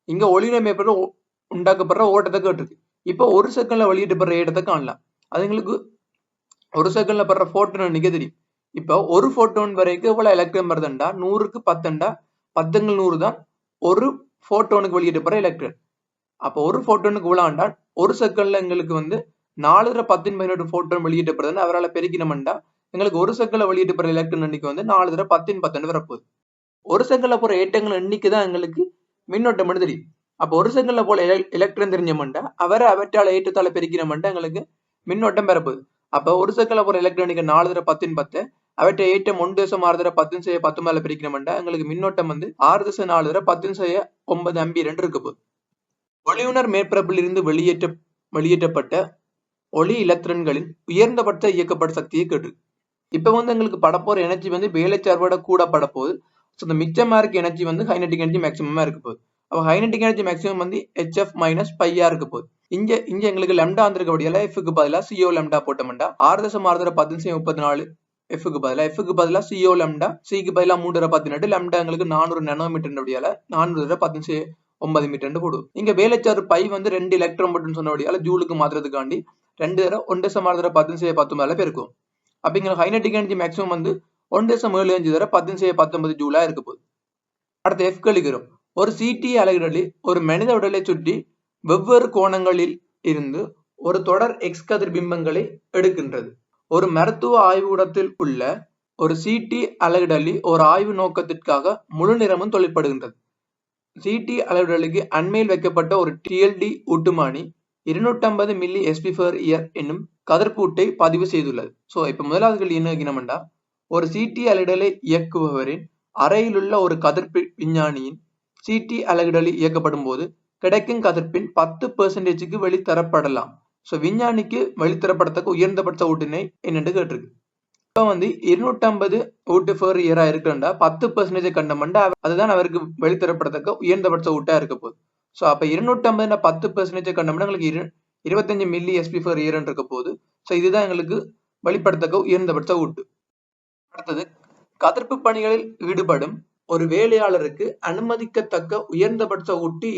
S2: இங்க ஒளியுணர் மேற்பரப்பு உண்டாக்கப்படுற ஓட்டத்தை கேட்டிருக்கு. இப்போ ஒரு செகண்ட்ல வெளியிடப்படுற ஏட்டத்தை காணலாம். அது எங்களுக்கு ஒரு செகண்ட்ல படுற போட்டோன் எண்ணிக்கை தெரியும். இப்போ ஒரு போட்டோன் வரைக்கும் எவ்வளவு எலக்ட்ரான் வருதுண்டா 100க்கு 10 10⁻100 தான் ஒரு போட்டோனுக்கு வெளியிடப்படுற எலக்ட்ரான். அப்போ ஒரு போட்டோனுக்கு இவ்வளவுண்டா ஒரு செகண்ட்ல எங்களுக்கு வந்து 4 தர 10⁻18 போட்டோன் வெளியிடப்படுதுன்னு அவரால் பெருக்கினோம்டா எங்களுக்கு ஒரு செகண்ட்ல வெளியிடப்படுற எலக்ட்ரான் எண்ணிக்கை வந்து 4 தர 10⁻12 வரப்போகுது. ஒரு செகண்ட்ல போற ஏட்டங்கள் எண்ணிக்கை தான் எங்களுக்கு மின்னோட்டம் தெரியும். அப்போ ஒரு செகண்ட்ல போல எலக்ட்ரான் தெரிஞ்சோம்டா அவற்றால ஏற்றத்தால பெருக்கினோம்டா எங்களுக்கு மின்னோட்டம் பெறப்போகுது. அப்போ ஒரு செகண்ட்ல போற எலக்ட்ரான் எண்ணிக்கை 4 தர 10⁻10 அவற்றை ஏற்றம் 1.6 தர 10⁻10 பிரிக்கணும்டா எங்களுக்கு மின்னோட்டம் வந்து 6.4 தர 10⁻9 ஆம்பியர் இருக்க போகுது. ஒளியுணர் மேற்பரப்பில் இருந்து வெளியேற்றப்பட்ட ஒளி எலக்ட்ரான்களின் உயர்ந்தபட்ச இயக்கப்பட்ட சக்தியை கேட்டு. இப்ப வந்து எங்களுக்கு படப்போற எனர்ஜி வந்து வேலைச்சார்போட கூட படப்போகுது. ஸோ இந்த மிச்சமா இருக்க எனர்ஜி வந்து கைனடிக் எனர்ஜி மேக்சிமமா இருக்க போகுது. அப்போ கைனடிக் எனர்ஜி மேக்சிமம் வந்து HF மைனஸ் பையா இருக்க போகுது. இங்க எங்களுக்கு லெம்டா வந்திருக்கபடியால Fக்கு பதிலா CO லெம்டா போட்டோம்டா 6.6 தர 10⁻34 Fக்கு பதிலா CO லெம்டா Cக்கு பதிலா 3.18 லெம்டா எங்களுக்கு 400 நானோமீட்டர் அப்படியால 400 தர 10⁻9 மீட்டர் போடுவோம். இங்க வேலைச்சார்பு பை வந்து 2 எலக்ட்ரான் போட்டுன்னு சொன்னபடியால ஜூலுக்கு மாத்துறதுக்காண்டி 2 தர 1.6 தர 10⁻19 பெருக்கும். அப்ப இங்க கைனடிக் எனர்ஜி மேக்சிமம் வந்து 1.75 தர 10⁻19 ஜூலா இருக்க போகுது. அடுத்த F கழிக்கிறோம். ஒரு CT அலைகளில் ஒரு மனித உடலை சுற்றி வெவ்வேறு கோணங்களில் இருந்து ஒரு தொடர் X கதிர் பிம்பங்களை எடுக்கின்றது. ஒரு மருத்துவ ஆய்வுக்கூடத்தில் உள்ள ஒரு CT அலைடலி ஒரு ஆய்வு நோக்கத்திற்காக முழு நிறமும் தொழிற்படுகின்றது. CT அலைடலிக்கு அண்மையில் வைக்கப்பட்ட ஒரு TLD ஊட்டுமானி 250 மில்லி SP/year என்னும் கதிர்பூட்டை பதிவு செய்துள்ளது. சோ இப்ப முதலாவது கேள்வி என்ன வைக்கணும்டா ஒரு CT அலைடலை இயக்குபவரின் அறையில் உள்ள ஒரு கதிர்ப்பு விஞ்ஞானியின் CT அலைடலி இயக்கப்படும் போது கிடைக்கும் கதிர்ப்பின் 10%க்கு வெளித்தரப்படலாம். சோ விஞ்ஞானிக்கு வெளித்தரப்படத்தக்க உயர்ந்தபட்ச ஊட்டினை என்னென்று கேட்டிருக்கு. இப்ப வந்து 250 ஊட்டு/year இருக்குண்டா 10% கண்டமண்டா அதுதான் அவருக்கு வெளித்தரப்படத்தக்க உயர்ந்தபட்ச ஊட்டா இருக்க போகுது. சோ அப்ப 250 10% கண்டமண்டா எங்களுக்கு 25 மில்லி SP/year இருக்க போகுது. சோ இதுதான் எங்களுக்கு வெளிப்படுத்தக்க உயர்ந்தபட்ச ஊட்டு. அடுத்தது கதிர்ப்பு பணிகளில் ஈடுபடும் ஒரு வேலையாளருக்கு அனுமதிக்கத்தக்க உயர்ந்தபட்ச ஊட்டு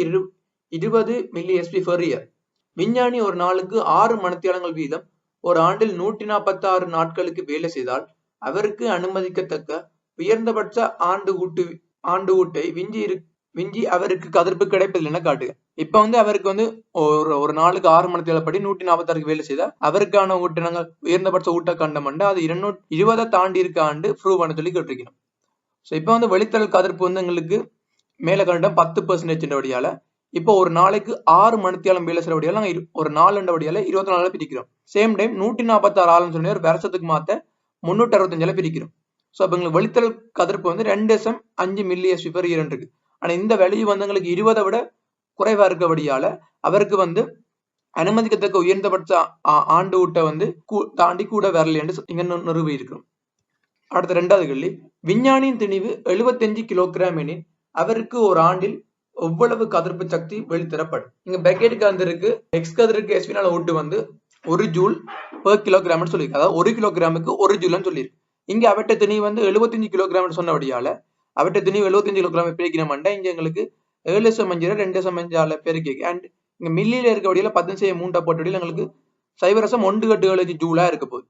S2: 20 மில்லி SP/year. விஞ்ஞானி ஒரு நாளுக்கு 6 மணித்தியாலங்கள் வீதம் ஒரு ஆண்டில் 146 நாட்களுக்கு வேலை செய்தால் அவருக்கு அனுமதிக்கத்தக்க உயர்ந்தபட்ச ஆண்டு ஊட்டை விஞ்சி அவருக்கு கதிர்ப்பு கிடைப்பதில்லை என காட்டுக. இப்ப வந்து அவருக்கு வந்து ஒரு நாளுக்கு 6 மணித்தியாலப்படி 146 வேலை செய்தா அவருக்கான ஊட்ட நாங்கள் உயர்ந்தபட்ச ஊட்ட கண்டமண்டா அது 220 தாண்டி இருக்க ஆண்டு ப்ரூவ் பண்ண சொல்லி கேட்டிருக்கணும். ஸோ இப்போ வந்து வெளித்தரல் கதிர்ப்பு வந்து எங்களுக்கு மேல கண்டம் 10% இப்போ ஒரு நாளைக்கு 6 மணித்தியாலம் வேலை செய்யறபடியால நாங்கள் ஒரு 4 24 பிரிக்கிறோம். சேம் டைம் 146 ஆளுன்னு சொல்லி ஒரு வருஷத்துக்கு மாத்த 365 பிரிக்கிறோம். ஸோ அப்போ எங்களுக்கு வெளித்தரல் கதிர்ப்பு வந்து 2.5 மில்லி SP/year இருக்கு. ஆனா இந்த வேல்யூ வந்து எங்களுக்கு 20 விட குறைவா இருக்கபடியால அவருக்கு வந்து அனுமதிக்கத்தக்க உயர்ந்தபட்ச ஆண்டு ஊட்ட வந்து தாண்டி கூட வரல என்று இங்க நிறுவி இருக்கிறோம். அடுத்த ரெண்டாவது கேள்வி விஞ்ஞானியின் திணிவு 75 கிலோகிராம் எனில் அவருக்கு ஒரு ஆண்டில் எவ்வளவு கதிர்ப்பு சக்தி வெளித்தரப்படும். இங்க பேக்கெட்டுக்கு வந்திருக்கு X கதிருக்கு SV ஊட்டு வந்து 1 ஜூல்/கிலோகிராம் சொல்லியிருக்கு. அதாவது 1 கிலோகிராமுக்கு 1 ஜூல்னு சொல்லியிருக்கு. இங்க அவற்றை திணிவு வந்து 75 கிலோகிராம் சொன்னபடியால அவற்றை திணிவு 75 கிலோகிராம் பெருக்கினோம்னா இங்க எங்களுக்கு 7.5 2.5 பெருக்கி அண்ட் இங்க மில்லியில இருக்கபடியால 10⁻3 போட்டபடியால எங்களுக்கு 0.187 ஜூலா இருக்க போகுது.